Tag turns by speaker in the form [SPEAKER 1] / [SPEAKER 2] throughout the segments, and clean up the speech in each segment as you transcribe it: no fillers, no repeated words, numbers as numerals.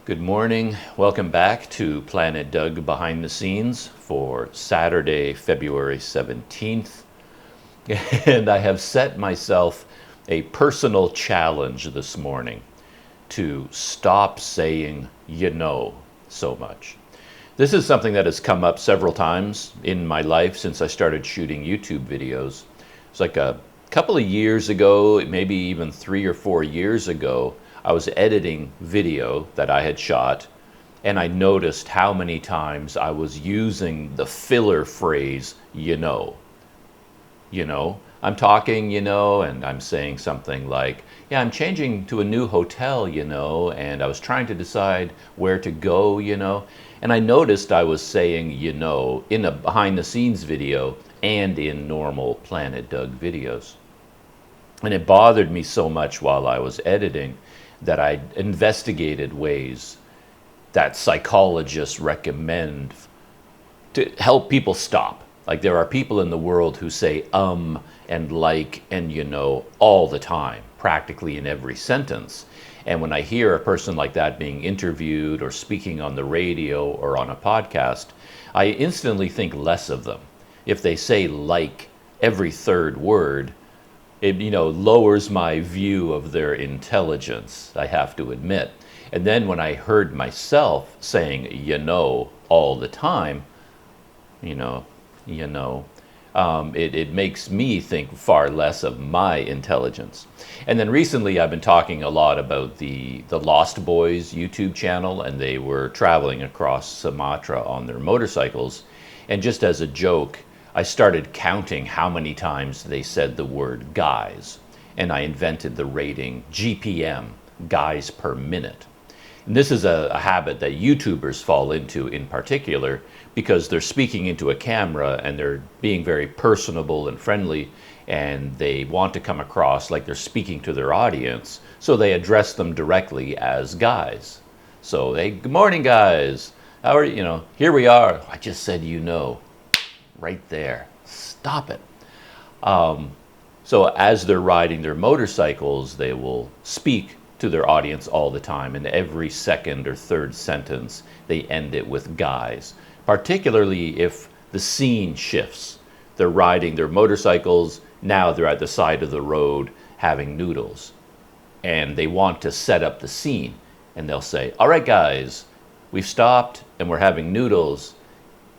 [SPEAKER 1] Good morning. Welcome back to Planet Doug Behind the Scenes for Saturday, February 17th. And I have set myself a personal challenge this morning to stop saying so much. This is something that has come up several times in my life since I started shooting YouTube videos. It's like a couple of years ago, maybe even 3 or 4 years ago, I was editing video that I had shot, and I noticed how many times I was using the filler phrase, I'm talking, and I'm saying something like, yeah, I'm changing to a new hotel, and I was trying to decide where to go, and I noticed I was saying, in a behind the scenes video and in normal Planet Doug videos. And it bothered me so much while I was editing that I investigated ways that psychologists recommend to help people stop. Like, there are people in the world who say and like and all the time, practically in every sentence. And when I hear a person like that being interviewed or speaking on the radio or on a podcast, I instantly think less of them. If they say like every third word, it lowers my view of their intelligence, I have to admit. And then when I heard myself saying all the time, it makes me think far less of my intelligence. And then recently I've been talking a lot about the Lost Boys YouTube channel, and they were traveling across Sumatra on their motorcycles. And just as a joke, I started counting how many times they said the word guys, and I invented the rating GPM, guys per minute. And this is a habit that YouTubers fall into in particular, because they're speaking into a camera and they're being very personable and friendly, and they want to come across like they're speaking to their audience, so they address them directly as guys. So, hey, good morning, guys. How are you? Here we are. I just said right there. Stop it. So as they're riding their motorcycles, they will speak to their audience all the time, and every second or third sentence they end it with guys, particularly if the scene shifts. They're riding their motorcycles, now they're at the side of the road having noodles, and they want to set up the scene, and they'll say, all right guys, we've stopped and we're having noodles.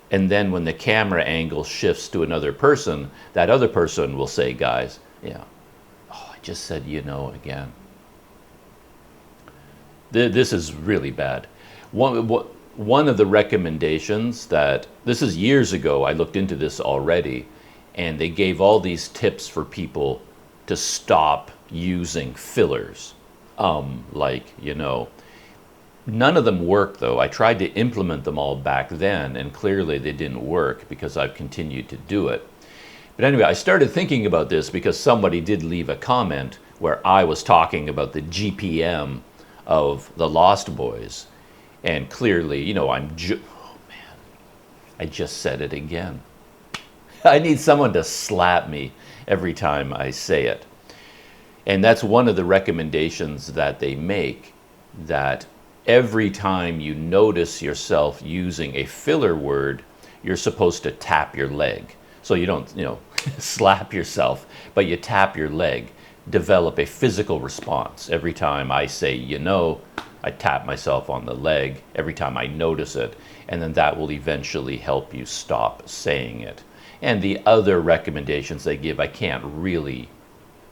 [SPEAKER 1] And then when the camera angle shifts to another person, that other person will say, guys, I just said again. This is really bad. One of the recommendations this is years ago, I looked into this already, and they gave all these tips for people to stop using fillers, None of them work, though. I tried to implement them all back then, and clearly they didn't work because I've continued to do it. But anyway, I started thinking about this because somebody did leave a comment where I was talking about the GPM of the Lost Boys. And clearly, oh man, I just said it again. I need someone to slap me every time I say it. And that's one of the recommendations that they make, that every time you notice yourself using a filler word, you're supposed to tap your leg. So you don't, slap yourself, but you tap your leg. Develop a physical response. Every time I say, I tap myself on the leg every time I notice it, and then that will eventually help you stop saying it. And the other recommendations they give, I can't really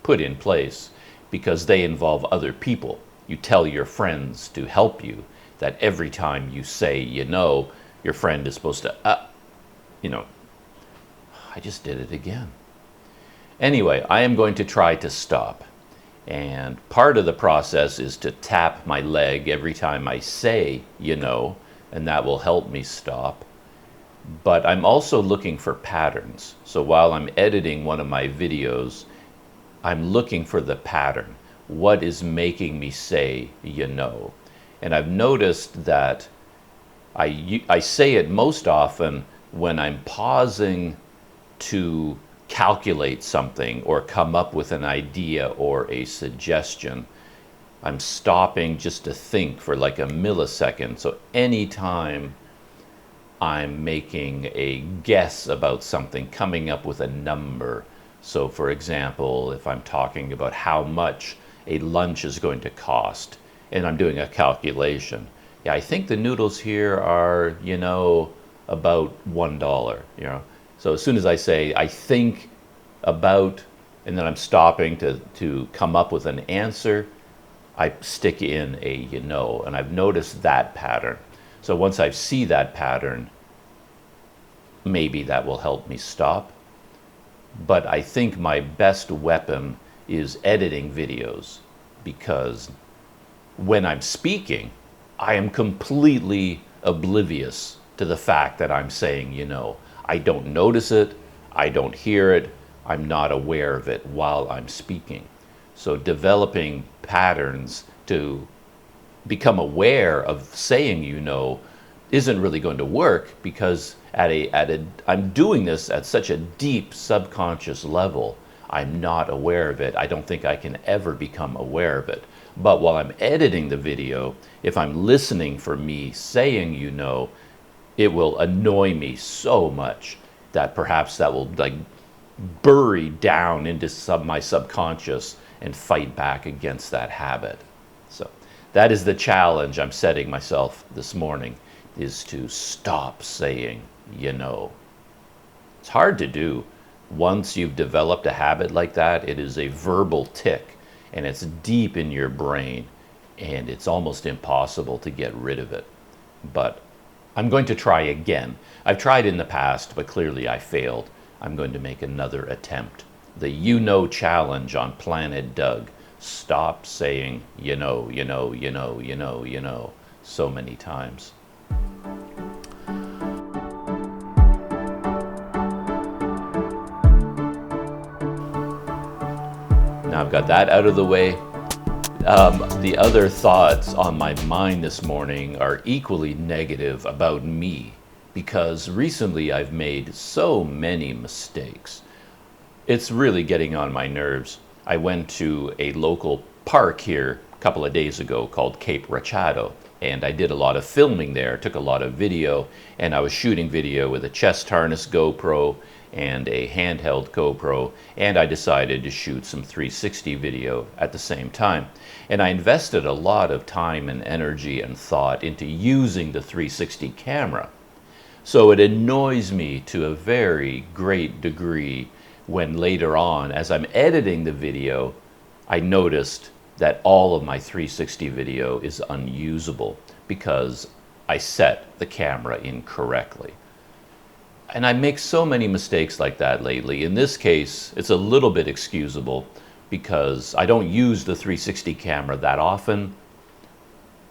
[SPEAKER 1] put in place because they involve other people. You tell your friends to help you that every time you say, your friend is supposed to, I just did it again. Anyway, I am going to try to stop. And part of the process is to tap my leg every time I say, and that will help me stop. But I'm also looking for patterns. So while I'm editing one of my videos, I'm looking for the pattern. What is making me say, And I've noticed that I say it most often when I'm pausing to calculate something or come up with an idea or a suggestion. I'm stopping just to think for like a millisecond. So anytime I'm making a guess about something, coming up with a number. So for example, if I'm talking about how much a lunch is going to cost, and I'm doing a calculation, yeah, I think the noodles here are, about $1, So as soon as I say, I think about, and then I'm stopping to come up with an answer, I stick in a and I've noticed that pattern. So once I see that pattern, maybe that will help me stop. But I think my best weapon is editing videos, because when I'm speaking, I am completely oblivious to the fact that I'm saying, I don't notice it, I don't hear it, I'm not aware of it while I'm speaking. So developing patterns to become aware of saying isn't really going to work, because I'm doing this at such a deep subconscious level. I'm not aware of it. I don't think I can ever become aware of it. But while I'm editing the video, if I'm listening for me saying it will annoy me so much that perhaps that will bury down into my subconscious and fight back against that habit. So that is the challenge I'm setting myself this morning, is to stop saying, It's hard to do. Once you've developed a habit like that, it is a verbal tick, and it's deep in your brain, and it's almost impossible to get rid of it. But I'm going to try again. I've tried in the past, but clearly I failed. I'm going to make another attempt. The challenge on Planet Doug. Stop saying, so many times. Now I've got that out of the way. The other thoughts on my mind this morning are equally negative about me, because recently I've made so many mistakes. It's really getting on my nerves. I went to a local park here a couple of days ago called Cape Rachado, and I did a lot of filming there, took a lot of video, and I was shooting video with a chest harness GoPro and a handheld GoPro, and I decided to shoot some 360 video at the same time. And I invested a lot of time and energy and thought into using the 360 camera. So it annoys me to a very great degree when later on, as I'm editing the video, I noticed that all of my 360 video is unusable because I set the camera incorrectly. And I make so many mistakes like that lately. In this case, it's a little bit excusable because I don't use the 360 camera that often.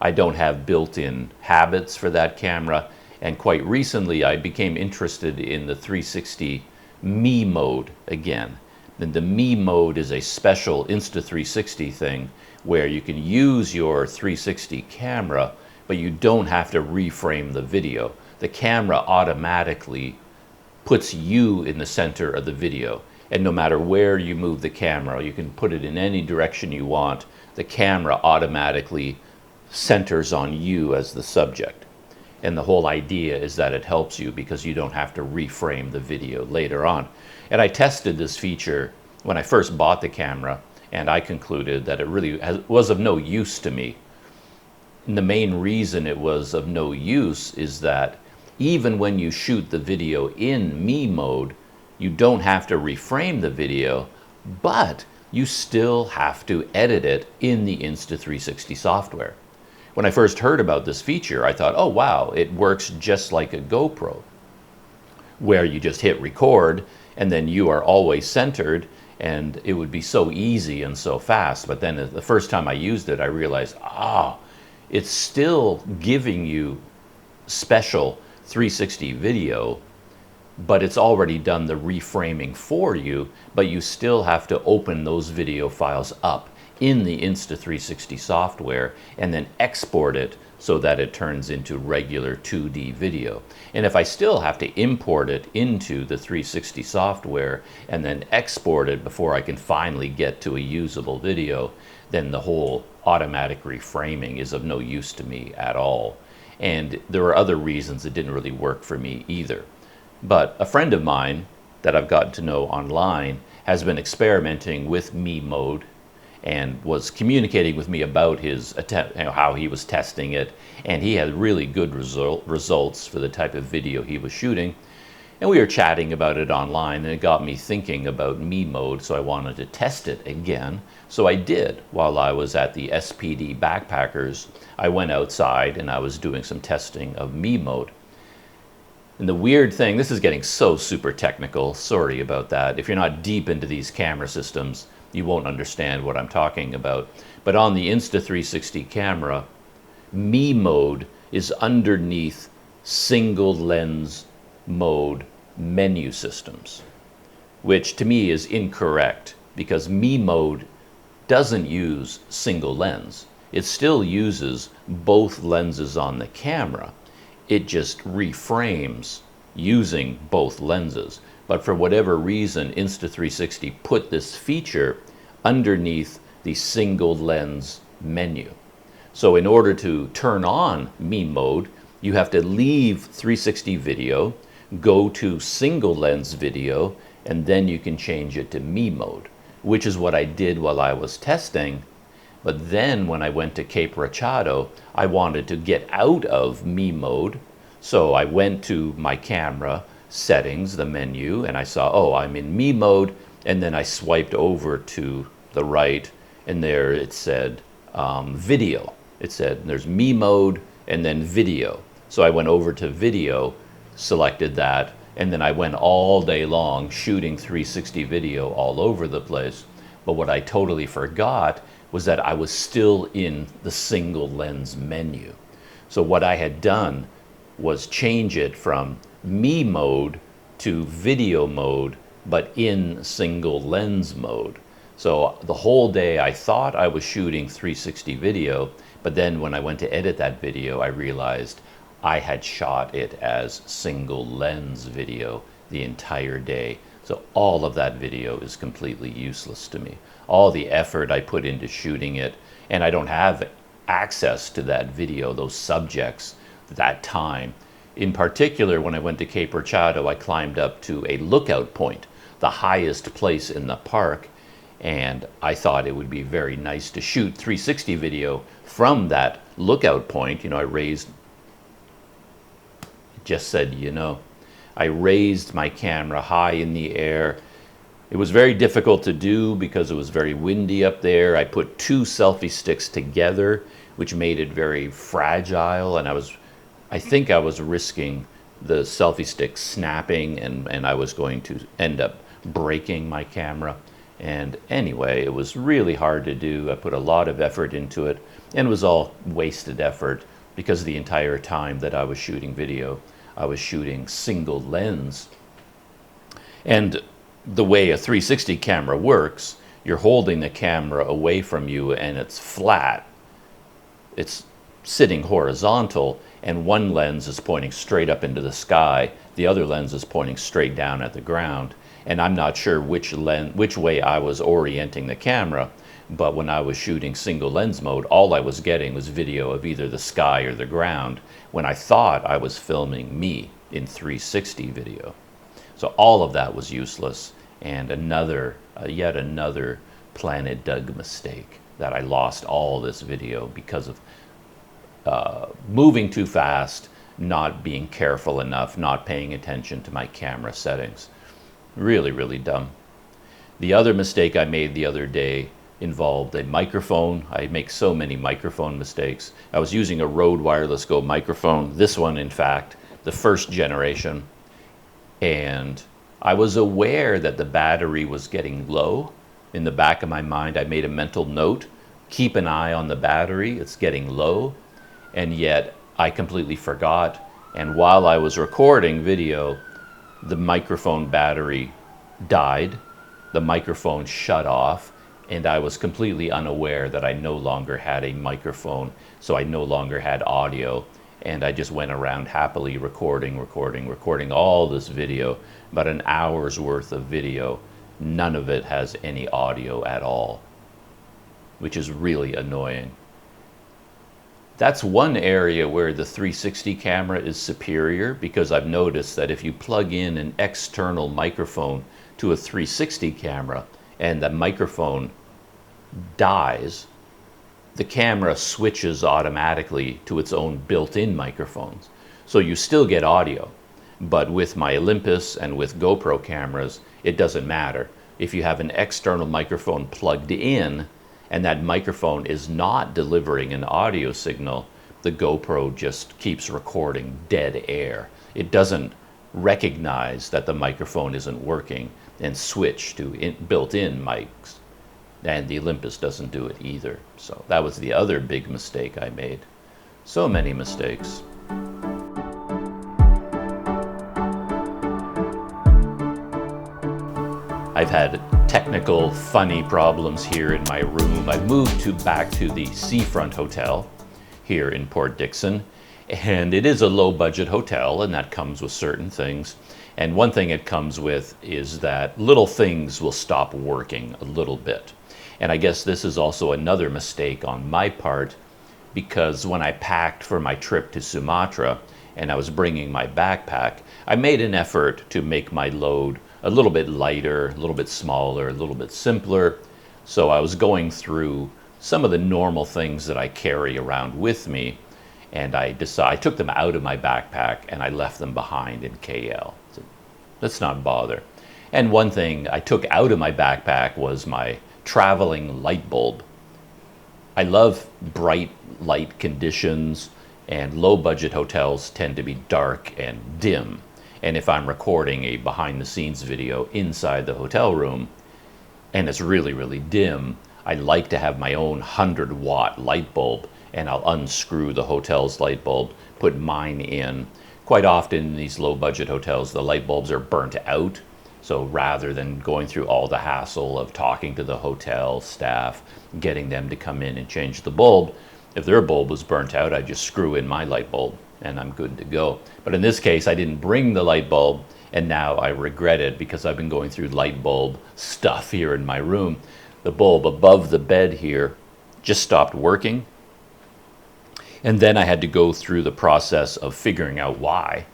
[SPEAKER 1] I don't have built-in habits for that camera. And quite recently, I became interested in the 360 Me mode again. And the Me mode is a special Insta360 thing where you can use your 360 camera, but you don't have to reframe the video. The camera automatically puts you in the center of the video. And no matter where you move the camera, you can put it in any direction you want, the camera automatically centers on you as the subject. And the whole idea is that it helps you because you don't have to reframe the video later on. And I tested this feature when I first bought the camera, and I concluded that it really was of no use to me. And the main reason it was of no use is that even when you shoot the video in Me mode, you don't have to reframe the video, but you still have to edit it in the Insta360 software. When I first heard about this feature, I thought, oh wow, it works just like a GoPro, where you just hit record and then you are always centered, and it would be so easy and so fast. But then the first time I used it, I realized, it's still giving you special 360 video, but it's already done the reframing for you, but you still have to open those video files up in the Insta360 software and then export it so that it turns into regular 2D video. And if I still have to import it into the 360 software and then export it before I can finally get to a usable video, then the whole automatic reframing is of no use to me at all. And there were other reasons it didn't really work for me either. But a friend of mine that I've gotten to know online has been experimenting with me mode and was communicating with me about his attempt, how he was testing it, and he had really good results for the type of video he was shooting. And we were chatting about it online, and it got me thinking about me mode, so I wanted to test it again. So I did. While I was at the SPD Backpackers, I went outside and I was doing some testing of me mode. And the weird thing, this is getting so super technical, sorry about that. If you're not deep into these camera systems, you won't understand what I'm talking about. But on the Insta360 camera, me mode is underneath single lens mode menu systems, which to me is incorrect, because me mode doesn't use single lens. It still uses both lenses on the camera. It just reframes using both lenses. But for whatever reason, Insta360 put this feature underneath the single lens menu. So in order to turn on me mode, you have to leave 360 video, go to single lens video, and then you can change it to me mode, which is what I did while I was testing. But then when I went to Cape Rachado, I wanted to get out of me mode. So I went to my camera settings, the menu, and I saw, oh, I'm in me mode. And then I swiped over to the right, and there it said video. It said there's me mode and then video. So I went over to video, selected that, and then I went all day long shooting 360 video all over the place. But what I totally forgot was that I was still in the single lens menu. So what I had done was change it from me mode to video mode, but in single lens mode. So the whole day I thought I was shooting 360 video, but then when I went to edit that video, I realized I had shot it as single lens video the entire day. So all of that video is completely useless to me. All the effort I put into shooting it, and I don't have access to that video, those subjects, that time. In particular, when I went to Cape Rachado, I climbed up to a lookout point, the highest place in the park, and I thought it would be very nice to shoot 360 video from that lookout point. I raised, just said, I raised my camera high in the air. It was very difficult to do because it was very windy up there. I put two selfie sticks together, which made it very fragile, and I think I was risking the selfie stick snapping, and I was going to end up breaking my camera. And anyway, it was really hard to do. I put a lot of effort into it, and it was all wasted effort because the entire time that I was shooting video, I was shooting single lens. And the way a 360 camera works, you're holding the camera away from you and it's flat. It's sitting horizontal, and one lens is pointing straight up into the sky. The other lens is pointing straight down at the ground. And I'm not sure which way I was orienting the camera, but when I was shooting single lens mode, all I was getting was video of either the sky or the ground, when I thought I was filming me in 360 video. So all of that was useless, and yet another Planet Doug mistake, that I lost all this video because of moving too fast, not being careful enough, not paying attention to my camera settings. Really, really dumb. The other mistake I made the other day involved a microphone. I make so many microphone mistakes. I was using a Rode Wireless Go microphone, this one in fact, the first generation, and I was aware that the battery was getting low. In the back of my mind, I made a mental note, keep an eye on the battery, it's getting low, and yet I completely forgot. And while I was recording video, the microphone battery died, the microphone shut off, and I was completely unaware that I no longer had a microphone, so I no longer had audio, and I just went around happily recording all this video, about an hour's worth of video. None of it has any audio at all. which is really annoying. That's one area where the 360 camera is superior, because I've noticed that if you plug in an external microphone to a 360 camera and the microphone dies, the camera switches automatically to its own built-in microphones. So you still get audio, but with my Olympus and with GoPro cameras, it doesn't matter. If you have an external microphone plugged in and that microphone is not delivering an audio signal, the GoPro just keeps recording dead air. It doesn't recognize that the microphone isn't working and switch to built-in mics. And the Olympus doesn't do it either. So that was the other big mistake I made. So many mistakes. I've had technical, funny problems here in my room. I've moved back to the Seafront Hotel here in Port Dickson, and it is a low-budget hotel, and that comes with certain things. And one thing it comes with is that little things will stop working a little bit. And I guess this is also another mistake on my part, because when I packed for my trip to Sumatra and I was bringing my backpack, I made an effort to make my load a little bit lighter, a little bit smaller, a little bit simpler. So I was going through some of the normal things that I carry around with me, and I took them out of my backpack and I left them behind in KL. So let's not bother. And one thing I took out of my backpack was my traveling light bulb. I love bright light conditions, and low budget hotels tend to be dark and dim. And if I'm recording a behind the scenes video inside the hotel room and it's really, really dim, I like to have my own 100-watt light bulb, and I'll unscrew the hotel's light bulb, put mine in. Quite often in these low budget hotels, the light bulbs are burnt out. So rather than going through all the hassle of talking to the hotel staff, getting them to come in and change the bulb, if their bulb was burnt out, I just screw in my light bulb and I'm good to go. But in this case, I didn't bring the light bulb, and now I regret it because I've been going through light bulb stuff here in my room. The bulb above the bed here just stopped working. And then I had to go through the process of figuring out why.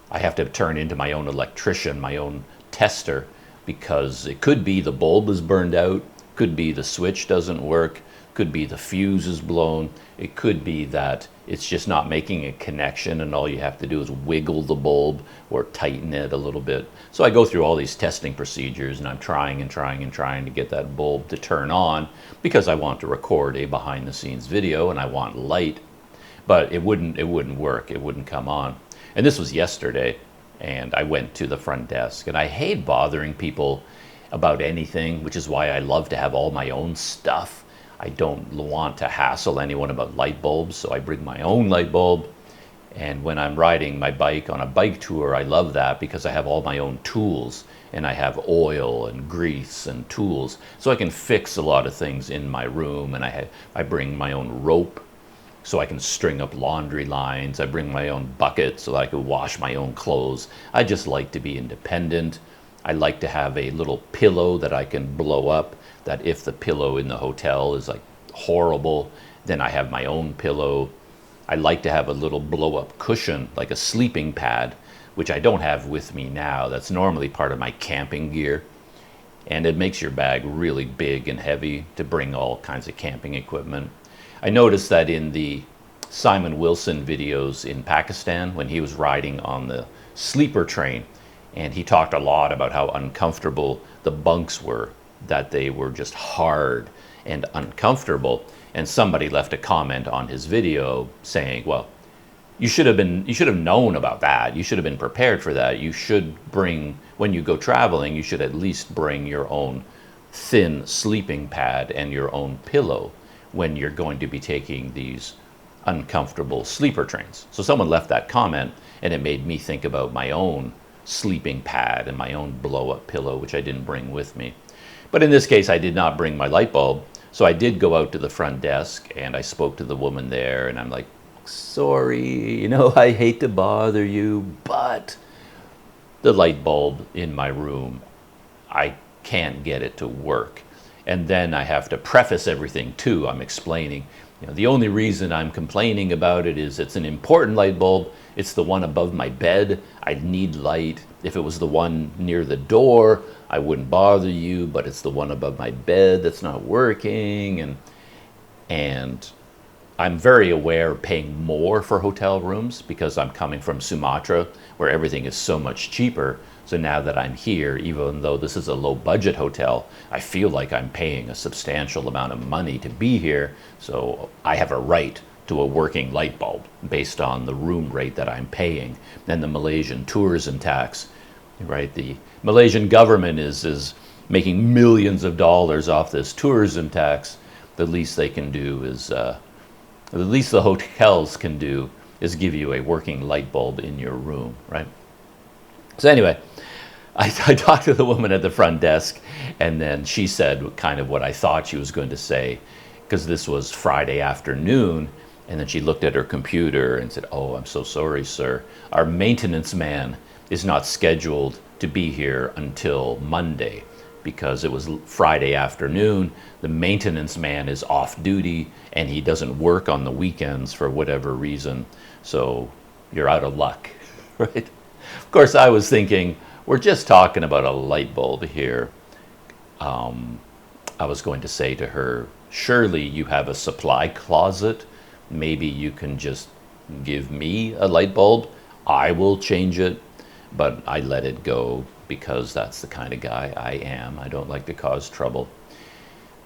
[SPEAKER 1] I have to turn into my own electrician, my own tester, because it could be the bulb is burned out, could be the switch doesn't work, could be the fuse is blown, it could be that it's just not making a connection and all you have to do is wiggle the bulb or tighten it a little bit. So I go through all these testing procedures, and I'm trying to get that bulb to turn on because I want to record a behind the scenes video and I want light, but it wouldn't work, it wouldn't come on. And this was yesterday, and I went to the front desk, and I hate bothering people about anything, which is why I love to have all my own stuff. I don't want to hassle anyone about light bulbs, so I bring my own light bulb. And when I'm riding my bike on a bike tour, I love that because I have all my own tools, and I have oil and grease and tools, so I can fix a lot of things in my room. And I bring my own rope so I can string up laundry lines. I bring my own bucket so that I can wash my own clothes. I just like to be independent. I like to have a little pillow that I can blow up, that if the pillow in the hotel is like horrible, then I have my own pillow. I like to have a little blow-up cushion, like a sleeping pad, which I don't have with me now. That's normally part of my camping gear. And it makes your bag really big and heavy to bring all kinds of camping equipment. I noticed that in the Simon Wilson videos in Pakistan, when he was riding on the sleeper train, and he talked a lot about how uncomfortable the bunks were, that they were just hard and uncomfortable. And somebody left a comment on his video saying, well, you should have known about that. You should have been prepared for that. You should bring, when you go traveling, you should at least bring your own thin sleeping pad and your own pillow when you're going to be taking these uncomfortable sleeper trains. So someone left that comment, and it made me think about my own sleeping pad and my own blow-up pillow, which I didn't bring with me. But in this case, I did not bring my light bulb, so I did go out to the front desk, and I spoke to the woman there, and I'm like, sorry, I hate to bother you, but the light bulb in my room, I can't get it to work. And then I have to preface everything too. I'm explaining, the only reason I'm complaining about it is it's an important light bulb. It's the one above my bed. I need light. If it was the one near the door, I wouldn't bother you, but it's the one above my bed that's not working. And I'm very aware of paying more for hotel rooms because I'm coming from Sumatra, where everything is so much cheaper. So now that I'm here, even though this is a low budget hotel, I feel like I'm paying a substantial amount of money to be here. So I have a right to a working light bulb based on the room rate that I'm paying. And the Malaysian tourism tax, right? The Malaysian government is making millions of dollars off this tourism tax. The least they can do is, the least the hotels can do is give you a working light bulb in your room, right? So anyway, I talked to the woman at the front desk, and then she said kind of what I thought she was going to say, because this was Friday afternoon, and then she looked at her computer and said, "Oh, I'm so sorry, sir. Our maintenance man is not scheduled to be here until Monday, because it was Friday afternoon. The maintenance man is off duty, and he doesn't work on the weekends for whatever reason, so you're out of luck," right? Of course, I was thinking, we're just talking about a light bulb here. I was going to say to her, surely you have a supply closet. Maybe you can just give me a light bulb. I will change it. But I let it go because that's the kind of guy I am. I don't like to cause trouble.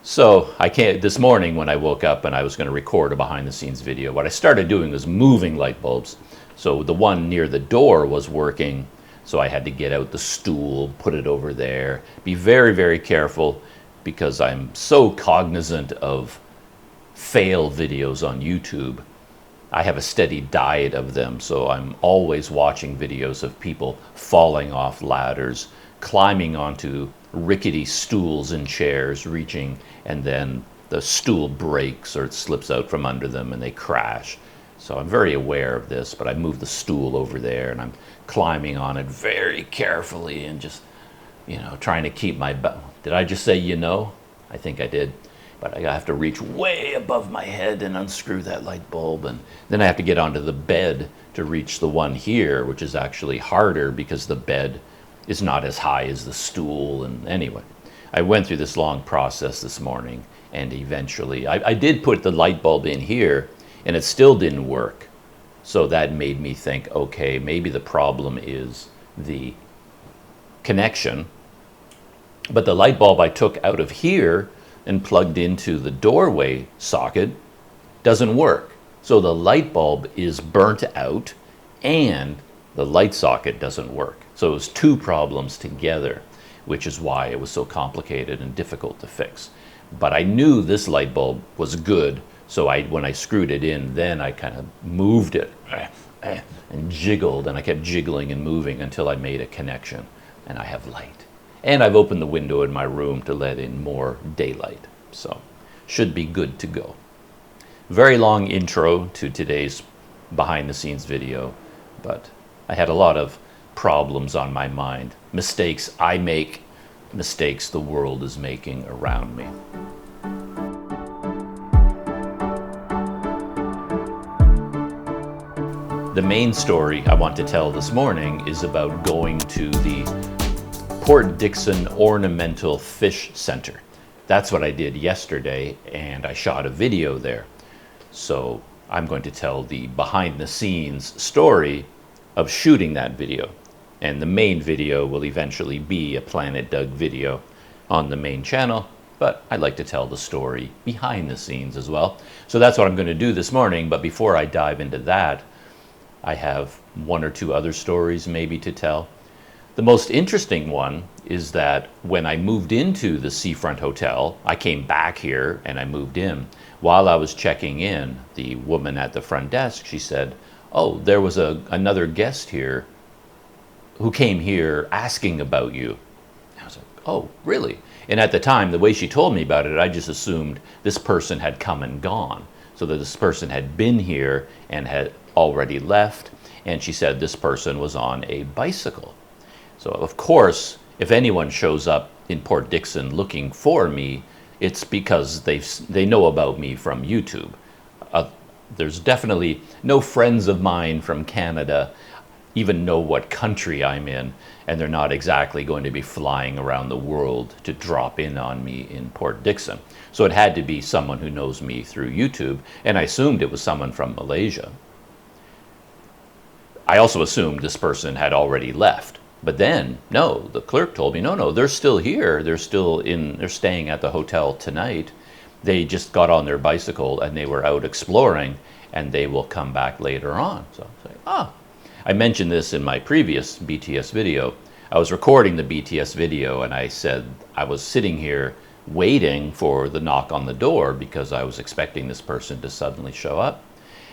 [SPEAKER 1] So this morning when I woke up and I was going to record a behind the scenes video, what I started doing was moving light bulbs. So the one near the door was working, so I had to get out the stool, put it over there, be very, very careful, because I'm so cognizant of fail videos on YouTube. I have a steady diet of them, so I'm always watching videos of people falling off ladders, climbing onto rickety stools and chairs, reaching, and then the stool breaks or it slips out from under them and they crash. So I'm very aware of this, but I moved the stool over there and I'm climbing on it very carefully and just, trying to keep my, did I just say, I think I did. But I have to reach way above my head and unscrew that light bulb. And then I have to get onto the bed to reach the one here, which is actually harder because the bed is not as high as the stool. And anyway, I went through this long process this morning, and eventually I did put the light bulb in here, and it still didn't work. So that made me think, okay, maybe the problem is the connection. But the light bulb I took out of here and plugged into the doorway socket doesn't work. So the light bulb is burnt out and the light socket doesn't work. So it was two problems together, which is why it was so complicated and difficult to fix. But I knew this light bulb was good, so when I screwed it in, then I kind of moved it and jiggled, and I kept jiggling and moving until I made a connection, and I have light. And I've opened the window in my room to let in more daylight. So should be good to go. Very long intro to today's behind the scenes video, but I had a lot of problems on my mind. Mistakes I make, mistakes the world is making around me. The main story I want to tell this morning is about going to the Port Dickson Ornamental Fish Center. That's what I did yesterday, and I shot a video there. So I'm going to tell the behind the scenes story of shooting that video. And the main video will eventually be a Planet Doug video on the main channel, but I like to tell the story behind the scenes as well. So that's what I'm going to do this morning, but before I dive into that, I have one or two other stories maybe to tell. The most interesting one is that when I moved into the Seafront Hotel, I came back here and I moved in. While I was checking in, the woman at the front desk, she said, "Oh, there was another guest here who came here asking about you." I was like, "Oh, really?" And at the time, the way she told me about it, I just assumed this person had come and gone. So that this person had been here and had already left. And she said this person was on a bicycle. So of course, if anyone shows up in Port Dickson looking for me, it's because they know about me from YouTube. There's definitely no friends of mine from Canada even know what country I'm in, and they're not exactly going to be flying around the world to drop in on me in Port Dickson. So it had to be someone who knows me through YouTube, and I assumed it was someone from Malaysia. I also assumed this person had already left. But then, no, the clerk told me, no, they're still here. They're staying at the hotel tonight. They just got on their bicycle and they were out exploring, and they will come back later on. So I was like, I mentioned this in my previous BTS video. I was recording the BTS video and I said I was sitting here waiting for the knock on the door because I was expecting this person to suddenly show up.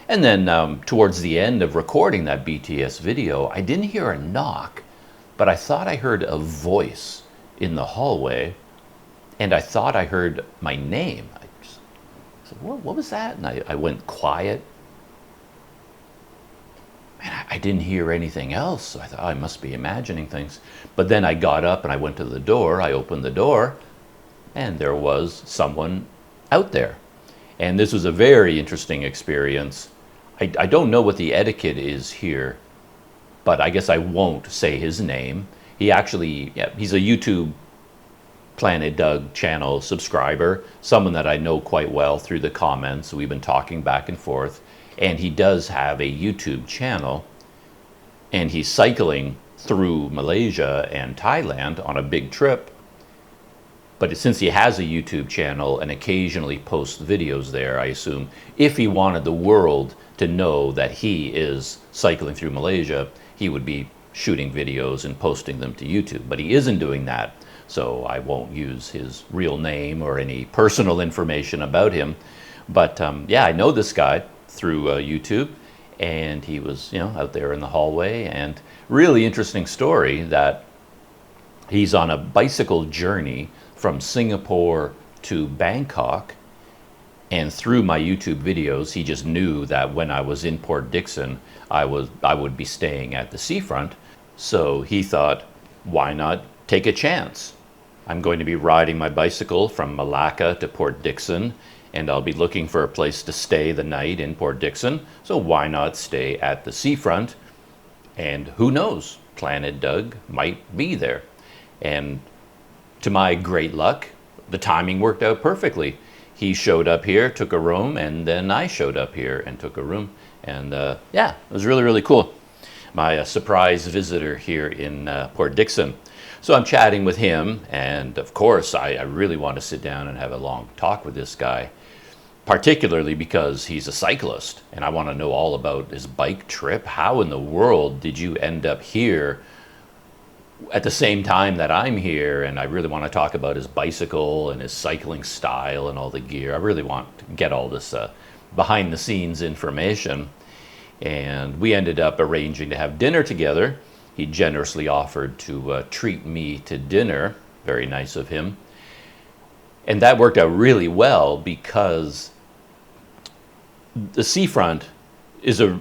[SPEAKER 1] And then towards the end of recording that BTS video, I didn't hear a knock, but I thought I heard a voice in the hallway, and I thought I heard my name. I said, what was that? And I went quiet. And I didn't hear anything else. So I thought, I must be imagining things. But then I got up and I went to the door. I opened the door, and there was someone out there. And this was a very interesting experience. I don't know what the etiquette is here, but I guess I won't say his name. He actually, he's a YouTube Planet Doug channel subscriber, someone that I know quite well through the comments. We've been talking back and forth, and he does have a YouTube channel, and he's cycling through Malaysia and Thailand on a big trip. But since he has a YouTube channel and occasionally posts videos there, I assume if he wanted the world to know that he is cycling through Malaysia, he would be shooting videos and posting them to YouTube. But he isn't doing that, so I won't use his real name or any personal information about him. But I know this guy through YouTube, and he was out there in the hallway. And really interesting story that he's on a bicycle journey from Singapore to Bangkok, and through my YouTube videos he just knew that when I was in Port Dickson I would be staying at the seafront. So he thought, why not take a chance? I'm going to be riding my bicycle from Malacca to Port Dickson, and I'll be looking for a place to stay the night in Port Dickson, so why not stay at the seafront? And who knows, Planet Doug might be there. And to my great luck, the timing worked out perfectly. He showed up here, took a room, and then I showed up here and took a room. And it was really, really cool. My surprise visitor here in Port Dickson. So I'm chatting with him, and of course I really want to sit down and have a long talk with this guy, particularly because he's a cyclist, and I want to know all about his bike trip. How in the world did you end up here at the same time that I'm here? And I really want to talk about his bicycle and his cycling style and all the gear. I really want to get all this behind the scenes information. And we ended up arranging to have dinner together. He generously offered to treat me to dinner. Very nice of him. And that worked out really well because the seafront is a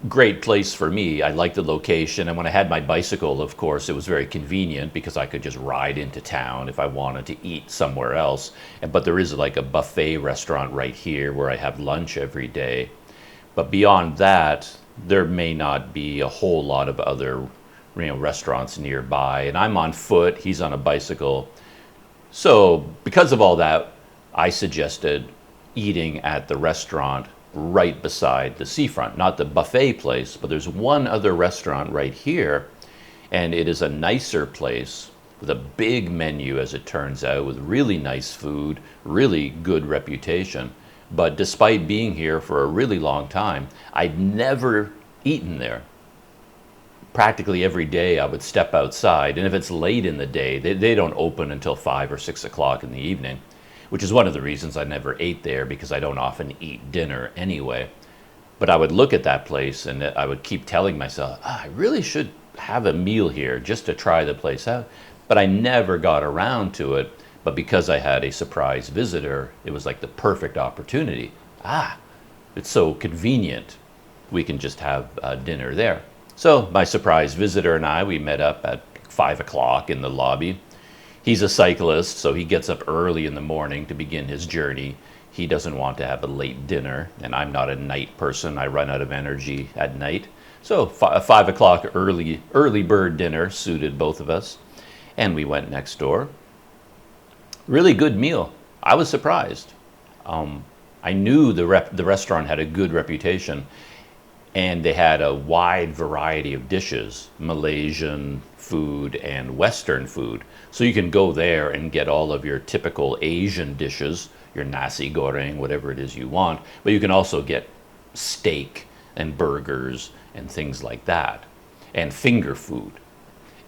[SPEAKER 1] great place for me. I like the location, and when I had my bicycle, of course, it was very convenient because I could just ride into town if I wanted to eat somewhere else. But there is like a buffet restaurant right here where I have lunch every day. But beyond that, there may not be a whole lot of other restaurants nearby. And I'm on foot, he's on a bicycle. So because of all that, I suggested eating at the restaurant right beside the seafront. Not the buffet place, but there's one other restaurant right here, and it is a nicer place with a big menu, as it turns out, with really nice food, really good reputation. But despite being here for a really long time, I'd never eaten there. Practically every day I would step outside, and if it's late in the day, they don't open until 5 or 6 o'clock in the evening, which is one of the reasons I never ate there, because I don't often eat dinner anyway. But I would look at that place and I would keep telling myself, I really should have a meal here just to try the place out. But I never got around to it. But because I had a surprise visitor, it was like the perfect opportunity. It's so convenient. We can just have dinner there. So my surprise visitor and I, we met up at 5 o'clock in the lobby. He's a cyclist, so he gets up early in the morning to begin his journey. He doesn't want to have a late dinner, and I'm not a night person. I run out of energy at night. So a 5 o'clock early bird dinner suited both of us. And we went next door. Really good meal. I was surprised. I knew the restaurant had a good reputation, and they had a wide variety of dishes, Malaysian food and Western food. So you can go there and get all of your typical Asian dishes, your nasi goreng, whatever it is you want, but you can also get steak and burgers and things like that, and finger food.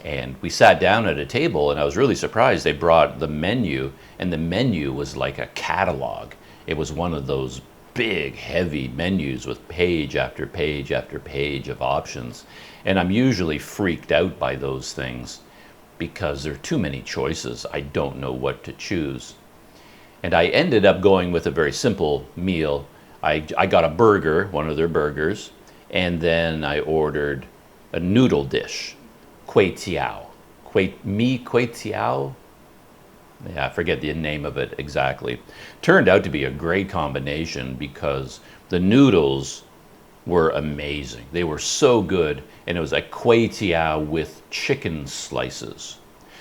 [SPEAKER 1] And we sat down at a table, and I was really surprised. They brought the menu, and the menu was like a catalog. It was one of those big, heavy menus with page after page after page of options. And I'm usually freaked out by those things because there are too many choices. I don't know what to choose. And I ended up going with a very simple meal. I got a burger, one of their burgers, and then I ordered a noodle dish, kway teow. Kway teow? Yeah, I forget the name of it exactly. Turned out to be a great combination because the noodles were amazing. They were so good, and it was like kway teow with chicken slices.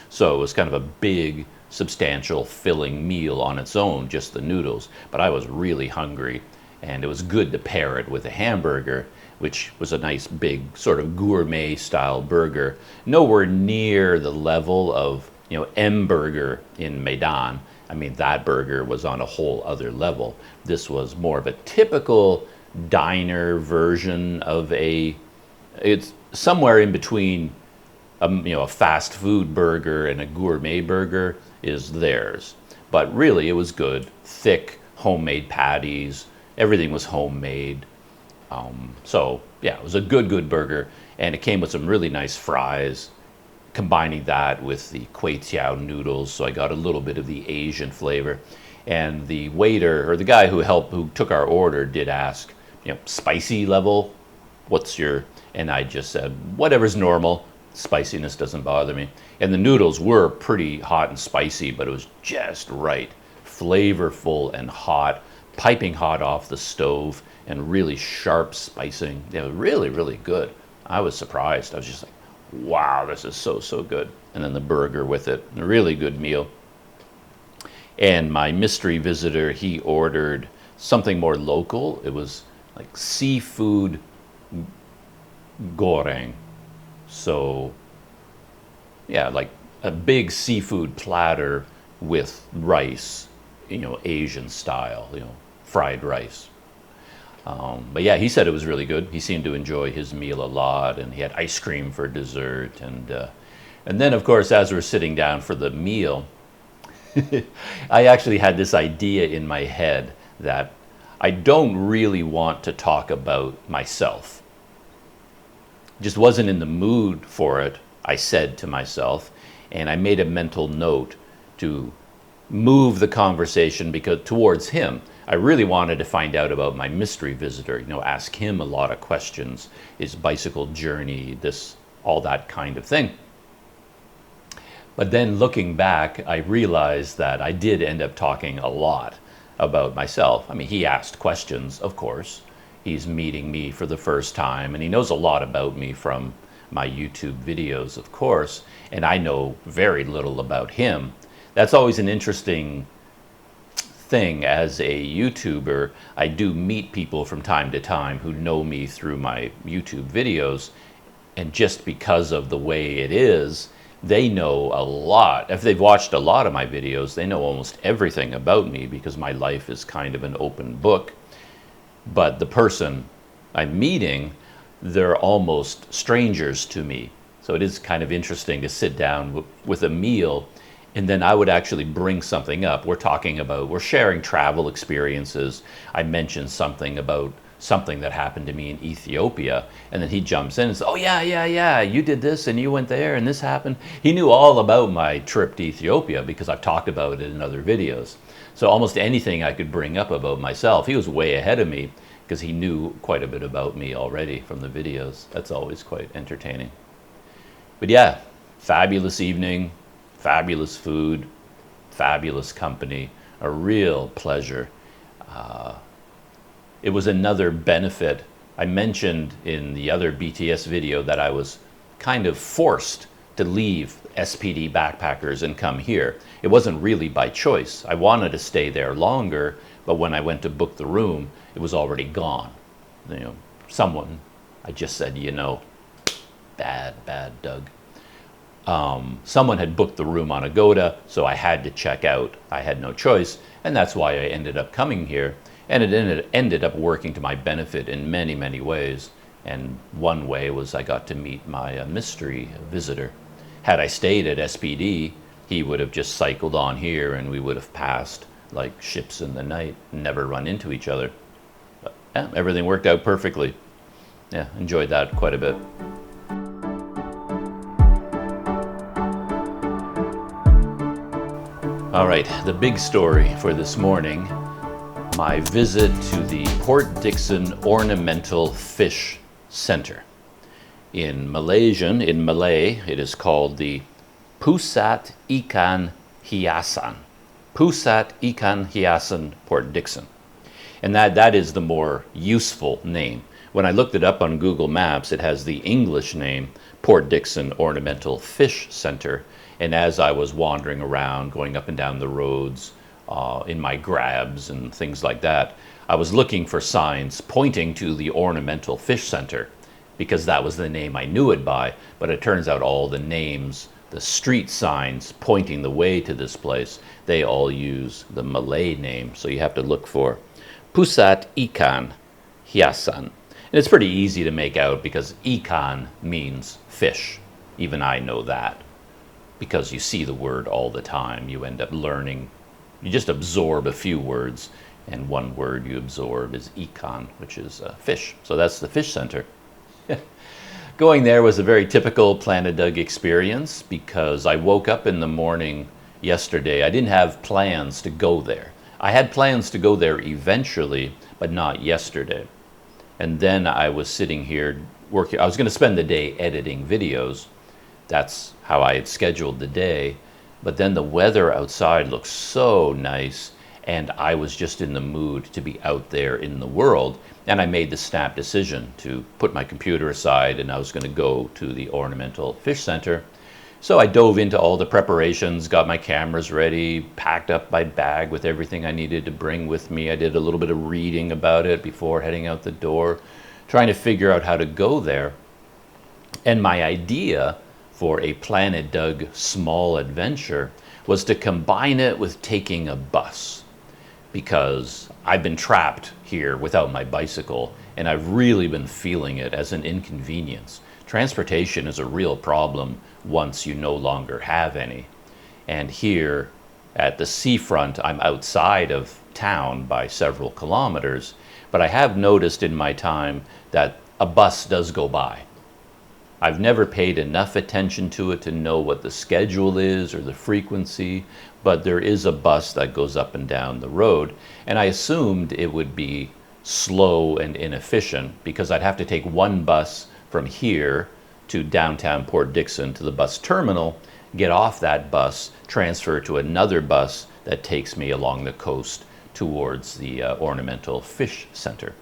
[SPEAKER 1] So it was kind of a big, substantial, filling meal on its own, just the noodles. But I was really hungry, and it was good to pair it with a hamburger, which was a nice big sort of gourmet style burger. Nowhere near the level of M Burger in Medan. I mean, that burger was on a whole other level. This was more of a typical diner version of it's somewhere in between a fast food burger and a gourmet burger is theirs. But really, it was good, thick, homemade patties. Everything was homemade. So yeah, it was a good burger, and it came with some really nice fries. Combining that with the kway teow noodles, so I got a little bit of the Asian flavor. And the waiter, or the guy who took our order, did ask, spicy level, what's your? And I just said, whatever's normal. Spiciness doesn't bother me. And the noodles were pretty hot and spicy, but it was just right, flavorful and hot, piping hot off the stove, and really sharp spicing. It was really, really good. I was surprised. I was just like, wow, this is so good. And then the burger with it, a really good meal. And my mystery visitor, he ordered something more local. It was like seafood goreng. So yeah, like a big seafood platter with rice, Asian style, fried rice. But yeah, he said it was really good. He seemed to enjoy his meal a lot, and he had ice cream for dessert. And then, of course, as we're sitting down for the meal, I actually had this idea in my head that I don't really want to talk about myself. Just wasn't in the mood for it, I said to myself, and I made a mental note to move the conversation towards him. I really wanted to find out about my mystery visitor, ask him a lot of questions, his bicycle journey, all that kind of thing. But then looking back, I realized that I did end up talking a lot about myself. I mean, he asked questions, of course. He's meeting me for the first time, and he knows a lot about me from my YouTube videos, of course, and I know very little about him. That's always an interesting thing as a YouTuber. I do meet people from time to time who know me through my YouTube videos, and just because of the way it is, they know a lot. If they've watched a lot of my videos, they know almost everything about me because my life is kind of an open book. But the person I'm meeting, they're almost strangers to me. So it is kind of interesting to sit down with a meal, and then I would actually bring something up. We're sharing travel experiences. I mentioned something about something that happened to me in Ethiopia, and then he jumps in and says, oh yeah, you did this and you went there and this happened. He knew all about my trip to Ethiopia because I've talked about it in other videos. So almost anything I could bring up about myself, he was way ahead of me because he knew quite a bit about me already from the videos. That's always quite entertaining. But yeah, fabulous evening, Fabulous food, fabulous company, a real pleasure. It was another benefit. I mentioned in the other BTS video that I was kind of forced to leave SPD Backpackers and come here. It wasn't really by choice. I wanted to stay there longer, but when I went to book the room, it was already gone. You know, someone, I just said, you know, bad Doug. Someone had booked the room on Agoda, so I had to check out. I had no choice, and that's why I ended up coming here. And it ended up working to my benefit in many, many ways. And one way was I got to meet my mystery visitor. Had I stayed at SPD, he would have just cycled on here and we would have passed like ships in the night and never run into each other. But yeah, everything worked out perfectly. Yeah, enjoyed that quite a bit. All right, the big story for this morning, my visit to the Port Dickson Ornamental Fish Center. In Malaysian, in Malay, it is called the Pusat Ikan Hiasan. Pusat Ikan Hiasan Port Dickson. And that is the more useful name. When I looked it up on Google Maps, it has the English name, Port Dickson Ornamental Fish Center. And as I was wandering around, going up and down the roads, in my grabs and things like that, I was looking for signs pointing to the Ornamental Fish Center because that was the name I knew it by, but it turns out all the names, the street signs pointing the way to this place, they all use the Malay name, so you have to look for Pusat Ikan Hiasan. And it's pretty easy to make out because ikan means fish. Even I know that because you see the word all the time. You end up learning. You just absorb a few words, and one word you absorb is ikan, which is fish. So that's the fish center. Going there was a very typical Planet Doug experience because I woke up in the morning yesterday. I didn't have plans to go there. I had plans to go there eventually, but not yesterday. And then I was sitting here working. I was going to spend the day editing videos. That's how I had scheduled the day. But then the weather outside looked so nice, and I was just in the mood to be out there in the world. And I made the snap decision to put my computer aside, and I was going to go to the Ornamental Fish Center. So I dove into all the preparations, got my cameras ready, packed up my bag with everything I needed to bring with me. I did a little bit of reading about it before heading out the door, trying to figure out how to go there. And my idea for a Planet Doug small adventure was to combine it with taking a bus, because I've been trapped here without my bicycle and I've really been feeling it as an inconvenience. Transportation is a real problem once you no longer have any. And here at the seafront, I'm outside of town by several kilometers, but I have noticed in my time that a bus does go by. I've never paid enough attention to it to know what the schedule is or the frequency, but there is a bus that goes up and down the road, and I assumed it would be slow and inefficient because I'd have to take one bus from here to downtown Port Dickson to the bus terminal, get off that bus, transfer to another bus that takes me along the coast towards the Ornamental Fish Center.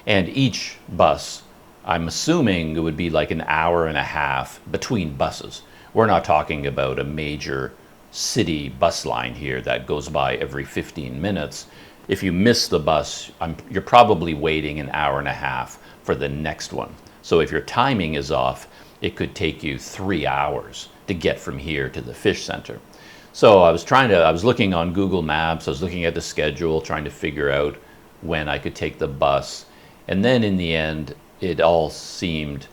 [SPEAKER 1] And each bus, I'm assuming it would be like an hour and a half between buses. We're not talking about a major city bus line here that goes by every 15 minutes. If you miss the bus, you're probably waiting an hour and a half for the next one. So if your timing is off, it could take you 3 hours to get from here to the fish center. So I was looking on Google Maps, I was looking at the schedule, trying to figure out when I could take the bus. And then in the end, it all seemed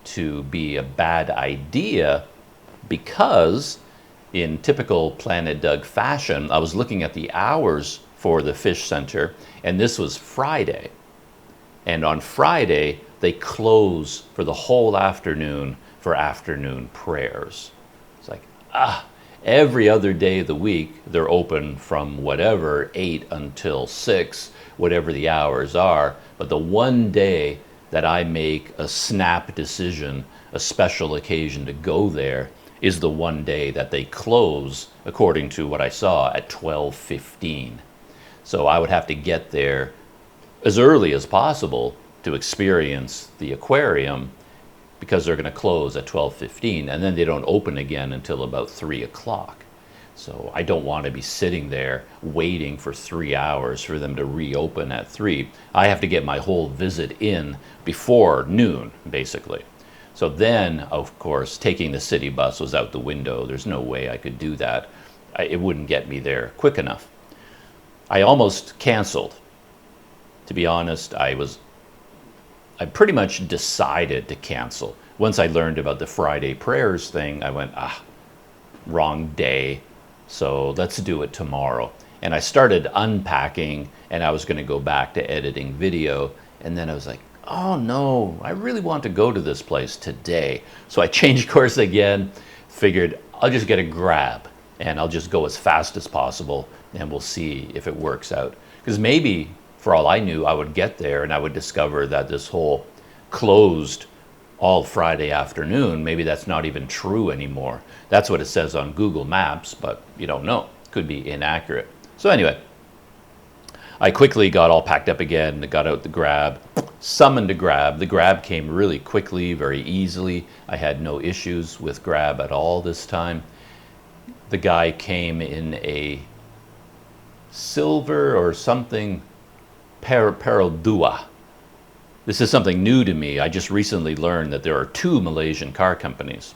[SPEAKER 1] to be a bad idea because in typical Planet Doug fashion, I was looking at the hours for the fish center, and this was Friday. And on Friday, they close for the whole afternoon for afternoon prayers. It's like, every other day of the week, they're open from whatever, 8 until 6, whatever the hours are. But the one day that I make a snap decision, a special occasion to go there, is the one day that they close, according to what I saw, at 12:15. So I would have to get there as early as possible to experience the aquarium, because they're going to close at 12:15, and then they don't open again until about 3 o'clock. So I don't want to be sitting there waiting for 3 hours for them to reopen at 3. I have to get my whole visit in before noon, basically. So then, of course, taking the city bus was out the window. There's no way I could do that. It wouldn't get me there quick enough. I almost canceled. To be honest, I pretty much decided to cancel. Once I learned about the Friday prayers thing, I went, wrong day. So let's do it tomorrow. And I started unpacking, and I was going to go back to editing video. And then I was like, oh no, I really want to go to this place today. So I changed course again, figured I'll just get a Grab and I'll just go as fast as possible, and we'll see if it works out. Because maybe, for all I knew, I would get there and I would discover that this whole closed all Friday afternoon, maybe that's not even true anymore. That's what it says on Google Maps, but you don't know. It could be inaccurate. So anyway, I quickly got all packed up again, got out the Grab, summoned a Grab. The Grab came really quickly, very easily. I had no issues with Grab at all this time. The guy came in a silver or something, Perodua. This is something new to me. I just recently learned that there are 2 Malaysian car companies.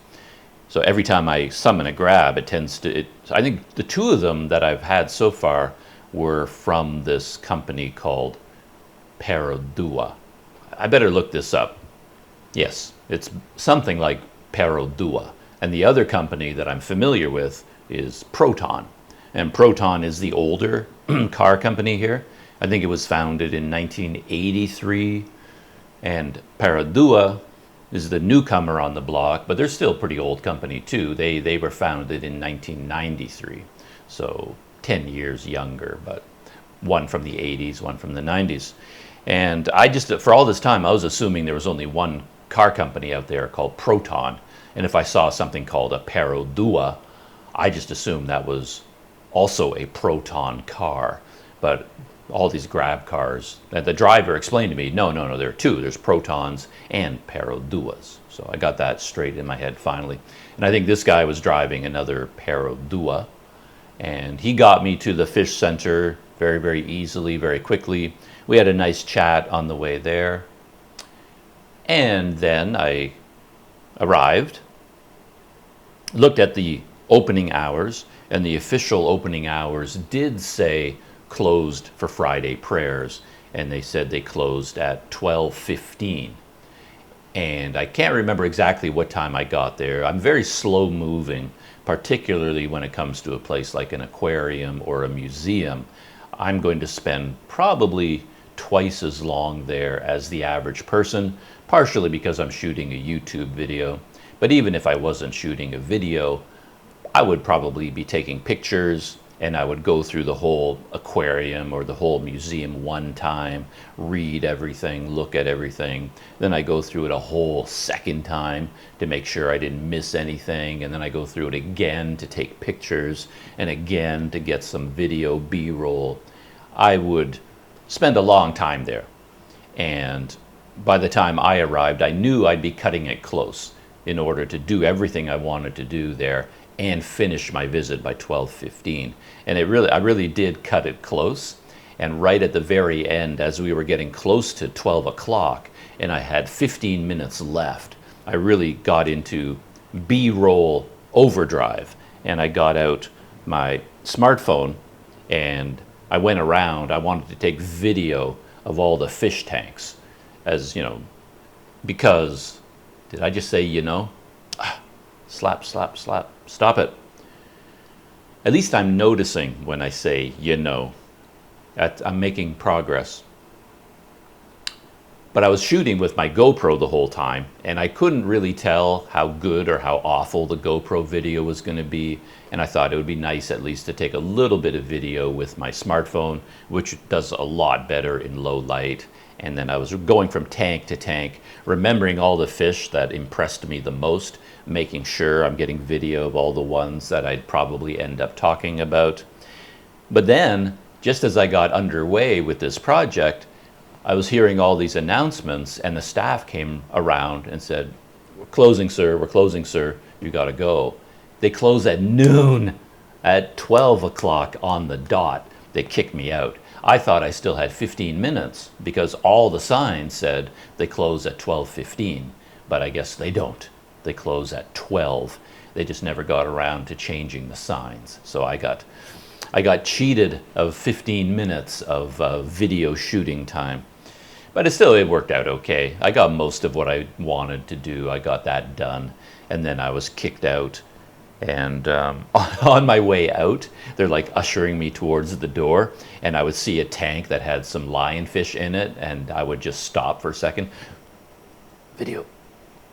[SPEAKER 1] So every time I summon a Grab, it tends to, I think the 2 of them that I've had so far were from this company called Perodua. I better look this up. Yes, it's something like Perodua. And the other company that I'm familiar with is Proton. And Proton is the older car company here. I think it was founded in 1983. And Perodua is the newcomer on the block, but they're still a pretty old company too. They were founded in 1993, so 10 years younger, but one from the 80s, one from the 90s. And I just, for all this time, I was assuming there was only one car company out there called Proton. And if I saw something called a Perodua, I just assumed that was also a Proton car. But all these Grab cars, the driver explained to me, no, there are 2. There's Protons and Peroduas. So I got that straight in my head finally. And I think this guy was driving another Perodua. And he got me to the fish center very, very easily, very quickly. We had a nice chat on the way there. And then I arrived, looked at the opening hours, and the official opening hours did say closed for Friday prayers, and they said they closed at 12:15. And I can't remember exactly what time I got there. I'm very slow moving, particularly when it comes to a place like an aquarium or a museum. I'm going to spend probably twice as long there as the average person, partially because I'm shooting a YouTube video. But even if I wasn't shooting a video, I would probably be taking pictures, and I would go through the whole aquarium or the whole museum one time, read everything, look at everything. Then I go through it a whole second time to make sure I didn't miss anything. And then I go through it again to take pictures, and again to get some video B-roll. I would spend a long time there. And by the time I arrived, I knew I'd be cutting it close in order to do everything I wanted to do there and finish my visit by 12:15. And I really did cut it close. And right at the very end, as we were getting close to 12 o'clock and I had 15 minutes left, I really got into B-roll overdrive. And I got out my smartphone and I went around. I wanted to take video of all the fish tanks, as you know, because, did I just say, you know? Slap, slap, slap. Stop it. At least I'm noticing when I say, you know. I'm making progress. But I was shooting with my GoPro the whole time, and I couldn't really tell how good or how awful the GoPro video was going to be. And I thought it would be nice at least to take a little bit of video with my smartphone, which does a lot better in low light And then I was going from tank to tank, remembering all the fish that impressed me the most, making sure I'm getting video of all the ones that I'd probably end up talking about. But then, just as I got underway with this project, I was hearing all these announcements, and the staff came around and said, "We're closing, sir. We're closing, sir. You got to go." They close at noon. At 12 o'clock on the dot, they kicked me out. I thought I still had 15 minutes because all the signs said they close at 12:15, but I guess they don't. They close at 12. They just never got around to changing the signs. So I got cheated of 15 minutes of video shooting time. But it worked out okay. I got most of what I wanted to do. I got that done. And then I was kicked out. And on my way out, they're like ushering me towards the door. And I would see a tank that had some lionfish in it. And I would just stop for a second. Video.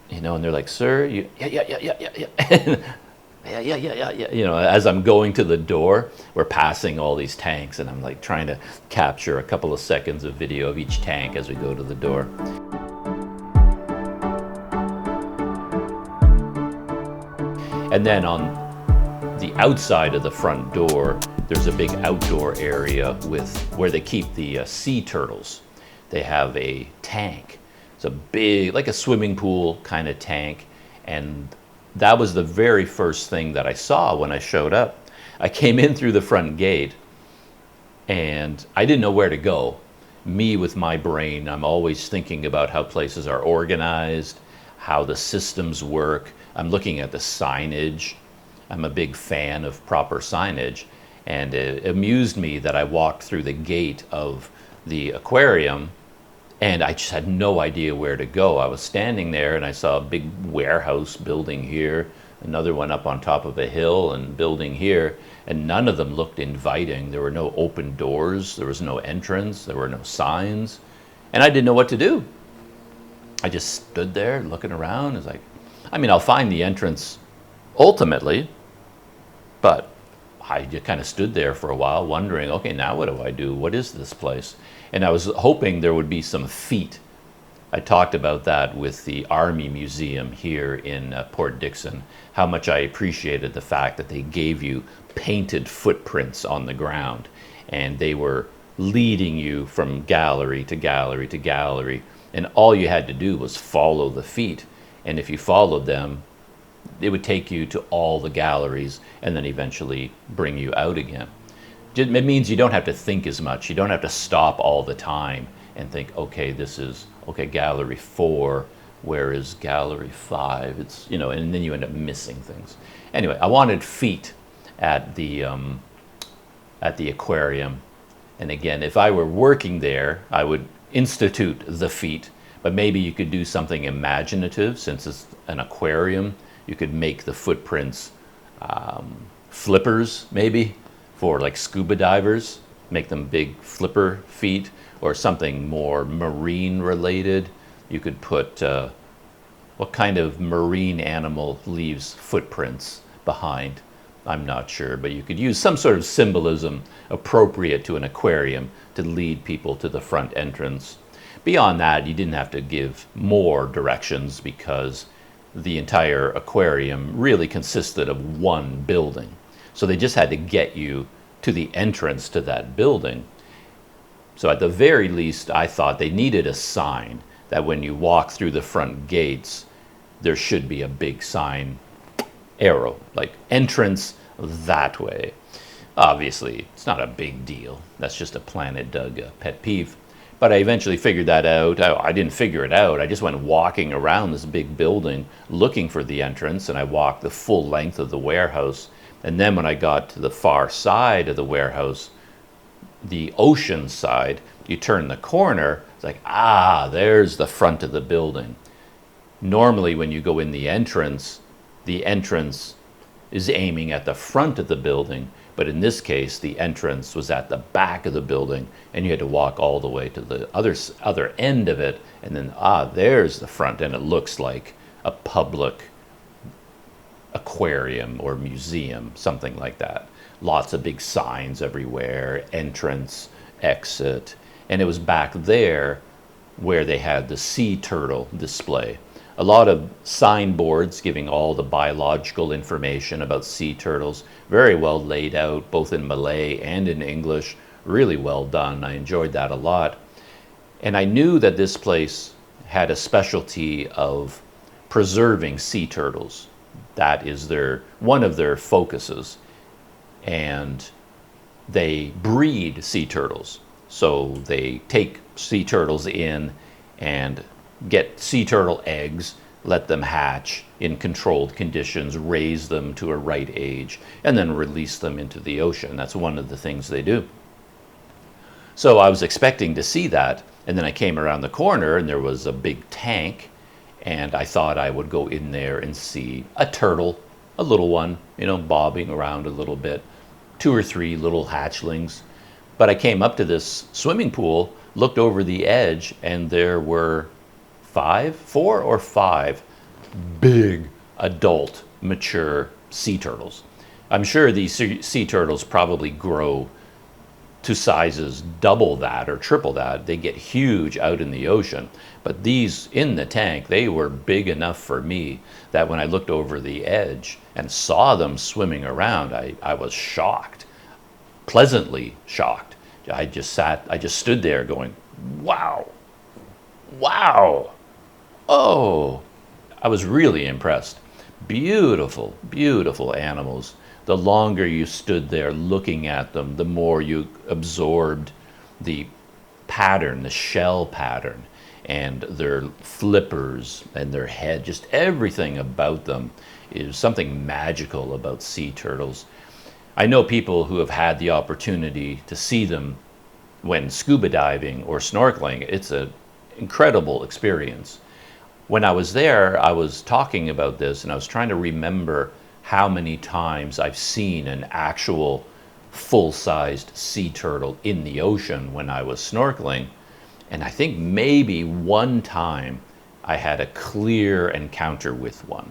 [SPEAKER 1] And they're like, "Sir, you, yeah. Yeah. As I'm going to the door, we're passing all these tanks, and I'm like trying to capture a couple of seconds of video of each tank as we go to the door. And then on the outside of the front door, there's a big outdoor area where they keep the sea turtles. They have a tank. It's a big, like a swimming pool kind of tank, and that was the very first thing that I saw when I showed up. I came in through the front gate and I didn't know where to go. Me, with my brain, I'm always thinking about how places are organized, how the systems work. I'm looking at the signage. I'm a big fan of proper signage. And it amused me that I walked through the gate of the aquarium and I just had no idea where to go. I was standing there and I saw a big warehouse building here, another one up on top of a hill and building here, and none of them looked inviting. There were no open doors, there was no entrance, there were no signs, and I didn't know what to do. I just stood there looking around. It's like, I'll find the entrance ultimately, but I just kind of stood there for a while wondering, okay, now what do I do? What is this place? And I was hoping there would be some feet. I talked about that with the Army Museum here in Port Dickson, how much I appreciated the fact that they gave you painted footprints on the ground, and they were leading you from gallery to gallery to gallery, and all you had to do was follow the feet. And if you followed them, it would take you to all the galleries and then eventually bring you out again. It means you don't have to think as much. You don't have to stop all the time and think, okay, this is, okay, gallery 4, where is gallery 5? It's, and then you end up missing things. Anyway, I wanted feet at the aquarium. And again, if I were working there, I would institute the feet, but maybe you could do something imaginative. Since it's an aquarium, you could make the footprints flippers, maybe, for like scuba divers, make them big flipper feet, or something more marine related. You could put, what kind of marine animal leaves footprints behind? I'm not sure, but you could use some sort of symbolism appropriate to an aquarium to lead people to the front entrance. Beyond that, you didn't have to give more directions because the entire aquarium really consisted of one building. So they just had to get you to the entrance to that building. So at the very least, I thought they needed a sign that when you walk through the front gates, there should be a big sign, arrow, like entrance that way. Obviously, it's not a big deal. That's just a Planet Doug pet peeve. But I eventually figured that out. I didn't figure it out. I just went walking around this big building looking for the entrance, and I walked the full length of the warehouse. And then when I got to the far side of the warehouse, the ocean side, you turn the corner, it's like, there's the front of the building. Normally when you go in the entrance is aiming at the front of the building, but in this case, the entrance was at the back of the building, and you had to walk all the way to the other end of it, and then, there's the front, and it looks like a public aquarium or museum, something like that. Lots of big signs everywhere, entrance, exit, and it was back there where they had the sea turtle display. A lot of signboards giving all the biological information about sea turtles, very well laid out, both in Malay and in English, really well done. I enjoyed that a lot. And I knew that this place had a specialty of preserving sea turtles. That is one of their focuses. And they breed sea turtles. So they take sea turtles in and get sea turtle eggs, let them hatch in controlled conditions, raise them to a right age, and then release them into the ocean. That's one of the things they do. So I was expecting to see that, and then I came around the corner and there was a big tank, and I thought I would go in there and see a turtle, a little one, bobbing around a little bit, 2 or 3 little hatchlings. But I came up to this swimming pool, looked over the edge, and there were 4 or 5 big adult mature sea turtles. I'm sure these sea turtles probably grow to sizes double that or triple that. They get huge out in the ocean. But these in the tank, they were big enough for me that when I looked over the edge and saw them swimming around, I was shocked, pleasantly shocked. I just stood there going, wow, wow. Oh, I was really impressed. Beautiful, beautiful animals. The longer you stood there looking at them, the more you absorbed the pattern, the shell pattern, and their flippers and their head, just everything about them is something magical about sea turtles. I know people who have had the opportunity to see them when scuba diving or snorkeling. It's an incredible experience. When I was there, I was talking about this and I was trying to remember how many times I've seen an actual full-sized sea turtle in the ocean when I was snorkeling. And I think maybe one time I had a clear encounter with one.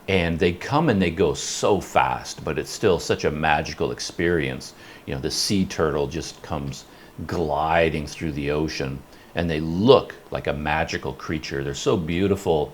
[SPEAKER 1] And they come and they go so fast, but it's still such a magical experience. The sea turtle just comes gliding through the ocean, and they look like a magical creature. They're so beautiful,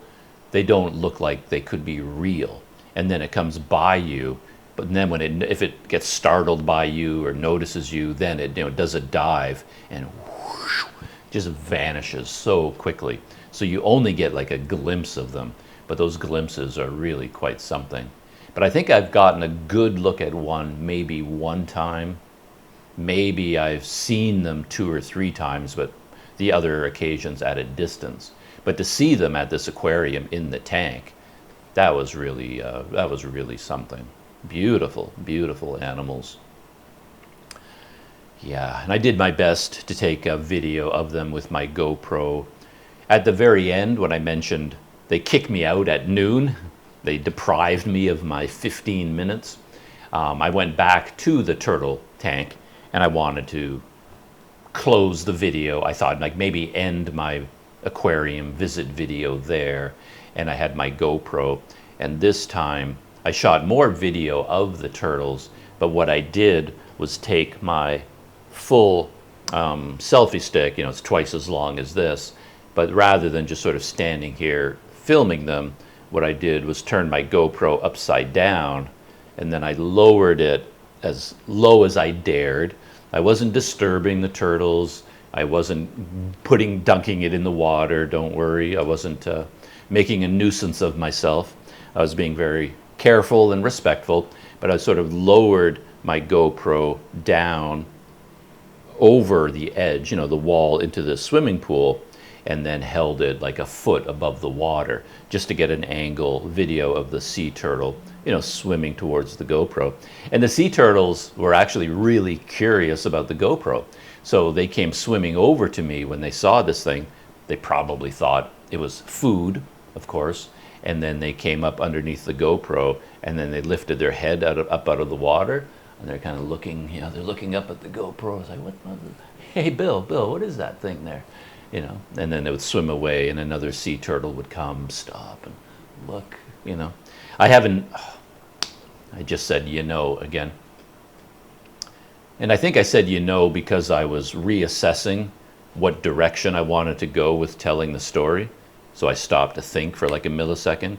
[SPEAKER 1] they don't look like they could be real. And then it comes by you, but then if it gets startled by you or notices you, then it does a dive and whoosh, just vanishes so quickly. So you only get like a glimpse of them, but those glimpses are really quite something. But I think I've gotten a good look at one maybe one time. Maybe I've seen them 2 or 3 times, but the other occasions at a distance. But to see them at this aquarium in the tank, that was really something. Beautiful, beautiful animals. Yeah, and I did my best to take a video of them with my GoPro. At the very end, when I mentioned they kicked me out at noon, they deprived me of my 15 minutes. I went back to the turtle tank and I wanted to close the video. I thought like maybe end my aquarium visit video there, and I had my GoPro, and this time I shot more video of the turtles, but what I did was take my full selfie stick, it's twice as long as this, but rather than just sort of standing here filming them, what I did was turn my GoPro upside down, and then I lowered it as low as I dared. I wasn't disturbing the turtles. I wasn't dunking it in the water, don't worry. I wasn't making a nuisance of myself. I was being very careful and respectful, but I sort of lowered my GoPro down over the edge, the wall into the swimming pool, and then held it like a foot above the water just to get an angle video of the sea turtle, swimming towards the GoPro. And the sea turtles were actually really curious about the GoPro. So they came swimming over to me when they saw this thing. They probably thought it was food, of course. And then they came up underneath the GoPro, and then they lifted their head up out of the water, and they're kind of looking, they're looking up at the GoPro. It's like, what? Hey, Bill, what is that thing there? And then they would swim away, and another sea turtle would come, stop, and look, I just said, again. And I think I said, because I was reassessing what direction I wanted to go with telling the story. So I stopped to think for like a millisecond.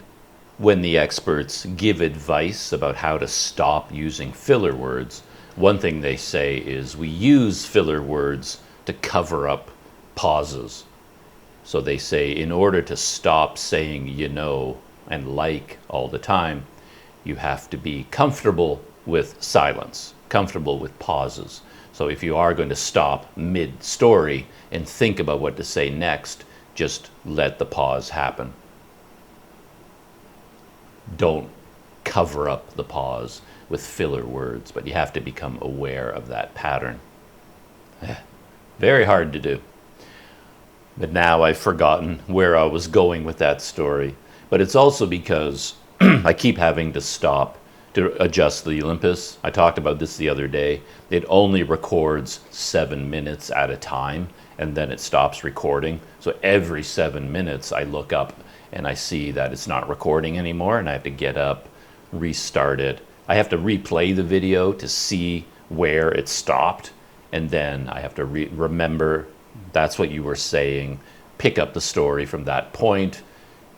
[SPEAKER 1] When the experts give advice about how to stop using filler words, one thing they say is we use filler words to cover up pauses. So they say in order to stop saying you know and like all the time, you have to be comfortable with silence, comfortable with pauses. So if you are going to stop mid-story and think about what to say next, just let the pause happen. Don't cover up the pause with filler words, but you have to become aware of that pattern. Very hard to do. But now I've forgotten where I was going with that story. But it's also because I keep having to stop to adjust the Olympus. I talked about this the other day. It only records 7 minutes at a time, and then it stops recording. So every 7 minutes I look up and I see that it's not recording anymore, and I have to get up, restart it. I have to replay the video to see where it stopped, and then I have to remember that's what you were saying, pick up the story from that point,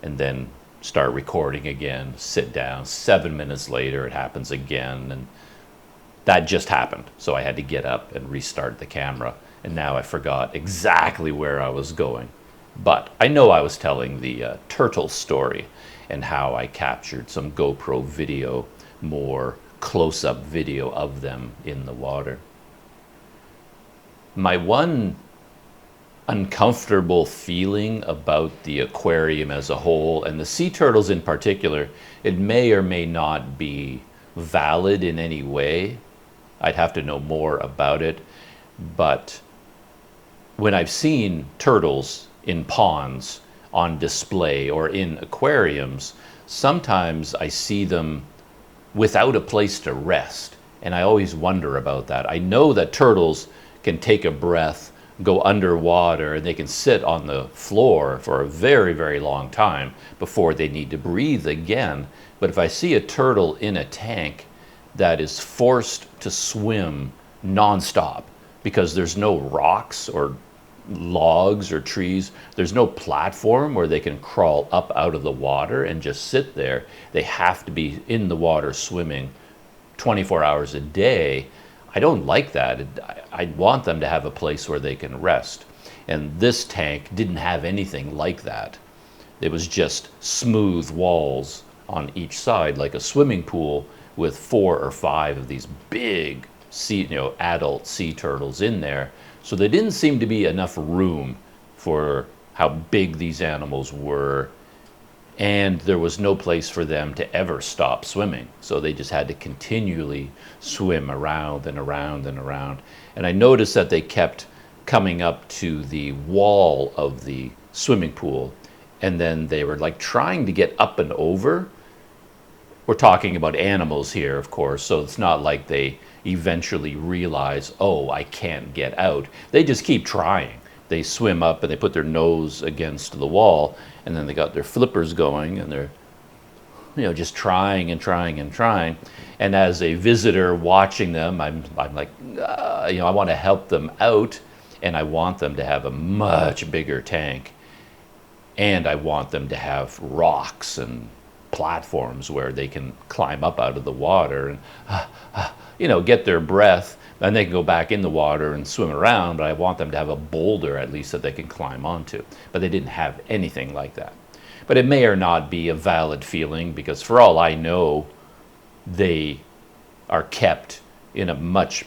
[SPEAKER 1] and then start recording again, sit down. 7 minutes later, it happens again, and that just happened. So I had to get up and restart the camera, and now I forgot exactly where I was going. But I know I was telling the turtle story and how I captured some GoPro video, more close-up video of them in the water. My one uncomfortable feeling about the aquarium as a whole, and the sea turtles in particular, it may or may not be valid in any way. I'd have to know more about it. But when I've seen turtles in ponds on display or in aquariums, sometimes I see them without a place to rest. And I always wonder about that. I know that turtles can take a breath, go underwater, and they can sit on the floor for a very, very long time before they need to breathe again. But if I see a turtle in a tank that is forced to swim nonstop because there's no rocks or logs or trees, there's no platform where they can crawl up out of the water and just sit there, they have to be in the water swimming 24 hours a day. I don't like that. I want them to have a place where they can rest. And this tank didn't have anything like that. It was just smooth walls on each side, like a swimming pool with 4 or 5 of these big adult sea turtles in there. So there didn't seem to be enough room for how big these animals were. And there was no place for them to ever stop swimming. So they just had to continually swim around and around and around. And I noticed that they kept coming up to the wall of the swimming pool, and then they were like trying to get up and over. We're talking about animals here, of course, so it's not like they eventually realize, oh, I can't get out. They just keep trying. They swim up and they put their nose against the wall, and then they got their flippers going, and they're just trying and trying and trying. And as a visitor watching them, I'm like, I want to help them out, and I want them to have a much bigger tank, and I want them to have rocks and platforms where they can climb up out of the water and get their breath, and they can go back in the water and swim around. But I want them to have a boulder at least that they can climb onto. But they didn't have anything like that. But it may or not be a valid feeling, because for all I know, they are kept in a much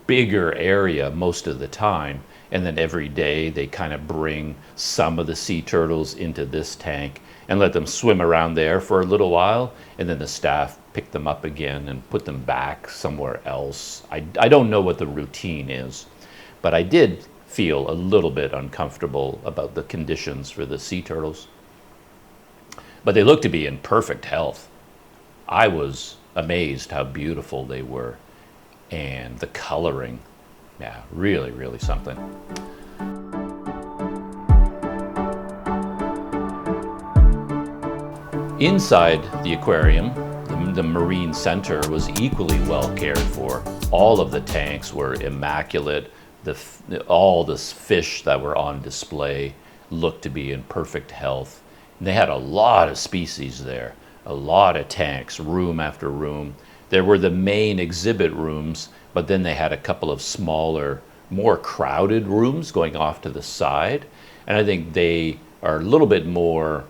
[SPEAKER 1] bigger area most of the time, and then every day they kind of bring some of the sea turtles into this tank and let them swim around there for a little while, and then the staff pick them up again and put them back somewhere else. I don't know what the routine is, but I did feel a little bit uncomfortable about the conditions for the sea turtles. But they look to be in perfect health. I was amazed how beautiful they were, and the coloring, yeah, really, really something. Inside the aquarium, the marine center was equally well cared for. All of the tanks were immaculate, all this fish that were on display looked to be in perfect health. And they had a lot of species there, a lot of tanks, room after room. There were the main exhibit rooms, but then they had a couple of smaller, more crowded rooms going off to the side. And I think they are a little bit more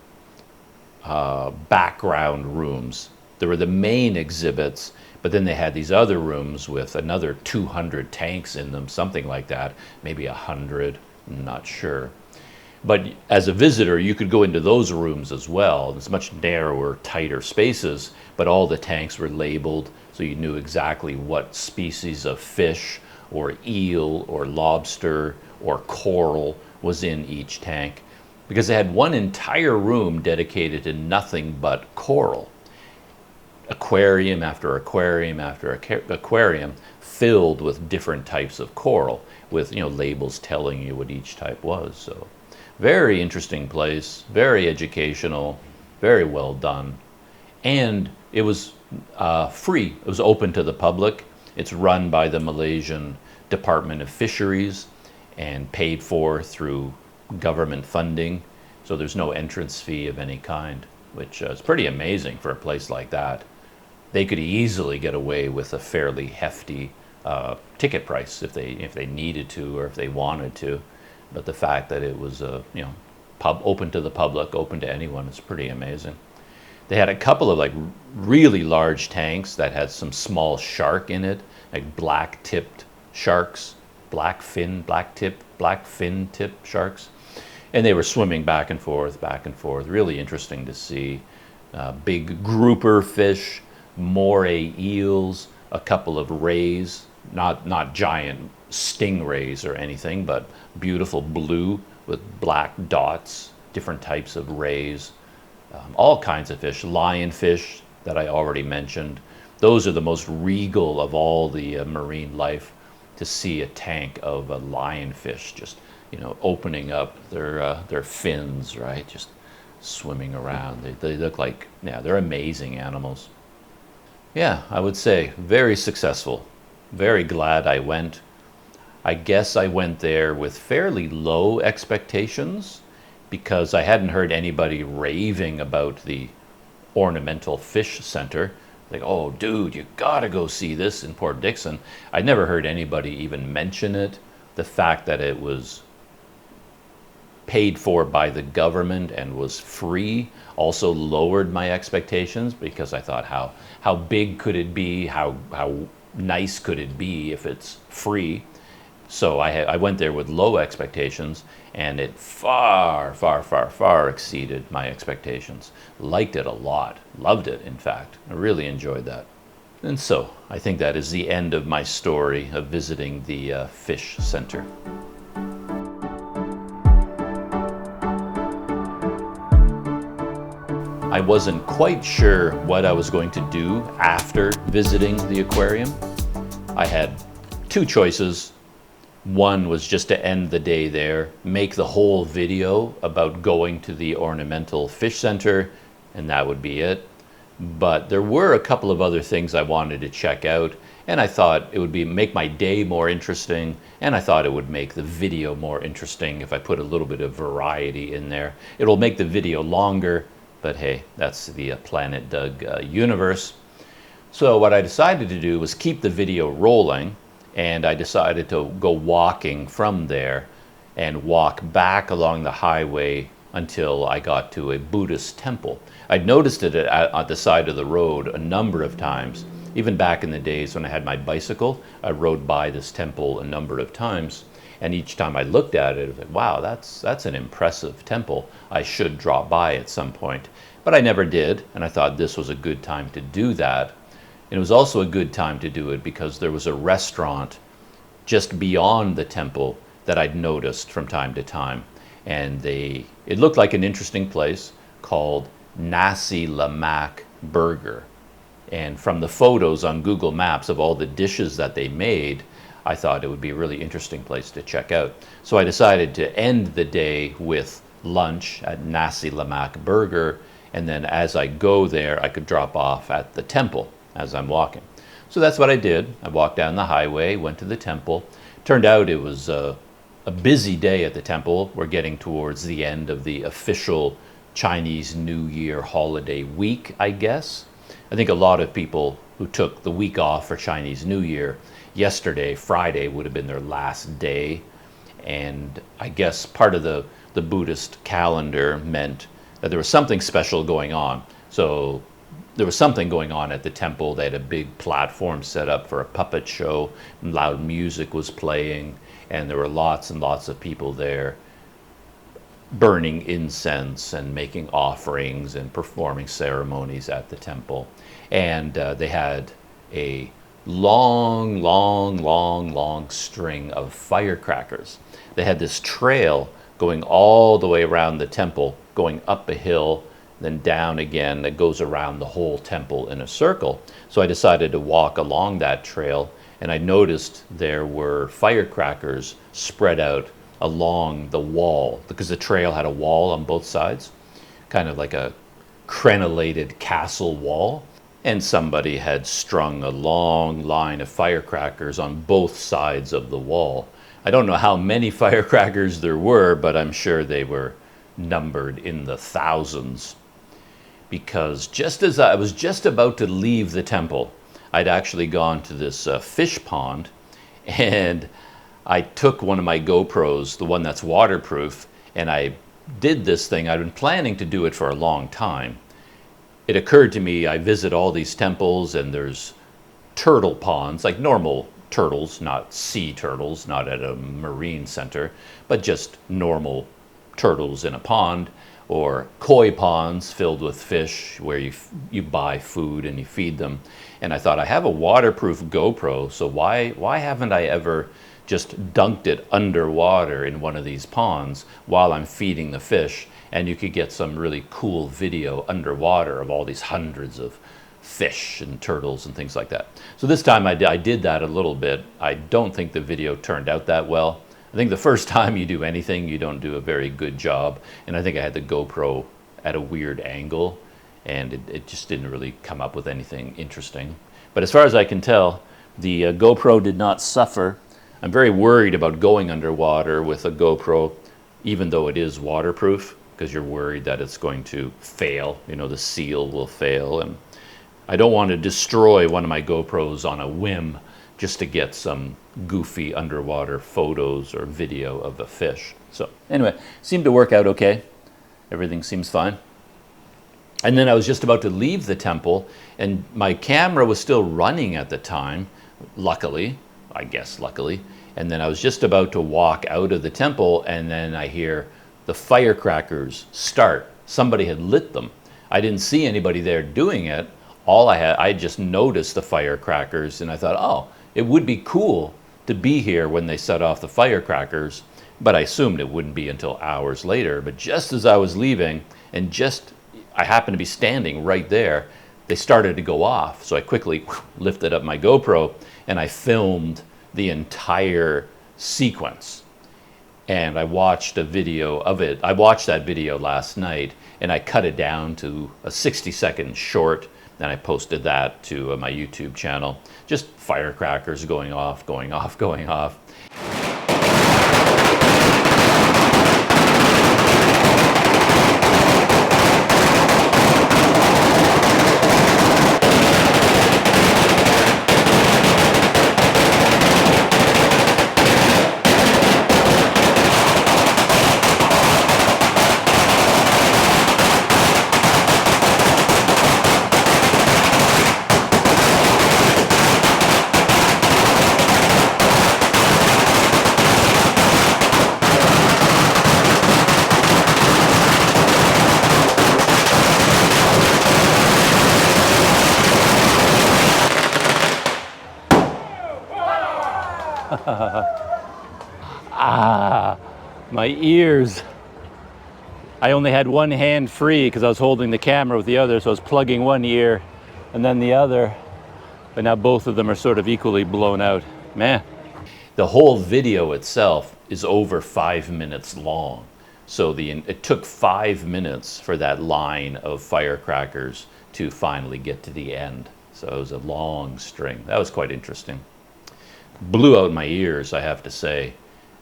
[SPEAKER 1] background rooms. There were the main exhibits, but then they had these other rooms with another 200 tanks in them, something like that, maybe 100, I'm not sure. But as a visitor, you could go into those rooms as well. It's much narrower, tighter spaces, but all the tanks were labeled, so you knew exactly what species of fish or eel or lobster or coral was in each tank, because they had one entire room dedicated to nothing but coral. Aquarium after aquarium after aquarium filled with different types of coral, with labels telling you what each type was. So very interesting place, very educational, very well done, and it was free. It was open to the public. It's run by the Malaysian Department of Fisheries and paid for through government funding, so there's no entrance fee of any kind, which is pretty amazing for a place like that. They could easily get away with a fairly hefty ticket price if they needed to or if they wanted to, but the fact that it was open to the public, open to anyone, is pretty amazing. They had a couple of really large tanks that had some small shark in it, like black-tipped sharks, black fin tip sharks, and they were swimming back and forth, really interesting to see. Big grouper fish, moray eels, a couple of rays, not giant stingrays or anything, but beautiful blue with black dots, different types of rays, all kinds of fish, lionfish that I already mentioned. Those are the most regal of all the marine life, to see a tank of a lionfish just opening up their fins, right, just swimming around. They look like, they're amazing animals. Yeah, I would say very successful. Very glad I went. I guess I went there with fairly low expectations because I hadn't heard anybody raving about the Ornamental Fish Center. Like, oh, dude, you gotta go see this in Port Dickson. I'd never heard anybody even mention it. The fact that it was paid for by the government and was free also lowered my expectations, because I thought, how big could it be? How nice could it be if it's free? So I went there with low expectations, and it far exceeded my expectations. Liked it a lot. Loved it, in fact. I really enjoyed that. And so I think that is the end of my story of visiting the fish center. I wasn't quite sure what I was going to do after visiting the aquarium. I had two choices. One was just to end the day there, make the whole video about going to the Ornamental Fish Center, and that would be it. But there were a couple of other things I wanted to check out, and I thought it would make my day more interesting, and I thought it would make the video more interesting if I put a little bit of variety in there. It'll make the video longer, but hey, that's the Planet Doug universe. So what I decided to do was keep the video rolling, and I decided to go walking from there and walk back along the highway until I got to a Buddhist temple. I'd noticed it at the side of the road a number of times. Even back in the days when I had my bicycle, I rode by this temple a number of times. And each time I looked at it, I was like, wow, that's an impressive temple. I should drop by at some point. But I never did, and I thought this was a good time to do that. And it was also a good time to do it because there was a restaurant just beyond the temple that I'd noticed from time to time. And it looked like an interesting place called Nasi Lemak Burger. And from the photos on Google Maps of all the dishes that they made, I thought it would be a really interesting place to check out. So I decided to end the day with lunch at Nasi Lemak Burger, and then as I go there, I could drop off at the temple as I'm walking. So that's what I did. I walked down the highway, went to the temple, Turned out it was a busy day at the temple. We're getting towards the end of the official Chinese New Year holiday week, I guess. I think a lot of people who took the week off for Chinese New Year, yesterday, Friday, would have been their last day. And I guess part of the Buddhist calendar meant that there was something special going on. So there was something going on at the temple. They had a big platform set up for a puppet show, and loud music was playing, and there were lots and lots of people there burning incense and making offerings and performing ceremonies at the temple. And they had a long string of firecrackers. They had this trail going all the way around the temple, going up a hill, then down again, that goes around the whole temple in a circle. So I decided to walk along that trail, and I noticed there were firecrackers spread out along the wall, because the trail had a wall on both sides, kind of like a crenellated castle wall. And somebody had strung a long line of firecrackers on both sides of the wall. I don't know how many firecrackers there were, but I'm sure they were numbered in the thousands. Because just as I was just about to leave the temple, I'd actually gone to this fish pond, and I took one of my GoPros, the one that's waterproof, and I did this thing. I'd been planning to do it for a long time. It occurred to me, I visit all these temples and there's turtle ponds, like normal turtles, not sea turtles, not at a marine center, but just normal turtles in a pond, or koi ponds filled with fish where you buy food and you feed them. And I thought, I have a waterproof GoPro, so why haven't I ever just dunked it underwater in one of these ponds while I'm feeding the fish? And you could get some really cool video underwater of all these hundreds of fish and turtles and things like that. So this time I did that a little bit. I don't think the video turned out that well. I think the first time you do anything, you don't do a very good job. And I think I had the GoPro at a weird angle, and it just didn't really come up with anything interesting. But as far as I can tell, the GoPro did not suffer. I'm very worried about going underwater with a GoPro, even though it is waterproof, because you're worried that it's going to fail. You know, the seal will fail. And I don't want to destroy one of my GoPros on a whim just to get some goofy underwater photos or video of a fish. So anyway, seemed to work out okay. Everything seems fine. And then I was just about to leave the temple, and my camera was still running at the time, luckily, I guess luckily. And then I was just about to walk out of the temple, and then I hear the firecrackers start. Somebody had lit them. I didn't see anybody there doing it. I just noticed the firecrackers, and I thought, oh, it would be cool to be here when they set off the firecrackers, but I assumed it wouldn't be until hours later. But just as I was leaving, and I happened to be standing right there, they started to go off. So I quickly lifted up my GoPro, and I filmed the entire sequence. And I watched a video of it. I watched that video last night, and I cut it down to a 60-second short, and I posted that to my YouTube channel. Just firecrackers going off, going off, going off. My ears. I only had one hand free because I was holding the camera with the other, so I was plugging one ear and then the other, but now both of them are sort of equally blown out. Man. The whole video itself is over 5 minutes long. So it took 5 minutes for that line of firecrackers to finally get to the end. So it was a long string. That was quite interesting. blew out my ears, I have to say.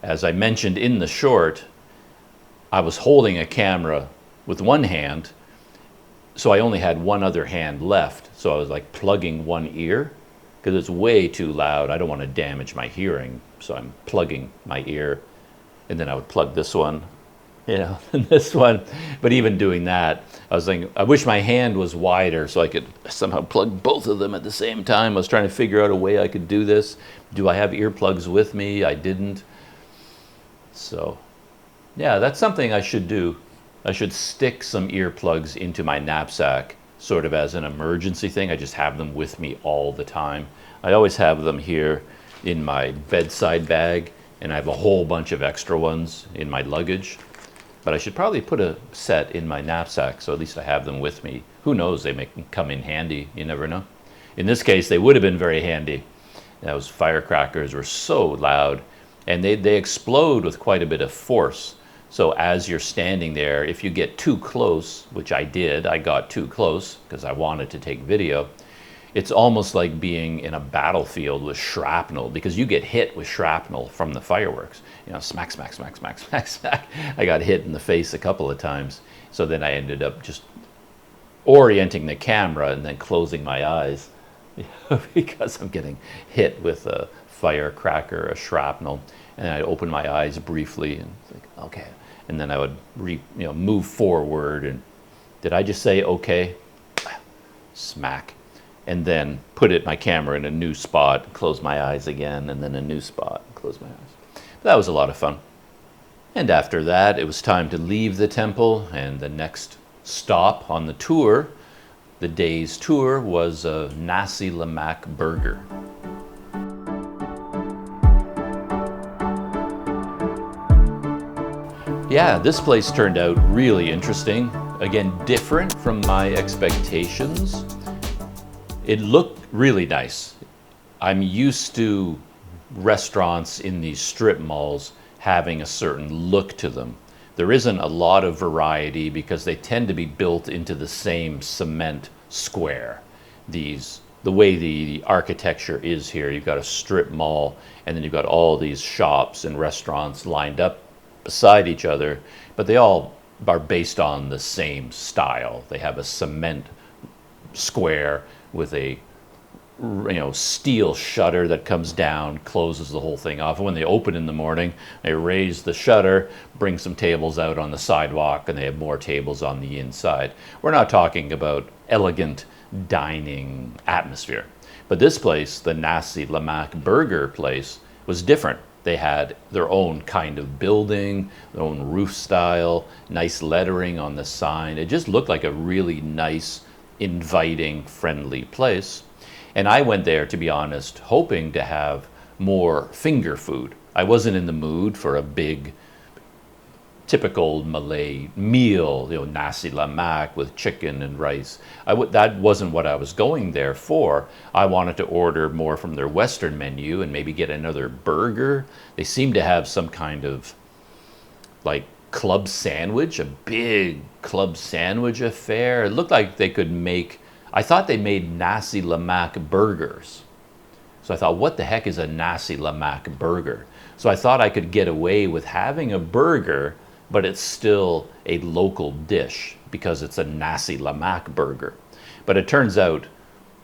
[SPEAKER 1] As I mentioned in the short, I was holding a camera with one hand, so I only had one other hand left. So I was like plugging one ear because it's way too loud. I don't want to damage my hearing, so I'm plugging my ear, and then I would plug this one, you know, and this one. But even doing that, I was thinking, I wish my hand was wider so I could somehow plug both of them at the same time. I was trying to figure out a way I could do this. Do I have earplugs with me? I didn't. So yeah, that's something I should do. I should stick some earplugs into my knapsack, sort of as an emergency thing. I just have them with me all the time. I always have them here in my bedside bag, and I have a whole bunch of extra ones in my luggage. But I should probably put a set in my knapsack, so at least I have them with me. Who knows, they may come in handy, you never know. In this case, they would have been very handy. Those firecrackers were so loud, and they explode with quite a bit of force. So as you're standing there, if you get too close, which I did, I got too close because I wanted to take video, it's almost like being in a battlefield with shrapnel, because you get hit with shrapnel from the fireworks. You know, smack, smack, smack, smack, smack, smack. I got hit in the face a couple of times. So then I ended up just orienting the camera and then closing my eyes because I'm getting hit with a firecracker, a shrapnel. And I'd open my eyes briefly and think, okay. And then I would move forward, and did I just say okay? Smack. And then put my camera in a new spot, close my eyes again, and then a new spot, close my eyes. But that was a lot of fun. And after that, it was time to leave the temple, and the next stop on the tour, the day's tour, was a Nasi Lemak burger. Yeah, this place turned out really interesting. Again, different from my expectations. It looked really nice. I'm used to restaurants in these strip malls having a certain look to them. There isn't a lot of variety because they tend to be built into the same cement square. The way the architecture is here, you've got a strip mall, and then you've got all these shops and restaurants lined up beside each other, but they all are based on the same style. They have a cement square with a steel shutter that comes down, closes the whole thing off. And when they open in the morning, they raise the shutter, bring some tables out on the sidewalk, and they have more tables on the inside. We're not talking about elegant dining atmosphere. But this place, the Nasi Lemak burger place, was different. They had their own kind of building, their own roof style, nice lettering on the sign. It just looked like a really nice, inviting, friendly place. And I went there, to be honest, hoping to have more finger food. I wasn't in the mood for a big, typical Malay meal, nasi lemak with chicken and rice. That wasn't what I was going there for. I wanted to order more from their Western menu and maybe get another burger. They seemed to have some kind of like club sandwich, a big club sandwich affair. It looked like they could I thought they made nasi lemak burgers. So I thought, what the heck is a nasi lemak burger? So I thought I could get away with having a burger, but it's still a local dish because it's a nasi lemak burger. But it turns out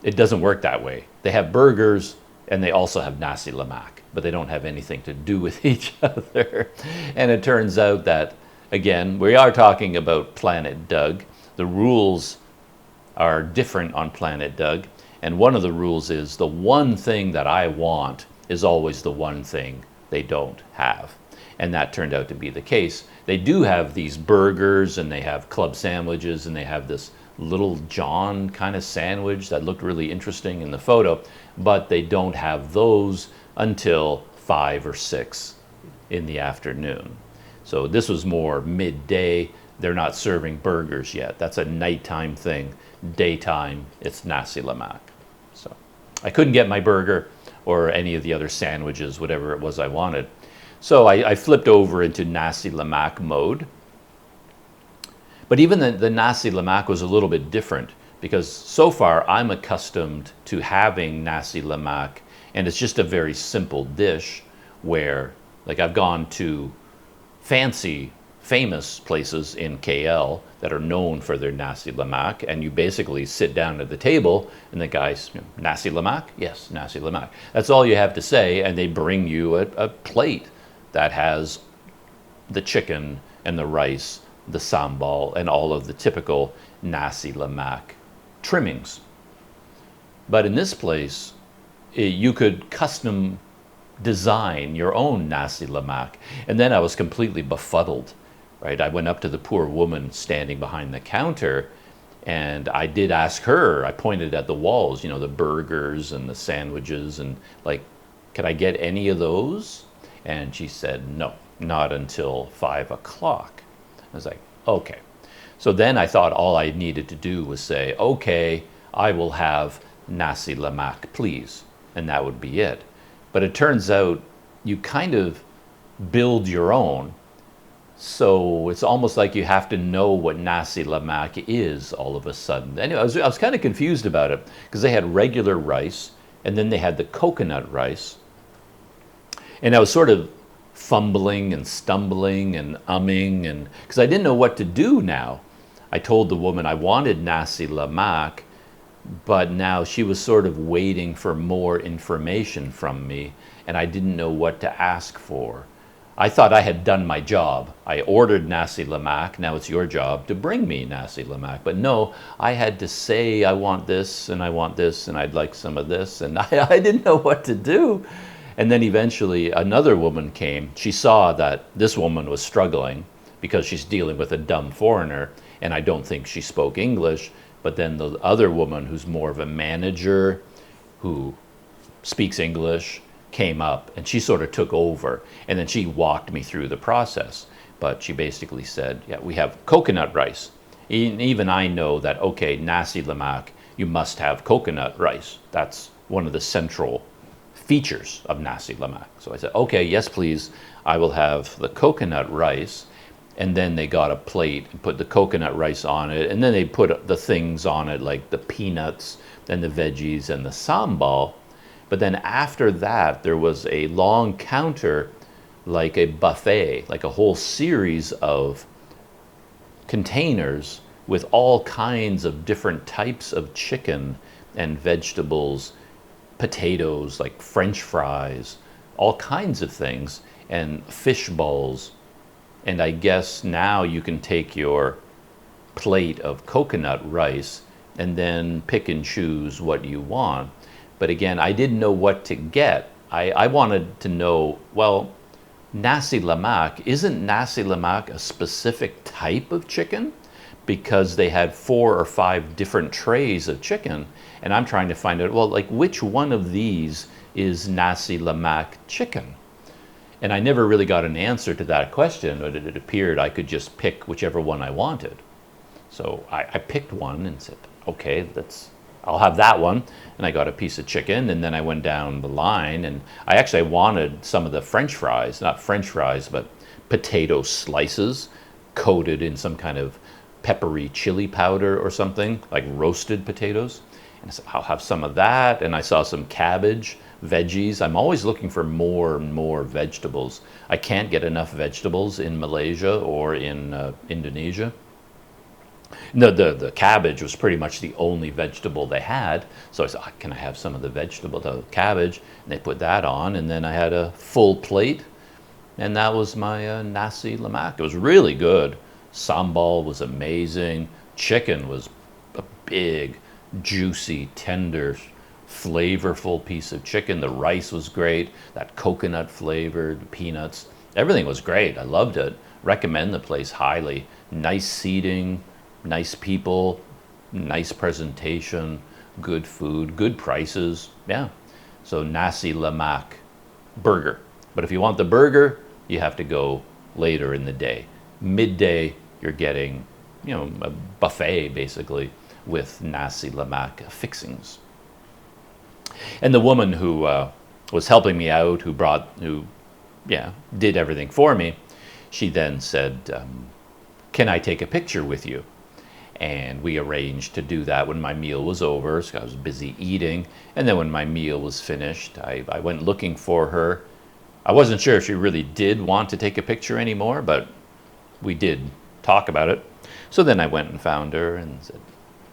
[SPEAKER 1] it doesn't work that way. They have burgers and they also have nasi lemak, but they don't have anything to do with each other. And it turns out that, again, we are talking about Planet Doug. The rules are different on Planet Doug. And one of the rules is the one thing that I want is always the one thing they don't have. And that turned out to be the case. They do have these burgers, and they have club sandwiches, and they have this Little John kind of sandwich that looked really interesting in the photo, but they don't have those until 5 or 6 in the afternoon. So this was more midday. They're not serving burgers yet. That's a nighttime thing. Daytime, it's nasi lemak. So I couldn't get my burger or any of the other sandwiches, whatever it was I wanted. So I flipped over into nasi lemak mode. But even the nasi lemak was a little bit different because so far I'm accustomed to having nasi lemak And it's just a very simple dish where, like, I've gone to fancy, famous places in KL that are known for their Nasi Lemak, and you basically sit down at the table and the guy's, Nasi Lemak? Yes, Nasi Lemak. That's all you have to say, and they bring you a plate that has the chicken and the rice, the sambal, and all of the typical Nasi Lemak trimmings. But in this place, you could custom design your own Nasi Lemak. And then I was completely befuddled, right? I went up to the poor woman standing behind the counter, and I did ask her, I pointed at the walls, the burgers and the sandwiches, and like, could I get any of those? And she said, no, not until 5 o'clock. I was like, okay. So then I thought all I needed to do was say, okay, I will have Nasi Lemak, please. And that would be it. But it turns out you kind of build your own. So it's almost like you have to know what Nasi Lemak is all of a sudden. Anyway, I was kind of confused about it because they had regular rice and then they had the coconut rice. And I was sort of fumbling and stumbling and umming, and because I didn't know what to do now. I told the woman I wanted Nasi Lemak, but now she was sort of waiting for more information from me, and I didn't know what to ask for. I thought I had done my job. I ordered Nasi Lemak, now it's your job to bring me Nasi Lemak. But no, I had to say I want this, and I want this, and I'd like some of this, and I didn't know what to do. And then eventually another woman came. She saw that this woman was struggling because she's dealing with a dumb foreigner, and I don't think she spoke English. But then the other woman, who's more of a manager, who speaks English, came up, and she sort of took over. And then she walked me through the process. But she basically said, yeah, we have coconut rice. Even I know that, okay, Nasi Lemak, you must have coconut rice. That's one of the central features of Nasi Lemak. So I said, okay, yes, please. I will have the coconut rice. And then they got a plate and put the coconut rice on it. And then they put the things on it, like the peanuts and the veggies and the sambal. But then after that, there was a long counter, like a buffet, like a whole series of containers with all kinds of different types of chicken and vegetables, potatoes, like French fries, all kinds of things, and fish balls. And I guess now you can take your plate of coconut rice and then pick and choose what you want. But again, I didn't know what to get. I wanted to know, well, Nasi Lemak, isn't Nasi Lemak a specific type of chicken? Because they had 4 or 5 different trays of chicken. And I'm trying to find out, well, like, which one of these is Nasi Lemak chicken? And I never really got an answer to that question, but it appeared I could just pick whichever one I wanted. So I picked one and said, okay, I'll have that one. And I got a piece of chicken, and then I went down the line, and I actually wanted some of the French fries, not French fries, but potato slices coated in some kind of peppery chili powder or something, like roasted potatoes. And I said, I'll have some of that. And I saw some cabbage, veggies. I'm always looking for more and more vegetables. I can't get enough vegetables in Malaysia or in Indonesia. The cabbage was pretty much the only vegetable they had. So I said, can I have some of the cabbage? And they put that on, and then I had a full plate, and that was my Nasi Lemak. It was really good. Sambal was amazing. Chicken was a big, juicy, tender, flavorful piece of chicken. The rice was great. That coconut flavored peanuts. Everything was great. I loved it. Recommend the place highly. Nice seating, nice people, nice presentation, good food, good prices. Yeah. So Nasi Lemak burger. But if you want the burger, you have to go later in the day. Midday, you're getting, a buffet basically with Nasi Lemak fixings. And the woman who was helping me out, who did everything for me, she then said, can I take a picture with you? And we arranged to do that when my meal was over, so I was busy eating. And then when my meal was finished, I went looking for her. I wasn't sure if she really did want to take a picture anymore, but we did talk about it. So then I went and found her and said,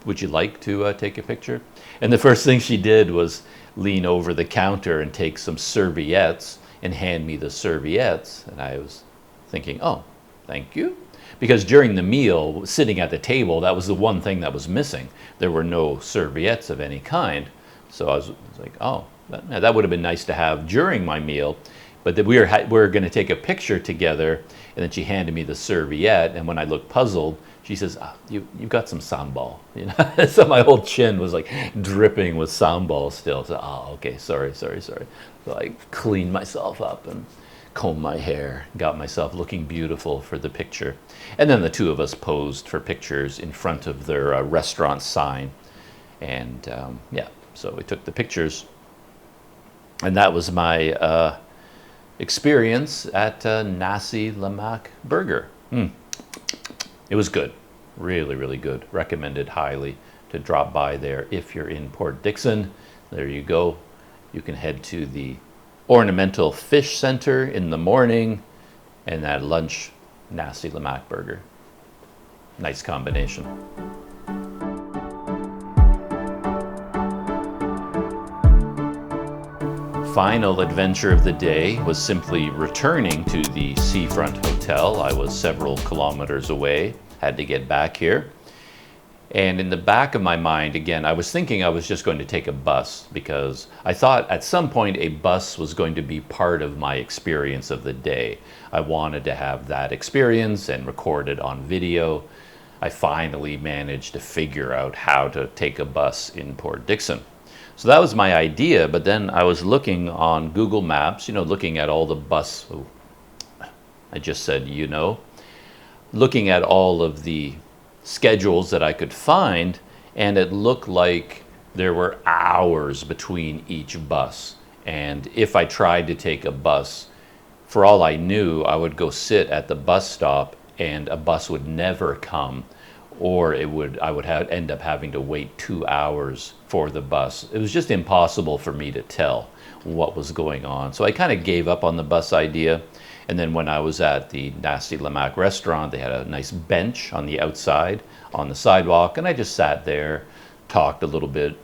[SPEAKER 1] would you like to take a picture? And the first thing she did was lean over the counter and take some serviettes and hand me the serviettes. And I was thinking, oh, thank you. Because during the meal, sitting at the table, that was the one thing that was missing. There were no serviettes of any kind. So I was like, oh, that would have been nice to have during my meal. But that we were going to take a picture together, and then she handed me the serviette, and when I looked puzzled, she says, you've got some sambal. You know? So my whole chin was like dripping with sambal still. So, okay, sorry. So I cleaned myself up and combed my hair, got myself looking beautiful for the picture. And then the two of us posed for pictures in front of their restaurant sign. And yeah, so we took the pictures. And that was my experience at Nasi Lemak Burger. It was good, really, really good. Recommended highly to drop by there if you're in Port Dickson. There you go. You can head to the Ornamental Fish Center in the morning, and at lunch, Nasi Lemak Burger. Nice combination. Final adventure of the day was simply returning to the Seafront Hotel. I was several kilometers away, had to get back here. And in the back of my mind, again, I was thinking I was just going to take a bus because I thought at some point a bus was going to be part of my experience of the day. I wanted to have that experience and record it on video. I finally managed to figure out how to take a bus in Port Dickson. So that was my idea, but then I was looking on Google Maps, looking at all the bus, I just said, looking at all of the schedules that I could find, and it looked like there were hours between each bus. And if I tried to take a bus, for all I knew, I would go sit at the bus stop and a bus would never come, or I would end up having to wait 2 hours for the bus. It was just impossible for me to tell what was going on. So I kind of gave up on the bus idea. And then when I was at the Nasi Lemak restaurant, they had a nice bench on the outside, on the sidewalk, and I just sat there, talked a little bit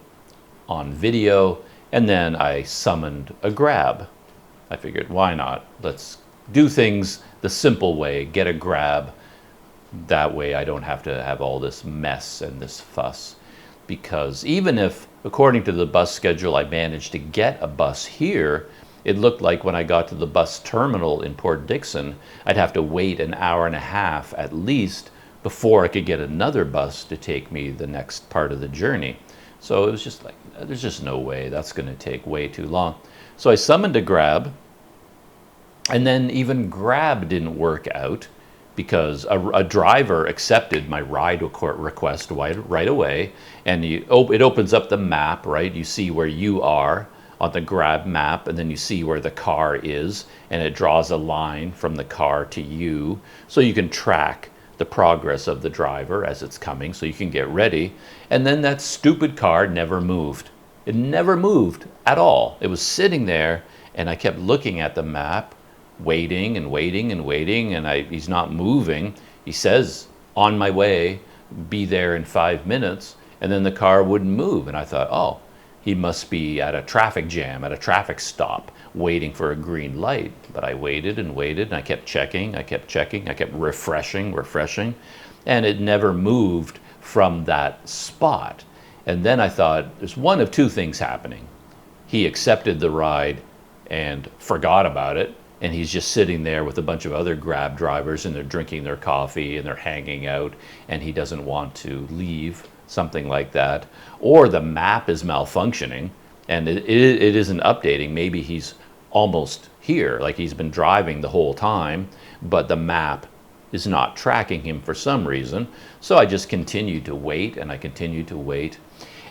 [SPEAKER 1] on video, and then I summoned a Grab. I figured, why not? Let's do things the simple way, get a Grab. That way I don't have to have all this mess and this fuss. Because even if, according to the bus schedule, I managed to get a bus here, it looked like when I got to the bus terminal in Port Dickson, I'd have to wait an hour and a half at least before I could get another bus to take me the next part of the journey. So it was just like, there's just no way, that's going to take way too long. So I summoned a Grab, and then even Grab didn't work out because a driver accepted my ride request right away, and it opens up the map, right? You see where you are on the Grab map, and then you see where the car is, and it draws a line from the car to you, so you can track the progress of the driver as it's coming, so you can get ready. And then that stupid car never moved. It never moved at all. It was sitting there, and I kept looking at the map, waiting and waiting and waiting, and he's not moving. He says, on my way, be there in 5 minutes, and then the car wouldn't move. And I thought, oh, he must be at a traffic jam, at a traffic stop, waiting for a green light. But I waited and waited, and I kept checking, I kept refreshing, and it never moved from that spot. And then I thought, there's one of two things happening. He accepted the ride and forgot about it, and he's just sitting there with a bunch of other Grab drivers, and they're drinking their coffee and they're hanging out, and he doesn't want to leave, something like that. Or the map is malfunctioning and it isn't updating. Maybe he's almost here, like he's been driving the whole time, but the map is not tracking him for some reason. So I just continued to wait, and I continued to wait.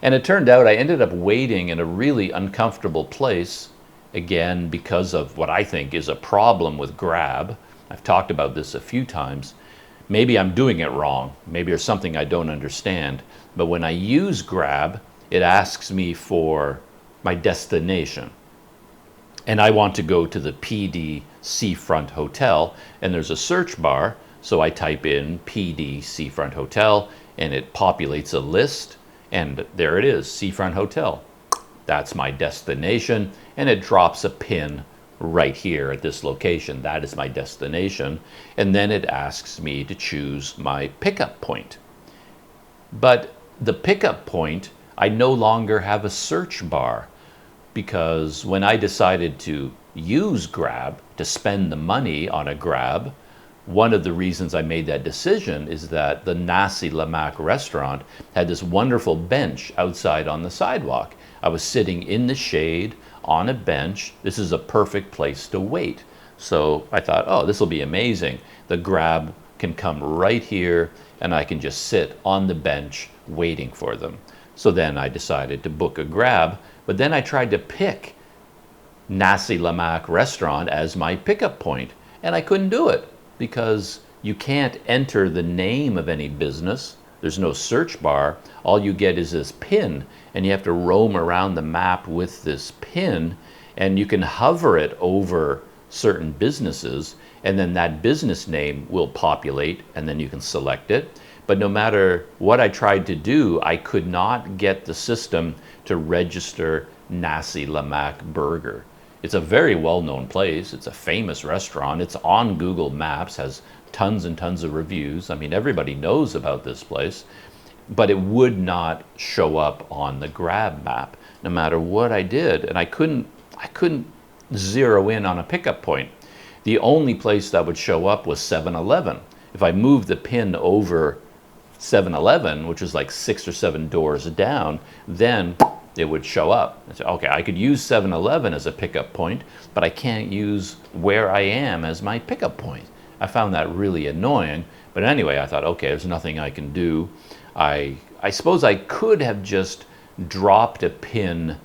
[SPEAKER 1] And it turned out I ended up waiting in a really uncomfortable place, again, because of what I think is a problem with Grab. I've talked about this a few times. Maybe I'm doing it wrong. Maybe there's something I don't understand. But when I use Grab, it asks me for my destination. And I want to go to the PD Seafront Hotel, and there's a search bar. So I type in PD Seafront Hotel, and it populates a list, and there it is, Seafront Hotel. That's my destination, and it drops a pin right here at this location. That is my destination. And then it asks me to choose my pickup point. But the pickup point, I no longer have a search bar, because when I decided to use Grab, to spend the money on a Grab, one of the reasons I made that decision is that the Nasi Lemak restaurant had this wonderful bench outside on the sidewalk. I was sitting in the shade on a bench. This is a perfect place to wait. So I thought, oh, this will be amazing. The Grab can come right here, and I can just sit on the bench waiting for them. So then I decided to book a Grab, but then I tried to pick Nasi Lemak restaurant as my pickup point, and I couldn't do it because you can't enter the name of any business. There's no search bar. All you get is this pin, and you have to roam around the map with this pin, and you can hover it over certain businesses, and then that business name will populate, and then you can select it. But no matter what I tried to do, I could not get the system to register Nasi Lemak Burger. It's a very well-known place. It's a famous restaurant. It's on Google Maps, has tons and tons of reviews. I mean, everybody knows about this place, but it would not show up on the Grab map, no matter what I did. And I couldn't zero in on a pickup point. The only place that would show up was 7-Eleven. If I moved the pin over 7-Eleven, which is like 6 or 7 doors down, then it would show up. I said, okay, I could use 7-Eleven as a pickup point, but I can't use where I am as my pickup point. I found that really annoying. But anyway, I thought, okay, there's nothing I can do. I suppose I could have just dropped a pin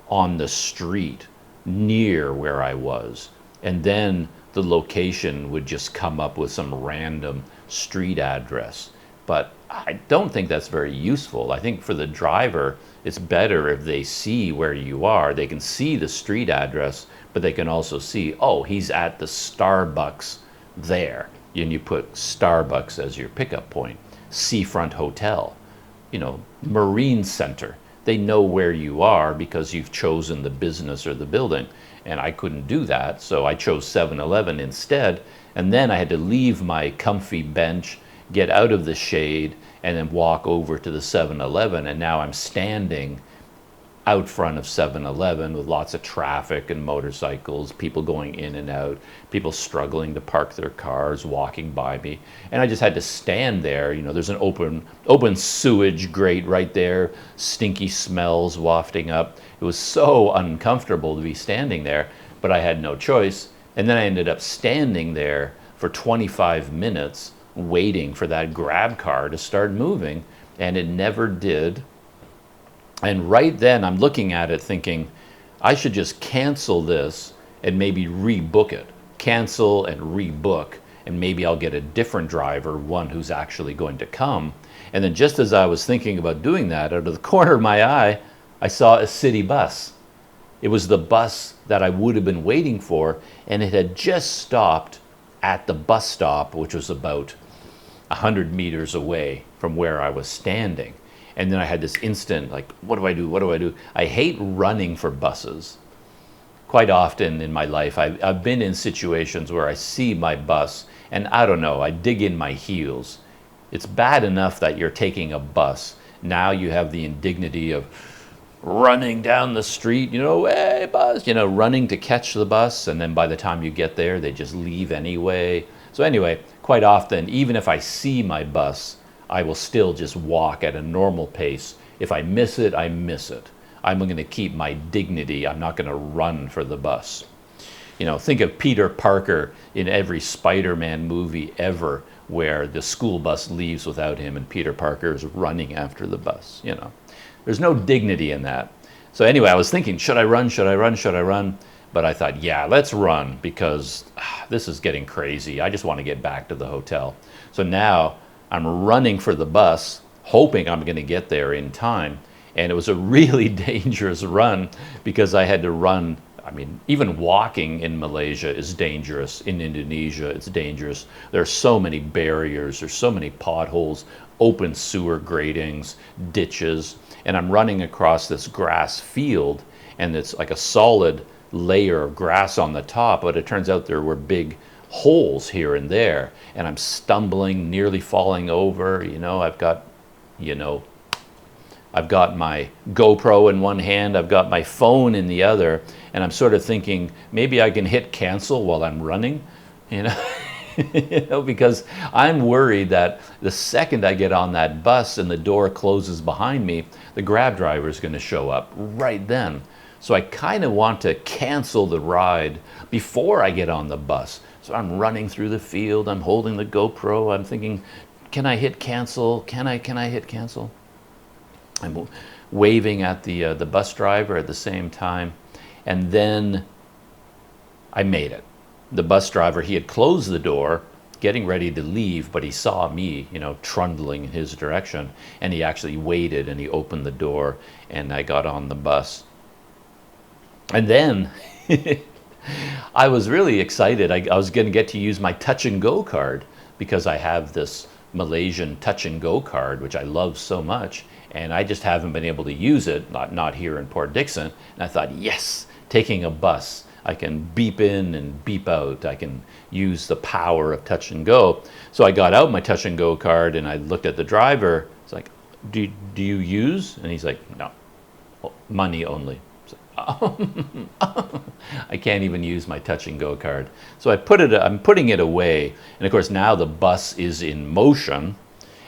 [SPEAKER 1] on the street near where I was, and then the location would just come up with some random street address. But I don't think that's very useful. I think for the driver, it's better if they see where you are. They can see the street address, but they can also see, oh, he's at the Starbucks there. And you put Starbucks as your pickup point. Seafront Hotel, Marine Center. They know where you are because you've chosen the business or the building. And I couldn't do that, so I chose 7-Eleven instead. And then I had to leave my comfy bench, get out of the shade, and then walk over to the 7-Eleven. And now I'm standing out front of 7-Eleven with lots of traffic and motorcycles, people going in and out, people struggling to park their cars, walking by me. And I just had to stand there. There's an open sewage grate right there, stinky smells wafting up. It was so uncomfortable to be standing there, but I had no choice. And then I ended up standing there for 25 minutes waiting for that Grab car to start moving, and it never did. And right then I'm looking at it thinking, I should just cancel this and maybe rebook it. Cancel and rebook, and maybe I'll get a different driver, one who's actually going to come. And then just as I was thinking about doing that, out of the corner of my eye, I saw a city bus. It was the bus that I would have been waiting for, and it had just stopped at the bus stop, which was about 100 meters away from where I was standing. And then I had this instant, like, what do I do? What do I do? I hate running for buses. Quite often in my life, I've been in situations where I see my bus, and I don't know, I dig in my heels. It's bad enough that you're taking a bus. Now you have the indignity of running down the street, hey, bus, running to catch the bus, and then by the time you get there, they just leave anyway. So anyway, quite often, even if I see my bus, I will still just walk at a normal pace. If I miss it, I miss it. I'm going to keep my dignity. I'm not going to run for the bus. Think of Peter Parker in every Spider-Man movie ever, where the school bus leaves without him and Peter Parker is running after the bus. There's no dignity in that. So anyway, I was thinking, should I run? Should I run? Should I run? But I thought, yeah, let's run because this is getting crazy. I just want to get back to the hotel. So now I'm running for the bus, hoping I'm going to get there in time. And it was a really dangerous run because I had to run. I mean, even walking in Malaysia is dangerous. In Indonesia, it's dangerous. There are so many barriers. There's so many potholes, open sewer gratings, ditches. And I'm running across this grass field, and it's like a solid layer of grass on the top, but it turns out there were big holes here and there. And I'm stumbling, nearly falling over. I've got my GoPro in one hand, I've got my phone in the other, and I'm sort of thinking maybe I can hit cancel while I'm running, because I'm worried that the second I get on that bus and the door closes behind me, the Grab driver is going to show up right then. So I kind of want to cancel the ride before I get on the bus. So I'm running through the field, I'm holding the GoPro, I'm thinking, can I hit cancel? Can I hit cancel? I'm waving at the bus driver at the same time, and then I made it. The bus driver, he had closed the door, getting ready to leave, but he saw me, trundling in his direction, and he actually waited and he opened the door, and I got on the bus. And then I was really excited. I was going to get to use my touch and go card because I have this Malaysian touch and go card, which I love so much. And I just haven't been able to use it, not here in Port Dickson. And I thought, yes, taking a bus, I can beep in and beep out. I can use the power of touch and go. So I got out my touch and go card and I looked at the driver. It's like, do you use? And he's like, no, money only. I can't even use my touch and go card. So I'm putting it away. And of course now the bus is in motion.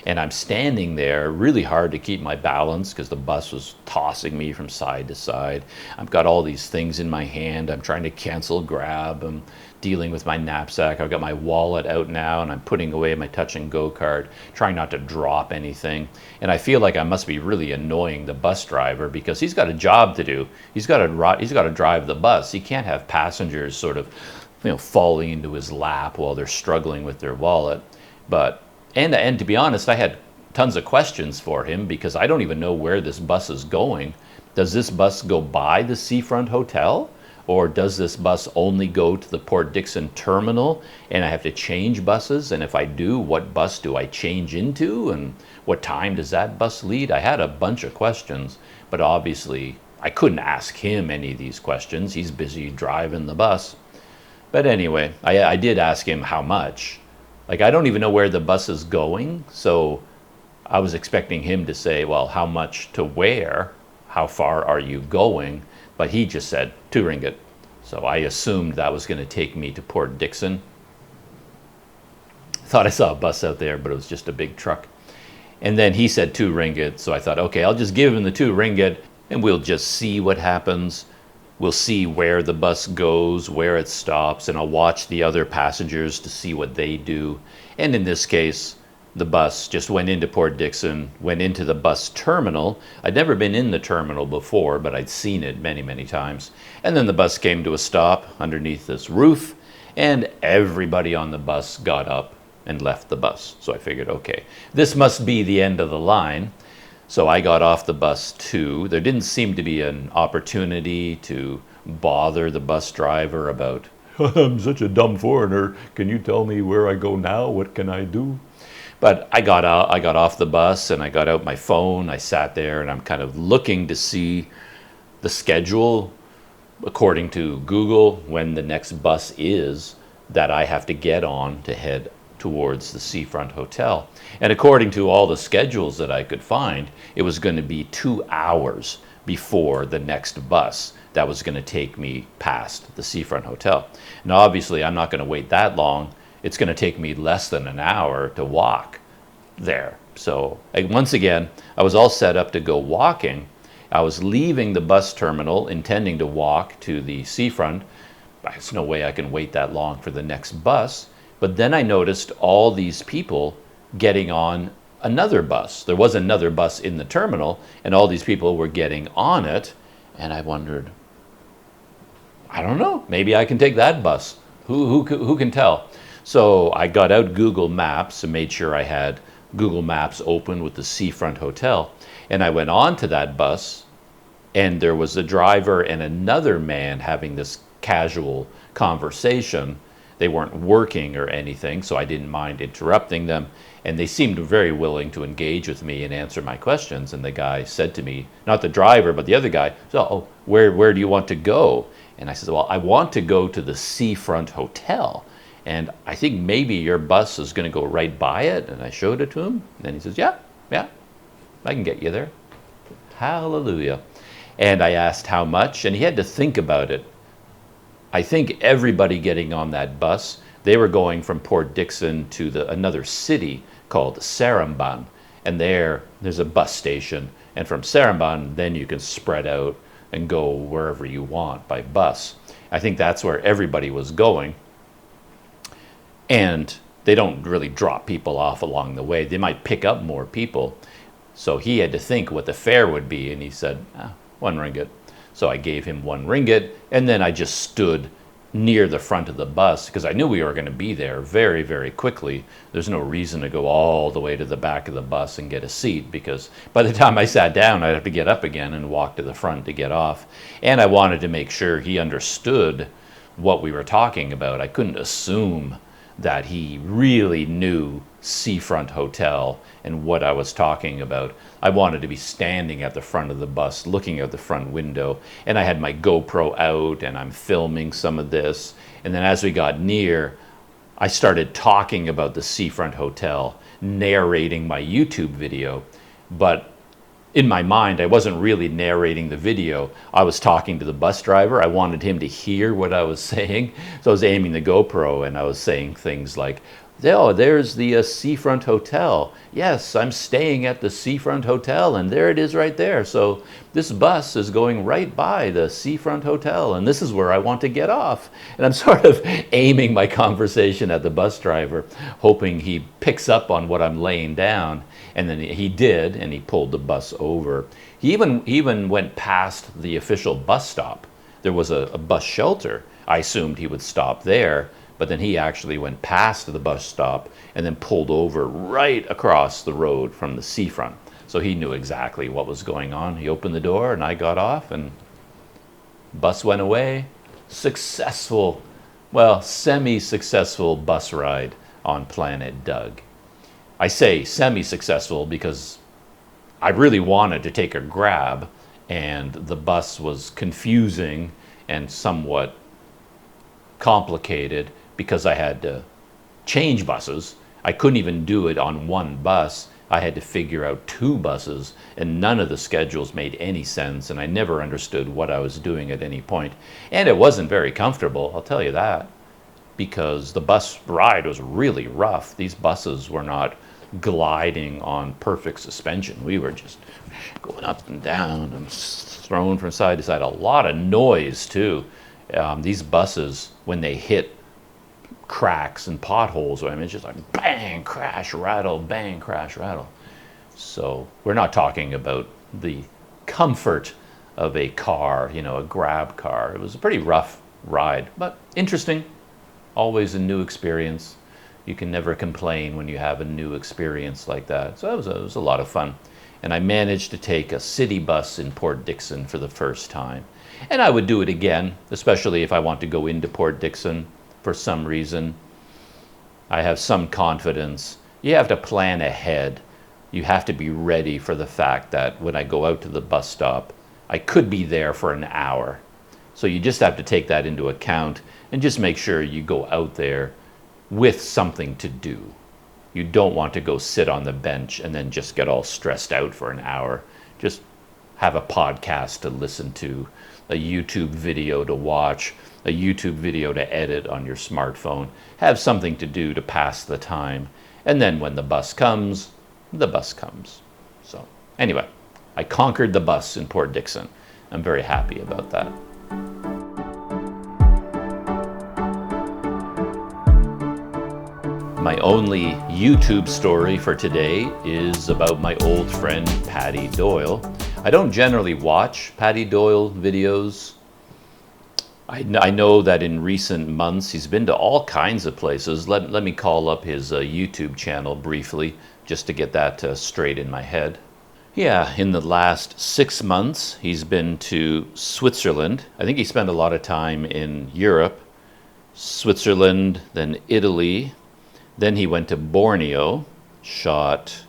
[SPEAKER 1] And I'm standing there really hard to keep my balance because the bus was tossing me from side to side. I've got all these things in my hand. I'm trying to cancel Grab. I'm dealing with my knapsack. I've got my wallet out now, and I'm putting away my touch and go card, trying not to drop anything. And I feel like I must be really annoying the bus driver because he's got a job to do. He's got to drive the bus. He can't have passengers sort of, falling into his lap while they're struggling with their wallet. And to be honest, I had tons of questions for him because I don't even know where this bus is going. Does this bus go by the Seafront Hotel? Or does this bus only go to the Port Dickson terminal and I have to change buses? And if I do, what bus do I change into? And what time does that bus leave? I had a bunch of questions, but obviously I couldn't ask him any of these questions. He's busy driving the bus. But anyway, I did ask him how much. Like, I don't even know where the bus is going, so I was expecting him to say, well, how much to where? How far are you going? But he just said 2 ringgit. So I assumed that was going to take me to Port Dickson. Thought I saw a bus out there, but it was just a big truck. And then he said 2 ringgit, so I thought, okay, I'll just give him the 2 ringgit, and we'll just see what happens. We'll see where the bus goes, where it stops, and I'll watch the other passengers to see what they do. And in this case, the bus just went into Port Dickson, went into the bus terminal. I'd never been in the terminal before, but I'd seen it many, many times. And then the bus came to a stop underneath this roof, and everybody on the bus got up and left the bus. So I figured, okay, this must be the end of the line. So I got off the bus too. There didn't seem to be an opportunity to bother the bus driver about, I'm such a dumb foreigner. Can you tell me where I go now? What can I do? But I got off the bus and I got out my phone. I sat there and I'm kind of looking to see the schedule according to Google when the next bus is that I have to get on to head towards the Seafront Hotel. And according to all the schedules that I could find, it was going to be 2 hours before the next bus that was going to take me past the Seafront Hotel. Now, obviously, I'm not going to wait that long. It's going to take me less than an hour to walk there. So once again, I was all set up to go walking. I was leaving the bus terminal intending to walk to the seafront. There's no way I can wait that long for the next bus. But then I noticed all these people getting on another bus. There was another bus in the terminal, and all these people were getting on it. And I wondered, I don't know. Maybe I can take that bus. Who can tell? So I got out Google Maps and made sure I had Google Maps open with the Seafront Hotel. And I went on to that bus, and there was a driver and another man having this casual conversation. They weren't working or anything, so I didn't mind interrupting them. And they seemed very willing to engage with me and answer my questions. And the guy said to me, not the driver, but the other guy, so where do you want to go? And I said, well, I want to go to the Seafront Hotel. And I think maybe your bus is going to go right by it. And I showed it to him. And then he says, yeah, I can get you there. Hallelujah. And I asked how much, and he had to think about it. I think everybody getting on that bus, they were going from Port Dickson to another city called Seremban. And there's a bus station. And from Seremban, then you can spread out and go wherever you want by bus. I think that's where everybody was going. And they don't really drop people off along the way. They might pick up more people. So he had to think what the fare would be. And he said, 1 ringgit. So I gave him 1 ringgit. And then I just stood near the front of the bus because I knew we were going to be there very, very quickly. There's no reason to go all the way to the back of the bus and get a seat, because by the time I sat down, I'd have to get up again and walk to the front to get off. And I wanted to make sure he understood what we were talking about. I couldn't assume that he really knew Seafront Hotel and what I was talking about. I wanted to be standing at the front of the bus, looking out the front window, and I had my GoPro out and I'm filming some of this. And then as we got near, I started talking about the Seafront Hotel, narrating my YouTube video. But in my mind, I wasn't really narrating the video. I was talking to the bus driver. I wanted him to hear what I was saying. So I was aiming the GoPro and I was saying things like, oh, there's the Seafront Hotel. Yes, I'm staying at the Seafront Hotel, and there it is right there. So this bus is going right by the Seafront Hotel, and this is where I want to get off. And I'm sort of aiming my conversation at the bus driver, hoping he picks up on what I'm laying down. And then he did, and he pulled the bus over. He even went past the official bus stop. There was a bus shelter. I assumed he would stop there. But then he actually went past the bus stop and then pulled over right across the road from the seafront. So he knew exactly what was going on. He opened the door and I got off and bus went away. Successful, well, semi-successful bus ride on Planet Doug. I say semi-successful because I really wanted to take a grab and the bus was confusing and somewhat complicated because I had to change buses. I couldn't even do it on one bus. I had to figure out 2 buses, and none of the schedules made any sense, and I never understood what I was doing at any point. And it wasn't very comfortable, I'll tell you that, because the bus ride was really rough. These buses were not gliding on perfect suspension. We were just going up and down and thrown from side to side. A lot of noise, too. These buses, when they hit cracks and potholes, I mean, it's just like bang, crash, rattle, bang, crash, rattle. So we're not talking about the comfort of a car, a grab car. It was a pretty rough ride, but interesting. Always a new experience. You can never complain when you have a new experience like that. So it was a lot of fun. And I managed to take a city bus in Port Dickson for the first time. And I would do it again, especially if I want to go into Port Dickson for some reason. I have some confidence. You have to plan ahead. You have to be ready for the fact that when I go out to the bus stop, I could be there for an hour. So you just have to take that into account and just make sure you go out there with something to do. You don't want to go sit on the bench and then just get all stressed out for an hour. Just have a podcast to listen to, a YouTube video to watch, a YouTube video to edit on your smartphone. Have something to do to pass the time. And then when the bus comes, the bus comes. So anyway, I conquered the bus in Port Dickson. I'm very happy about that. My only YouTube story for today is about my old friend Paddy Doyle. I don't generally watch Paddy Doyle videos. I know that in recent months he's been to all kinds of places. Let me call up his YouTube channel briefly just to get that straight in my head. Yeah, in the last 6 months he's been to Switzerland. I think he spent a lot of time in Europe. Switzerland, then Italy. Then he went to Borneo, shot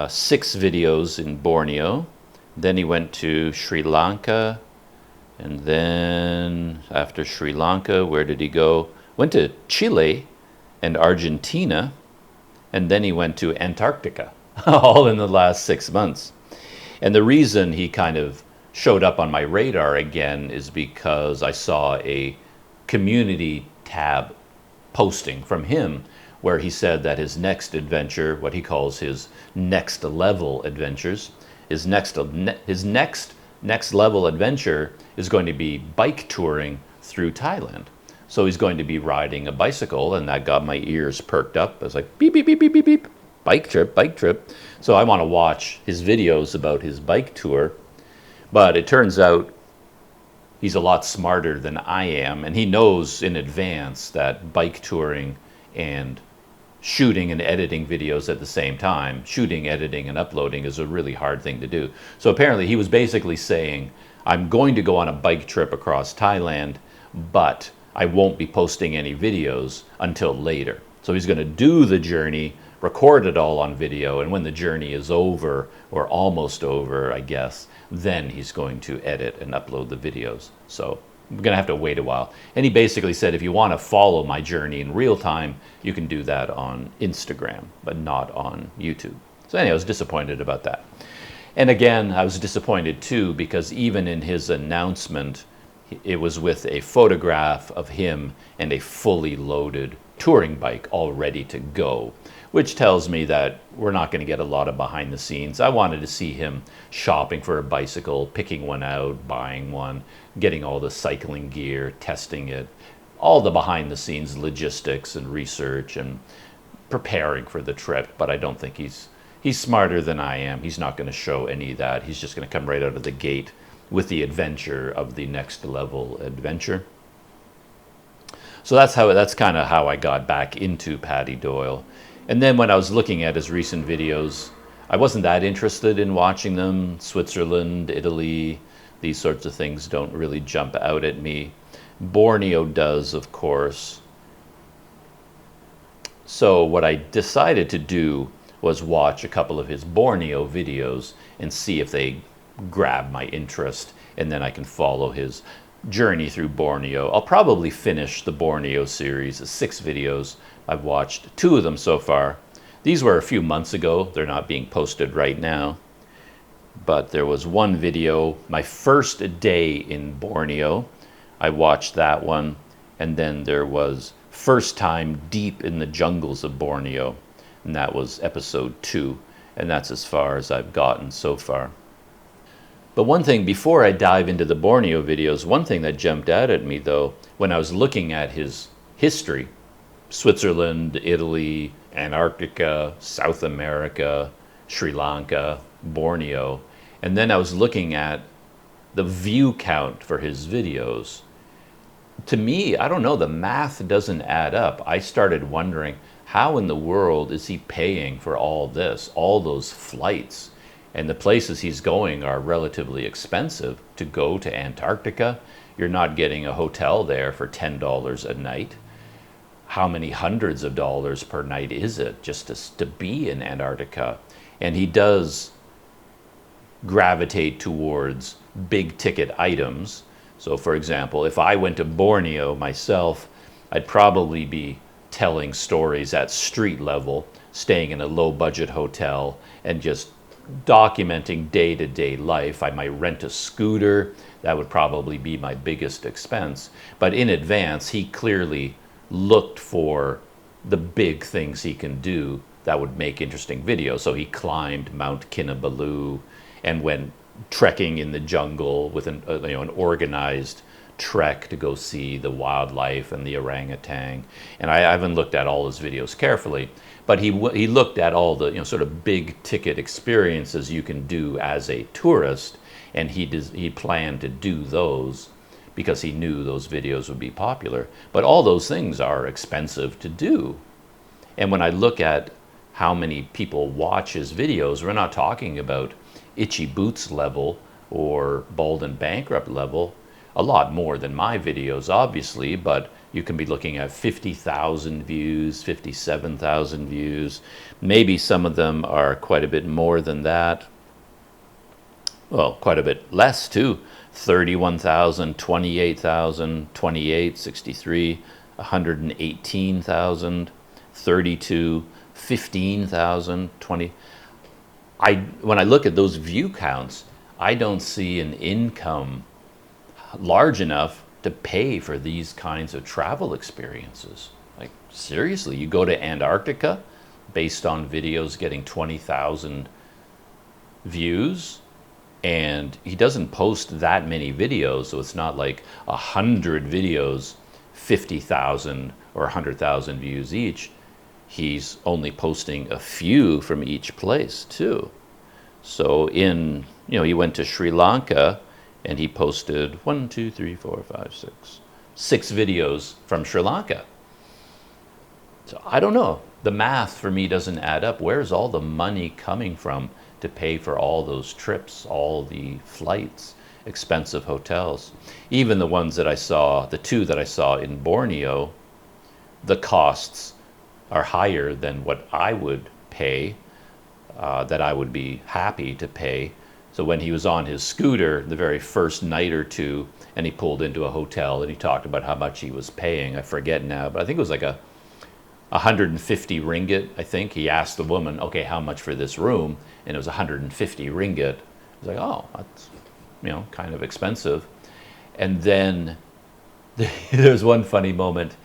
[SPEAKER 1] 6 videos in Borneo. Then he went to Sri Lanka. And then after Sri Lanka, where did he go? Went to Chile and Argentina. And then he went to Antarctica, all in the last 6 months. And the reason he kind of showed up on my radar again is because I saw a community tab posting from him where he said that his next adventure, what he calls his next level adventures, his next level adventure is going to be bike touring through Thailand. So he's going to be riding a bicycle, and that got my ears perked up. I was like, beep, beep, beep, beep, beep, beep. Bike trip, bike trip. So I want to watch his videos about his bike tour. But it turns out he's a lot smarter than I am, and he knows in advance that bike touring and shooting and editing videos at the same time, shooting, editing, and uploading is a really hard thing to do. So apparently he was basically saying, I'm going to go on a bike trip across Thailand, but I won't be posting any videos until later. So he's going to do the journey, record it all on video, and when the journey is over, or almost over, I guess, then he's going to edit and upload the videos. So I'm going to have to wait a while. And he basically said, if you want to follow my journey in real time, you can do that on Instagram, but not on YouTube. So anyway, I was disappointed about that. And again, I was disappointed too, because even in his announcement, it was with a photograph of him and a fully loaded touring bike all ready to go, which tells me that we're not going to get a lot of behind the scenes. I wanted to see him shopping for a bicycle, picking one out, buying one, getting all the cycling gear, testing it, all the behind the scenes logistics and research and preparing for the trip. But I don't think he's smarter than I am. He's not going to show any of that. He's just going to come right out of the gate with the adventure of the next level adventure. So that's kind of how I got back into Paddy Doyle. And then when I was looking at his recent videos, I wasn't that interested in watching them. Switzerland, Italy, these sorts of things don't really jump out at me. Borneo does, of course. So what I decided to do was watch a couple of his Borneo videos and see if they grab my interest, and then I can follow his journey through Borneo. I'll probably finish the Borneo series, 6 videos. I've watched 2 of them so far. These were a few months ago. They're not being posted right now. But there was one video, my first day in Borneo. I watched that one. And then there was first time deep in the jungles of Borneo. And that was episode 2. And that's as far as I've gotten so far. But one thing, before I dive into the Borneo videos, one thing that jumped out at me though, when I was looking at his history, Switzerland, Italy, Antarctica, South America, Sri Lanka, Borneo, and then I was looking at the view count for his videos. To me, I don't know, the math doesn't add up. I started wondering, how in the world is he paying for all this, all those flights? And the places he's going are relatively expensive. To go to Antarctica, you're not getting a hotel there for $10 a night. How many hundreds of dollars per night is it just to be in Antarctica? And he does gravitate towards big ticket items. So for example, if I went to Borneo myself, I'd probably be telling stories at street level, staying in a low budget hotel and just documenting day-to-day life. I might rent a scooter. That would probably be my biggest expense. But in advance, he clearly looked for the big things he can do that would make interesting videos. So he climbed Mount Kinabalu and went trekking in the jungle with an organized trek to go see the wildlife and the orangutan. And I haven't looked at all his videos carefully, but he looked at all the sort of big ticket experiences you can do as a tourist, and he planned to do those. because he knew those videos would be popular. But all those things are expensive to do. And when I look at how many people watch his videos, we're not talking about Itchy Boots level or Bald and Bankrupt level. A lot more than my videos, obviously, but you can be looking at 50,000 views, 57,000 views. Maybe some of them are quite a bit more than that. Well, quite a bit less too. 31,000, 28,000, 28, 63, 118,000, 32, 15,000, 20. When I look at those view counts, I don't see an income large enough to pay for these kinds of travel experiences. Like, seriously, you go to Antarctica based on videos getting 20,000 views, and he doesn't post that many videos, so it's not like 100 videos, 50,000 or 100,000 views each. He's only posting a few from each place too. So he went to Sri Lanka and he posted 6 videos from Sri Lanka. So I don't know. The math for me doesn't add up. Where's all the money coming from to pay for all those trips, all the flights, expensive hotels? Even the ones that I saw, the 2 that I saw in Borneo, the costs are higher than what I would pay, that I would be happy to pay. So when he was on his scooter the very first night or two, and he pulled into a hotel and he talked about how much he was paying, I forget now, but I think it was like 150 ringgit, I think. He asked the woman, okay, how much for this room? And it was 150 ringgit. I was like, oh, that's, kind of expensive. And then there's one funny moment.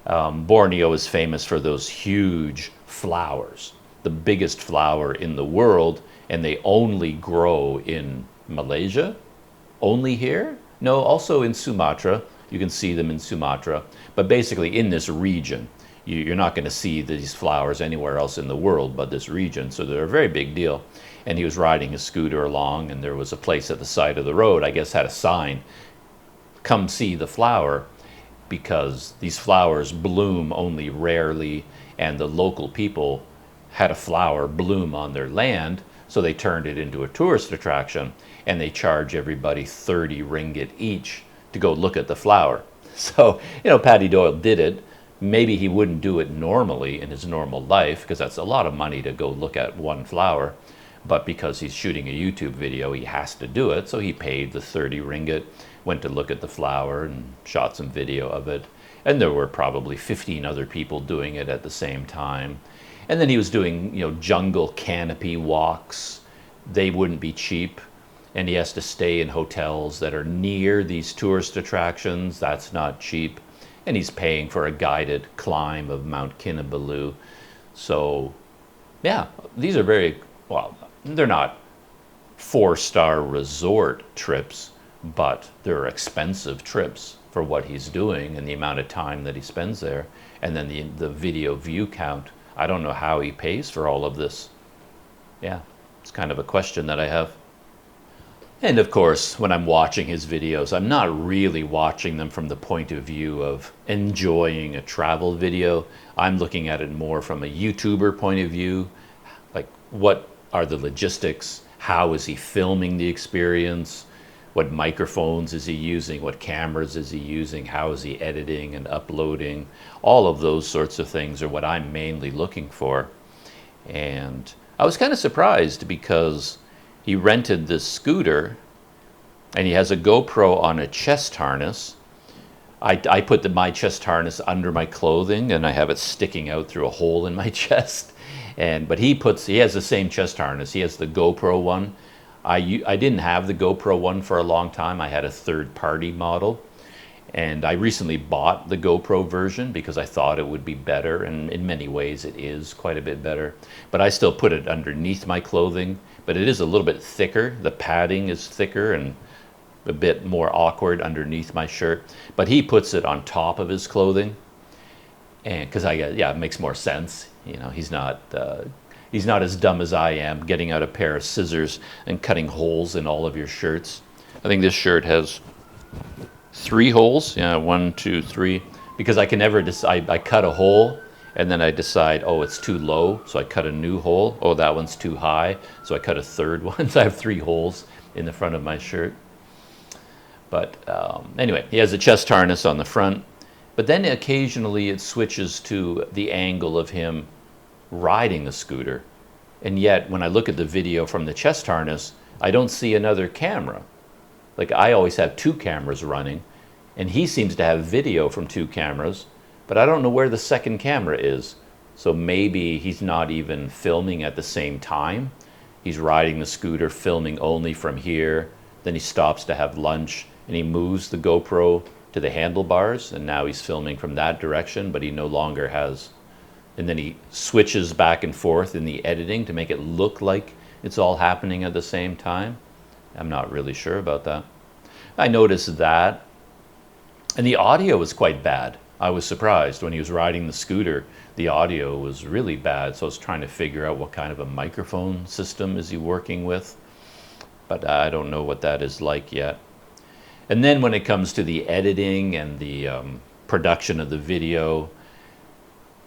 [SPEAKER 1] Borneo is famous for those huge flowers, the biggest flower in the world, and they only grow in Malaysia. Only here? No, also in Sumatra. You can see them in Sumatra, but basically in this region. You're not going to see these flowers anywhere else in the world but this region, so they're a very big deal. And he was riding his scooter along, and there was a place at the side of the road, I guess had a sign, come see the flower, because these flowers bloom only rarely, and the local people had a flower bloom on their land, so they turned it into a tourist attraction, and they charge everybody 30 ringgit each to go look at the flower. So, Paddy Doyle did it. Maybe he wouldn't do it normally in his normal life, because that's a lot of money to go look at one flower, but because he's shooting a YouTube video, he has to do it, so he paid the 30 ringgit, went to look at the flower and shot some video of it, and there were probably 15 other people doing it at the same time. And then he was doing, jungle canopy walks. They wouldn't be cheap, and he has to stay in hotels that are near these tourist attractions. That's not cheap. And he's paying for a guided climb of Mount Kinabalu. So, yeah, these are they're not 4-star resort trips, but they're expensive trips for what he's doing and the amount of time that he spends there. And then the video view count. I don't know how he pays for all of this. Yeah, it's kind of a question that I have. And of course, when I'm watching his videos, I'm not really watching them from the point of view of enjoying a travel video. I'm looking at it more from a YouTuber point of view. Like, what are the logistics? How is he filming the experience? What microphones is he using? What cameras is he using? How is he editing and uploading? All of those sorts of things are what I'm mainly looking for. And I was kind of surprised because he rented this scooter and he has a GoPro on a chest harness. I put my chest harness under my clothing and I have it sticking out through a hole in my chest. But he has the same chest harness. He has the GoPro one. I didn't have the GoPro one for a long time. I had a third-party model. And I recently bought the GoPro version because I thought it would be better, and in many ways it is quite a bit better. But I still put it underneath my clothing, but it is a little bit thicker. The padding is thicker and a bit more awkward underneath my shirt. But he puts it on top of his clothing, and because it makes more sense. He's not as dumb as I am, getting out a pair of scissors and cutting holes in all of your shirts. I think this shirt has 3 holes. Yeah, 1, 2, 3. Because I can never decide. I cut a hole and then I decide, oh, it's too low, so I cut a new hole. Oh, that one's too high, so I cut a third one. So I have 3 holes in the front of my shirt. But anyway, he has a chest harness on the front. But then occasionally it switches to the angle of him riding the scooter. And yet, when I look at the video from the chest harness, I don't see another camera. Like, I always have 2 cameras running, and he seems to have video from 2 cameras, but I don't know where the second camera is. So maybe he's not even filming at the same time. He's riding the scooter, filming only from here. Then he stops to have lunch, and he moves the GoPro to the handlebars, and now he's filming from that direction, but he no longer has. And then he switches back and forth in the editing to make it look like it's all happening at the same time. I'm not really sure about that. I noticed that. And the audio was quite bad. I was surprised when he was riding the scooter. The audio was really bad, so I was trying to figure out what kind of a microphone system is he working with. But I don't know what that is like yet. And then when it comes to the editing and the production of the video,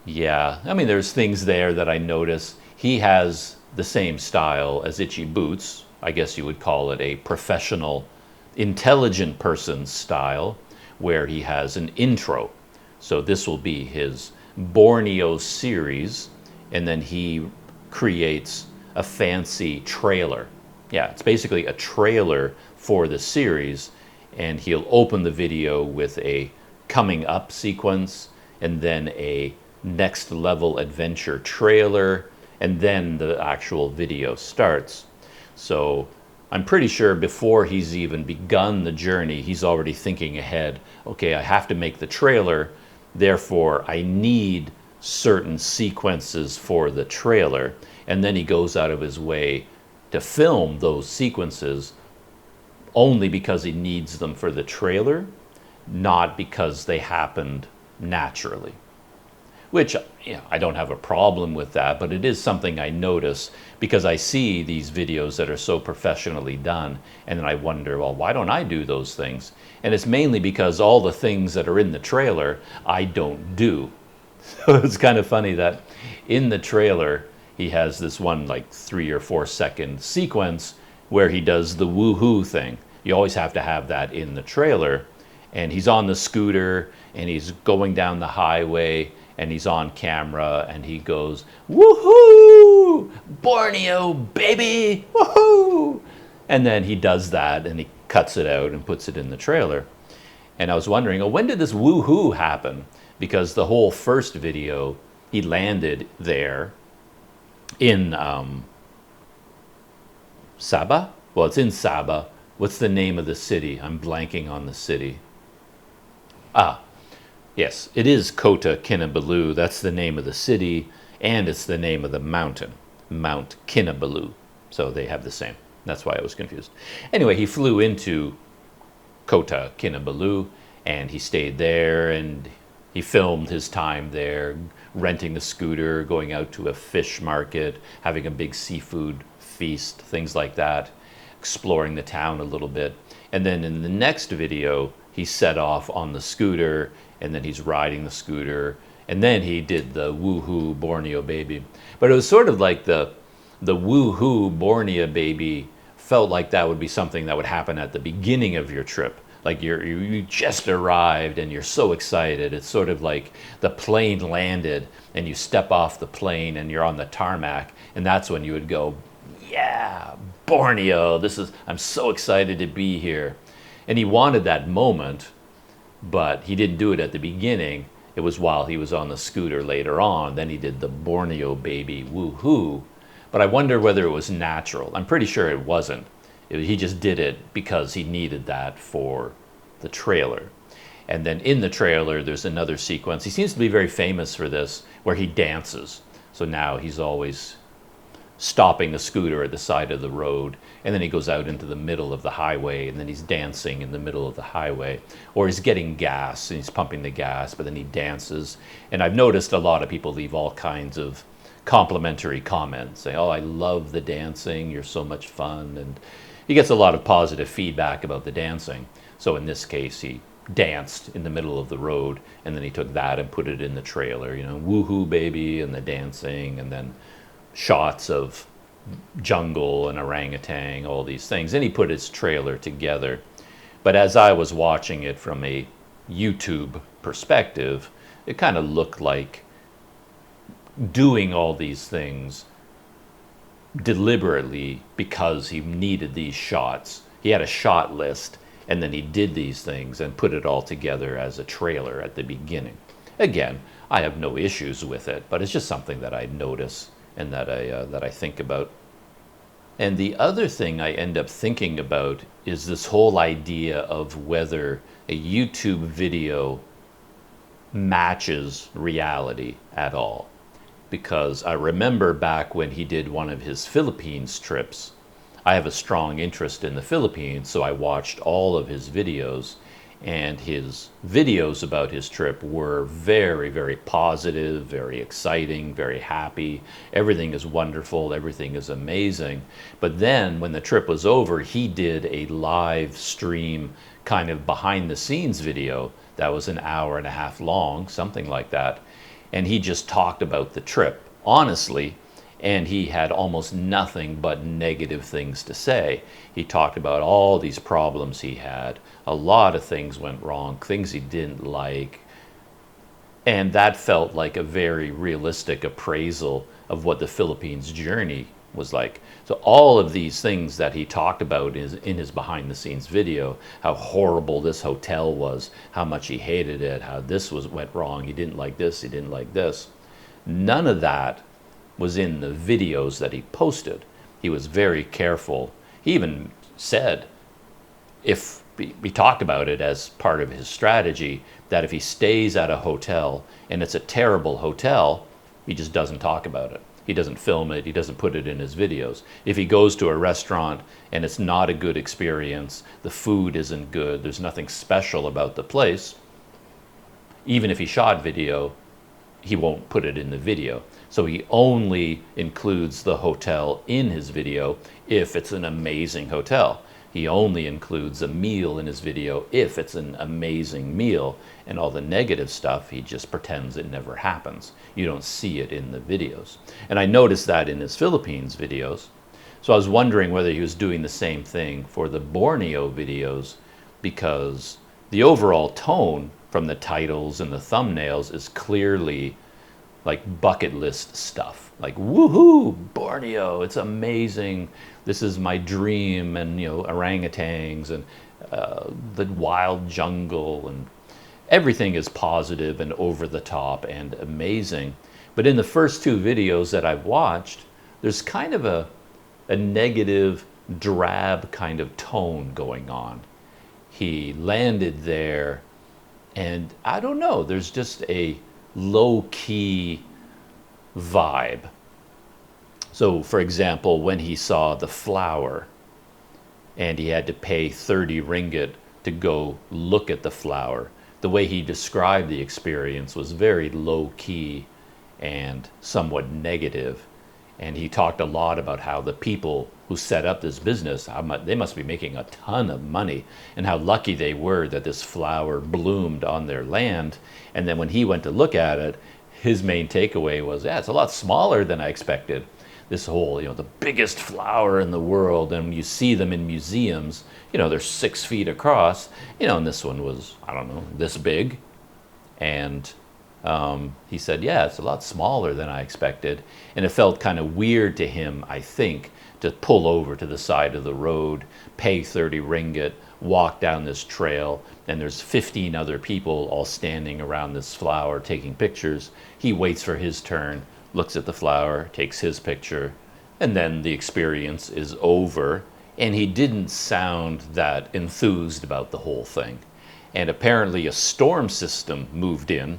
[SPEAKER 1] yeah, I mean, there's things there that I notice. He has the same style as Itchy Boots. I guess you would call it a professional, intelligent person's style, where he has an intro. So this will be his Borneo series, and then he creates a fancy trailer. Yeah, it's basically a trailer for the series, and he'll open the video with a coming up sequence, and then a next level adventure trailer, and then the actual video starts. So I'm pretty sure before he's even begun the journey, he's already thinking ahead. Okay, I have to make the trailer, therefore I need certain sequences for the trailer. And then he goes out of his way to film those sequences only because he needs them for the trailer, not because they happened naturally. Which, you know, I don't have a problem with that, but it is something I notice because I see these videos that are so professionally done, and then I wonder, well, why don't I do those things? And it's mainly because all the things that are in the trailer, I don't do. So it's kind of funny that in the trailer, he has this one like 3 or 4 second sequence where he does the woohoo thing. You always have to have that in the trailer. And he's on the scooter, and he's going down the highway, and he's on camera, and he goes, woohoo, Borneo, baby, woohoo. And then he does that, and he cuts it out and puts it in the trailer. And I was wondering, oh, when did this woohoo happen? Because the whole first video, he landed there in Sabah? Well, it's in Sabah. What's the name of the city? I'm blanking on the city. Yes, it is Kota Kinabalu. That's the name of the city, and it's the name of the mountain, Mount Kinabalu. So they have the same. That's why I was confused. Anyway, he flew into Kota Kinabalu, and he stayed there, and he filmed his time there, renting the scooter, going out to a fish market, having a big seafood feast, things like that, exploring the town a little bit. And then in the next video, he set off on the scooter, and then he's riding the scooter, and then he did the woohoo Borneo baby. But it was sort of like the woohoo Borneo baby felt like that would be something that would happen at the beginning of your trip. Like you just arrived and you're so excited. It's sort of like the plane landed and you step off the plane and you're on the tarmac, and that's when you would go, yeah, Borneo, I'm so excited to be here. And he wanted that moment, but he didn't do it at the beginning. It was while he was on the scooter later on. Then he did the Borneo baby woohoo. But I wonder whether it was natural. I'm pretty sure it wasn't. He just did it because he needed that for the trailer. And then in the trailer, there's another sequence. He seems to be very famous for this, where he dances. So now he's always stopping the scooter at the side of the road, and then he goes out into the middle of the highway, and then he's dancing in the middle of the highway. Or he's getting gas, and he's pumping the gas, but then he dances. And I've noticed a lot of people leave all kinds of complimentary comments, saying, oh, I love the dancing, you're so much fun. And he gets a lot of positive feedback about the dancing. So in this case, he danced in the middle of the road, and then he took that and put it in the trailer, you know, woohoo baby, and the dancing, and then shots of jungle and orangutan, all these things, and he put his trailer together. But as I was watching it from a YouTube perspective, it kind of looked like doing all these things deliberately because he needed these shots. He had a shot list, and then he did these things and put it all together as a trailer at the beginning. Again, I have no issues with it, but it's just something that I notice and that I think about. And the other thing I end up thinking about is this whole idea of whether a YouTube video matches reality at all. Because I remember back when he did one of his Philippines trips, I have a strong interest in the Philippines, so I watched all of his videos, and his videos about his trip were very, very positive, very exciting, very happy. Everything is wonderful, everything is amazing. But then when the trip was over, he did a live stream kind of behind the scenes video that was an hour and a half long, something like that. And he just talked about the trip, honestly, and he had almost nothing but negative things to say. He talked about all these problems he had. A lot of things went wrong, things he didn't like. And that felt like a very realistic appraisal of what the Philippines journey was like. So all of these things that he talked about is in his behind the scenes video, how horrible this hotel was, how much he hated it, how this went wrong, he didn't like this, he didn't like this. None of that was in the videos that he posted. He was very careful. He even said, if he talked about it as part of his strategy, that if he stays at a hotel and it's a terrible hotel, he just doesn't talk about it. He doesn't film it, he doesn't put it in his videos. If he goes to a restaurant and it's not a good experience, the food isn't good, there's nothing special about the place, even if he shot video, he won't put it in the video. So he only includes the hotel in his video if it's an amazing hotel. He only includes a meal in his video if it's an amazing meal, and all the negative stuff, he just pretends it never happens. You don't see it in the videos. And I noticed that in his Philippines videos. So I was wondering whether he was doing the same thing for the Borneo videos, because the overall tone from the titles and the thumbnails is clearly like bucket list stuff, like woohoo, Borneo, it's amazing, this is my dream, and you know, orangutans and the wild jungle, and everything is positive and over the top and amazing. But in the first two videos that I've watched, there's kind of a negative, drab kind of tone going on. He landed there, and I don't know, there's just a low-key vibe. So for example, when he saw the flower and he had to pay 30 ringgit to go look at the flower, the way he described the experience was very low-key and somewhat negative. And he talked a lot about how the people who set up this business, they must be making a ton of money, and how lucky they were that this flower bloomed on their land. And then when he went to look at it, his main takeaway was, yeah, it's a lot smaller than I expected. This whole, you know, the biggest flower in the world, and when you see them in museums, you know, they're 6 feet across, you know, and this one was, I don't know, this big. And he said, yeah, it's a lot smaller than I expected. And it felt kind of weird to him, I think, to pull over to the side of the road, pay 30 ringgit, walk down this trail, and there's 15 other people all standing around this flower taking pictures. He waits for his turn, looks at the flower, takes his picture, and then the experience is over. And he didn't sound that enthused about the whole thing. And apparently a storm system moved in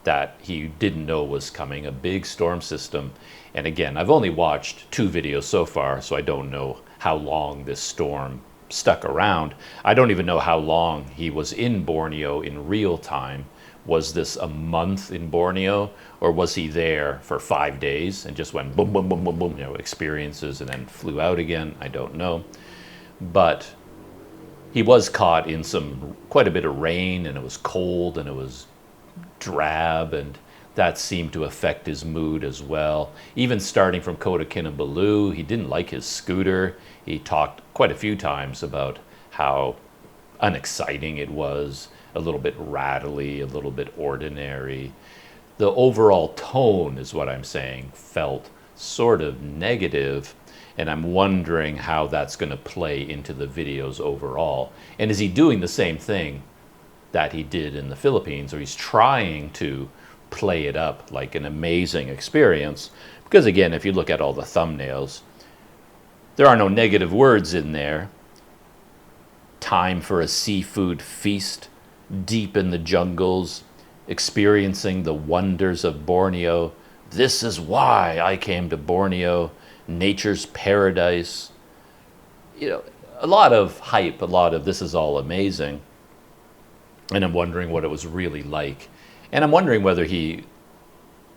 [SPEAKER 1] that he didn't know was coming, a big storm system. And again, I've only watched 2 videos so far, so I don't know how long this storm stuck around. I don't even know how long he was in Borneo in real time. Was this a month in Borneo, or was he there for 5 days and just went boom, boom, boom, boom, boom, you know, experiences, and then flew out again? I don't know. But he was caught in quite a bit of rain, and it was cold and it was drab, and that seemed to affect his mood as well. Even starting from Kota Kinabalu, he didn't like his scooter. He talked quite a few times about how unexciting it was, a little bit rattly, a little bit ordinary. The overall tone, is what I'm saying, felt sort of negative, and I'm wondering how that's going to play into the videos overall. And is he doing the same thing that he did in the Philippines, or he's trying to play it up like an amazing experience? Because again, if you look at all the thumbnails, there are no negative words in there. Time for a seafood feast, deep in the jungles, experiencing the wonders of Borneo. This is why I came to Borneo, nature's paradise. You know, a lot of hype, a lot of this is all amazing. And I'm wondering what it was really like. And I'm wondering whether he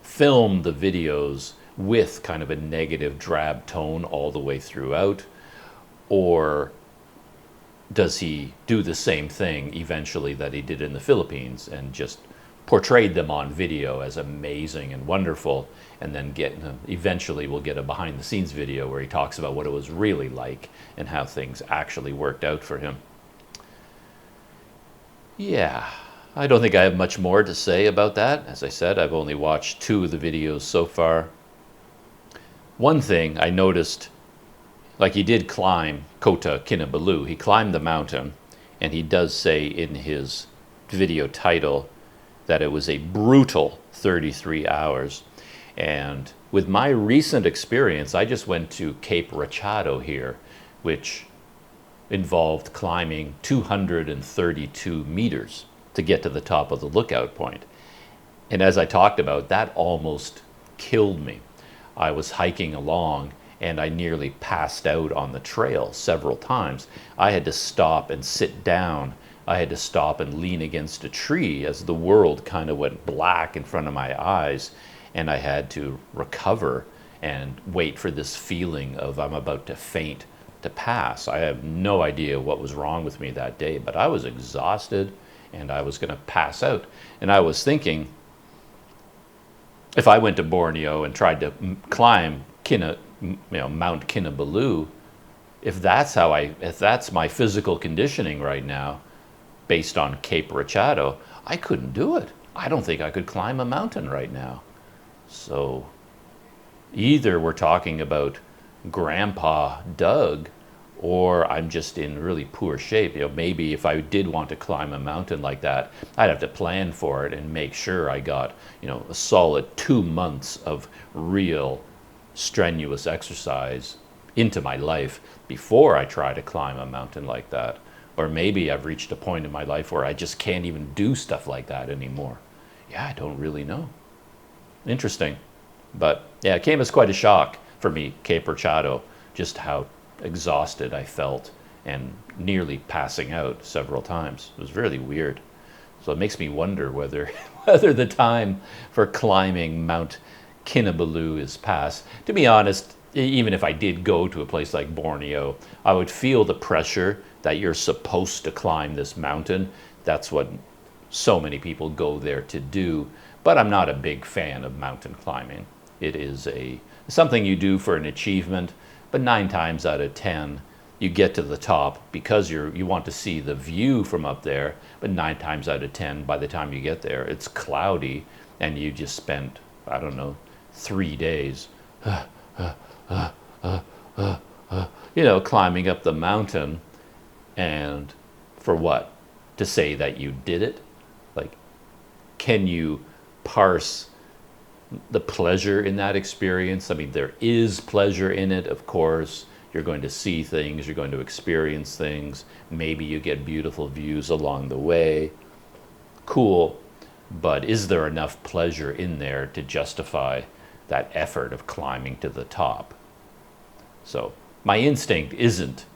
[SPEAKER 1] filmed the videos with kind of a negative, drab tone all the way throughout, or does he do the same thing eventually that he did in the Philippines and just portrayed them on video as amazing and wonderful, and then eventually we'll get a behind the scenes video where he talks about what it was really like and how things actually worked out for him. Yeah, I don't think I have much more to say about that. As I said, I've only watched 2 of the videos so far. One thing I noticed, like he did climb Kota Kinabalu. He climbed the mountain, and he does say in his video title that it was a brutal 33 hours. And with my recent experience, I just went to Cape Rachado here, which involved climbing 232 meters to get to the top of the lookout point. And as I talked about, that almost killed me. I was hiking along and I nearly passed out on the trail several times. I had to stop and sit down. I had to stop and lean against a tree as the world kind of went black in front of my eyes, and I had to recover and wait for this feeling of I'm about to faint to pass. I have no idea what was wrong with me that day, but I was exhausted and I was going to pass out. And I was thinking, if I went to Borneo and tried to climb Mount Kinabalu, if that's my physical conditioning right now, based on Cape Rachado, I couldn't do it. I don't think I could climb a mountain right now. So either we're talking about Grandpa Doug, or I'm just in really poor shape. Maybe if I did want to climb a mountain like that, I'd have to plan for it and make sure I got, a solid 2 months of real strenuous exercise into my life before I try to climb a mountain like that. Or maybe I've reached a point in my life where I just can't even do stuff like that anymore. Yeah, I don't really know. Interesting. But yeah, it came as quite a shock for me, Cape Rachado, just how exhausted I felt and nearly passing out several times. It was really weird. So it makes me wonder whether the time for climbing Mount Kinabalu is past. To be honest, even if I did go to a place like Borneo, I would feel the pressure that you're supposed to climb this mountain. That's what so many people go there to do. But I'm not a big fan of mountain climbing. It is something you do for an achievement, but 9 times out of 10, you get to the top because you want to see the view from up there, but 9 times out of 10, by the time you get there, it's cloudy, and you just spent, 3 days, climbing up the mountain. And for what? To say that you did it? Like, can you parse the pleasure in that experience? I mean, there is pleasure in it, of course. You're going to see things, you're going to experience things. Maybe you get beautiful views along the way. Cool. But is there enough pleasure in there to justify that effort of climbing to the top? So my instinct isn't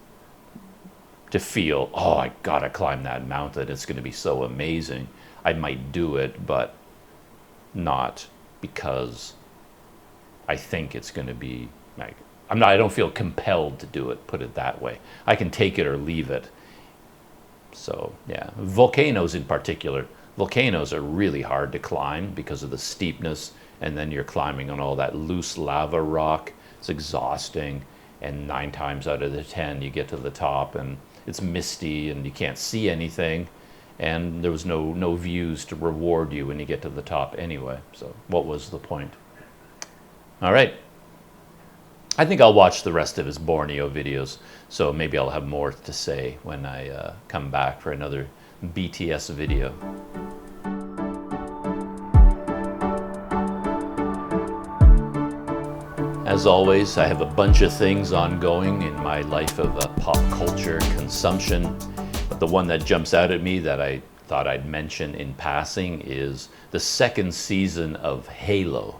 [SPEAKER 1] to feel, oh, I gotta climb that mountain, it's going to be so amazing. I might do it, but not because I think it's going to be like, I don't feel compelled to do it, put it that way. I can take it or leave it. So yeah, volcanoes in particular. Volcanoes are really hard to climb because of the steepness, and then you're climbing on all that loose lava rock. It's exhausting, and 9 times out of the 10 you get to the top and it's misty and you can't see anything, and there was no views to reward you when you get to the top anyway. So what was the point? All right. I think I'll watch the rest of his Borneo videos, so maybe I'll have more to say when I come back for another BTS video. As always, I have a bunch of things ongoing in my life of pop culture consumption, but the one that jumps out at me that I thought I'd mention in passing is the 2nd season of Halo.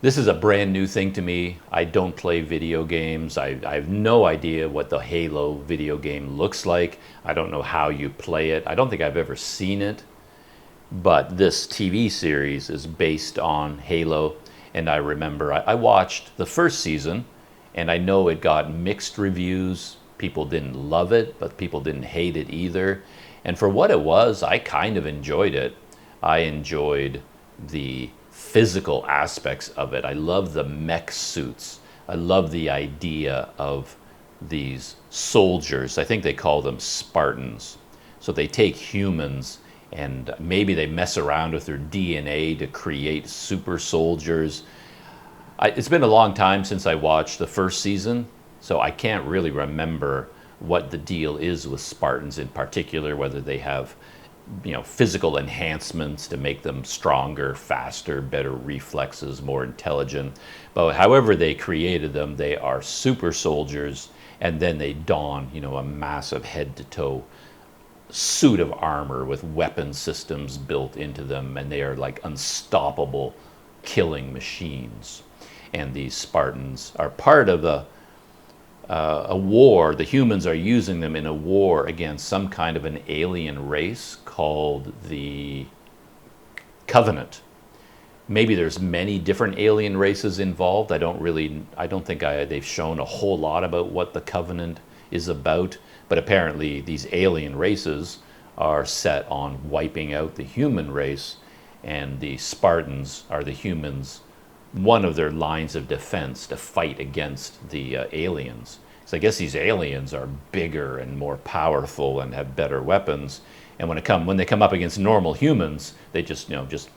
[SPEAKER 1] This is a brand new thing to me. I don't play video games. I have no idea what the Halo video game looks like. I don't know how you play it. I don't think I've ever seen it. But this TV series is based on Halo. And I remember I watched the 1st season, and I know it got mixed reviews. People didn't love it, but people didn't hate it either. And for what it was, I kind of enjoyed it. I enjoyed the physical aspects of it. I love the mech suits. I love the idea of these soldiers. I think they call them Spartans. So they take humans and maybe they mess around with their DNA to create super soldiers. It's been a long time since I watched the 1st season, so I can't really remember what the deal is with Spartans in particular, whether they have physical enhancements to make them stronger, faster, better reflexes, more intelligent. But however they created them, they are super soldiers, and then they don, a massive head-to-toe suit of armor with weapon systems built into them, and they are like unstoppable killing machines. And these Spartans are part of a war. The humans are using them in a war against some kind of an alien race called the Covenant. Maybe there's many different alien races involved. I don't think they've shown a whole lot about what the Covenant is about, but apparently these alien races are set on wiping out the human race, and the Spartans are the humans, one of their lines of defense to fight against the aliens. So I guess these aliens are bigger and more powerful and have better weapons. And when they come up against normal humans, they just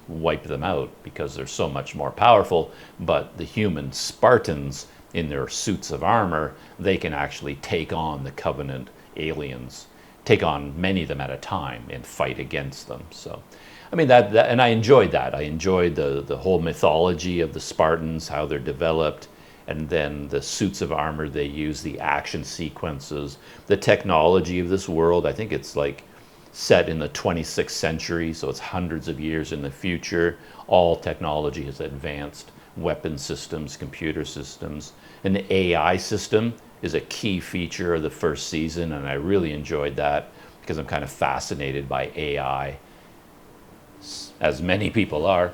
[SPEAKER 1] wipe them out because they're so much more powerful. But the human Spartans, in their suits of armor, they can actually take on the Covenant aliens, take on many of them at a time and fight against them. So I mean, that and I enjoyed that. I enjoyed the whole mythology of the Spartans, how they're developed, and then the suits of armor they use, the action sequences, the technology of this world. I think it's like set in the 26th century, so it's hundreds of years in the future. All technology has advanced, weapon systems, computer systems. An AI system is a key feature of the 1st season, and I really enjoyed that because I'm kind of fascinated by AI, as many people are.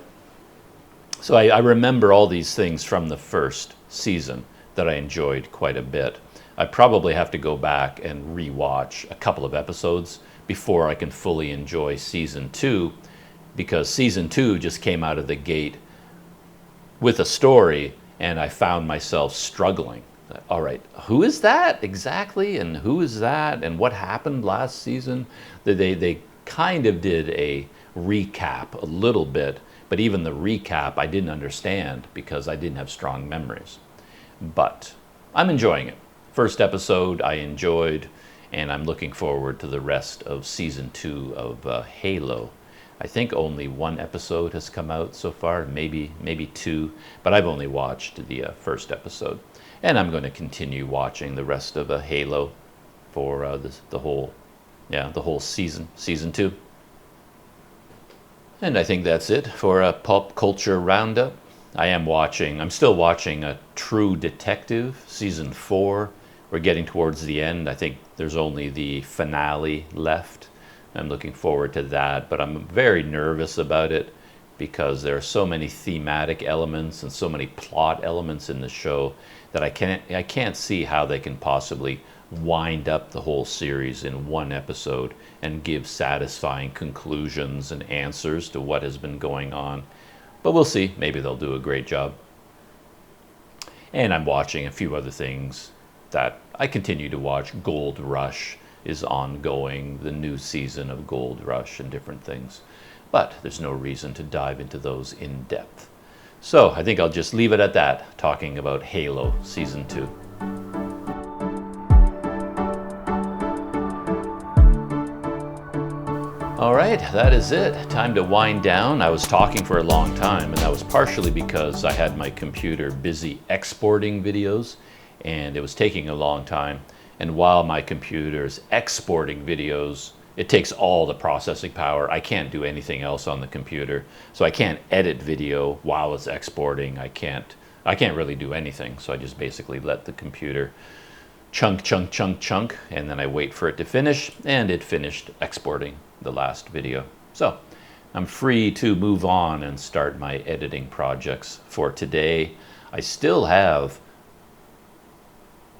[SPEAKER 1] So I remember all these things from the 1st season that I enjoyed quite a bit. I probably have to go back and rewatch a couple of episodes before I can fully enjoy season 2, because season 2 just came out of the gate with a story, and I found myself struggling. All right, who is that exactly, and who is that, and what happened last season? They kind of did a recap a little bit, but even the recap I didn't understand because I didn't have strong memories. But I'm enjoying it. 1st episode I enjoyed, and I'm looking forward to the rest of season 2 of Halo. I think only 1 episode has come out so far, maybe 2, but I've only watched the 1st episode, and I'm going to continue watching the rest of Halo for the whole season 2. And I think that's it for a pop culture roundup. I'm still watching True Detective season 4. We're getting towards the end. I think there's only the finale left. I'm looking forward to that, but I'm very nervous about it because there are so many thematic elements and so many plot elements in the show that I can't see how they can possibly wind up the whole series in one episode and give satisfying conclusions and answers to what has been going on. But we'll see. Maybe they'll do a great job. And I'm watching a few other things that I continue to watch. Gold Rush is ongoing, the new season of Gold Rush and different things. But there's no reason to dive into those in depth. So I think I'll just leave it at that, talking about Halo Season 2. All right, that is it. Time to wind down. I was talking for a long time, and that was partially because I had my computer busy exporting videos, and it was taking a long time. And while my computer's exporting videos, it takes all the processing power. I can't do anything else on the computer. So I can't edit video while it's exporting. I can't really do anything. So I just basically let the computer chunk, and then I wait for it to finish, and it finished exporting the last video. So I'm free to move on and start my editing projects for today. I still have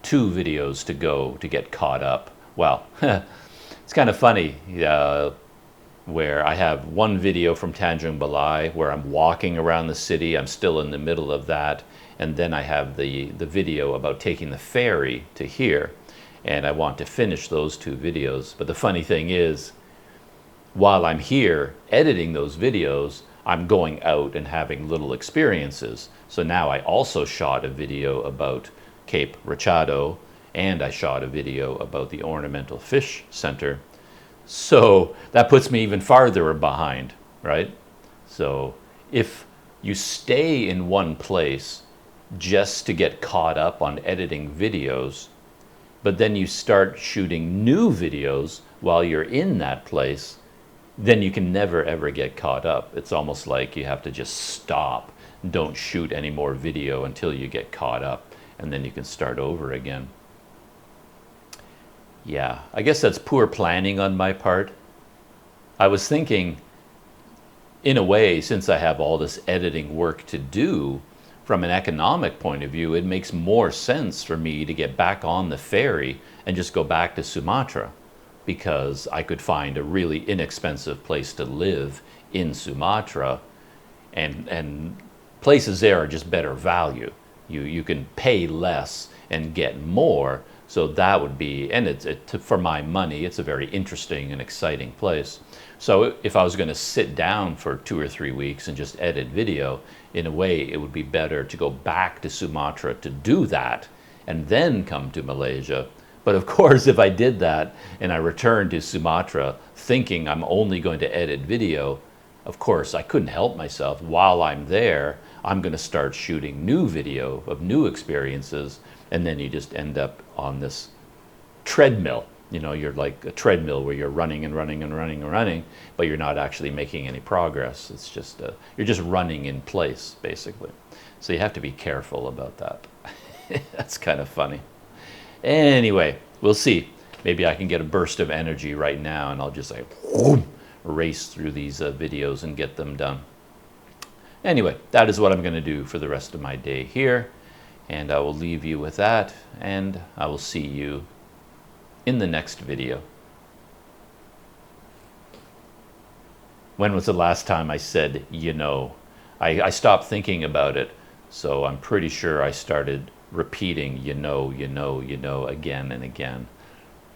[SPEAKER 1] 2 videos to go to get caught up. Well, it's kind of funny where I have one video from Tanjung Balai where I'm walking around the city. I'm still in the middle of that. And then I have the video about taking the ferry to here. And I want to finish those 2 videos. But the funny thing is, while I'm here editing those videos, I'm going out and having little experiences. So now I also shot a video about Cape Rachado, and I shot a video about the Ornamental Fish Center. So that puts me even farther behind, right? So if you stay in one place just to get caught up on editing videos, but then you start shooting new videos while you're in that place, then you can never ever get caught up. It's almost like you have to just stop. Don't shoot any more video until you get caught up, and then you can start over again. Yeah, I guess that's poor planning on my part. I was thinking, in a way, since I have all this editing work to do, from an economic point of view, it makes more sense for me to get back on the ferry and just go back to Sumatra, because I could find a really inexpensive place to live in Sumatra, and places there are just better value. You can pay less and get more, so that would be, and for my money, it's a very interesting and exciting place. So if I was going to sit down for 2 or 3 weeks and just edit video, in a way it would be better to go back to Sumatra to do that and then come to Malaysia. But of course, if I did that and I returned to Sumatra thinking I'm only going to edit video, of course, I couldn't help myself. While I'm there, I'm going to start shooting new video of new experiences, and then you just end up on this treadmill. You know, you're like a treadmill where you're running and running and running and running, but you're not actually making any progress. It's just, you're just running in place, basically. So you have to be careful about that. That's kind of funny. Anyway, we'll see. Maybe I can get a burst of energy right now, and I'll just like whoom, race through these videos and get them done. Anyway, that is what I'm going to do for the rest of my day here, and I will leave you with that, and I will see you in the next video. When was the last time I said, you know? I stopped thinking about it, so I'm pretty sure I started repeating, you know, again and again.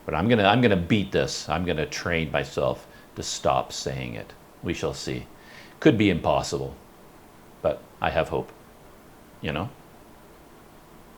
[SPEAKER 1] But I'm gonna beat this. I'm gonna train myself to stop saying it. We shall see. Could be impossible, but I have hope, you know?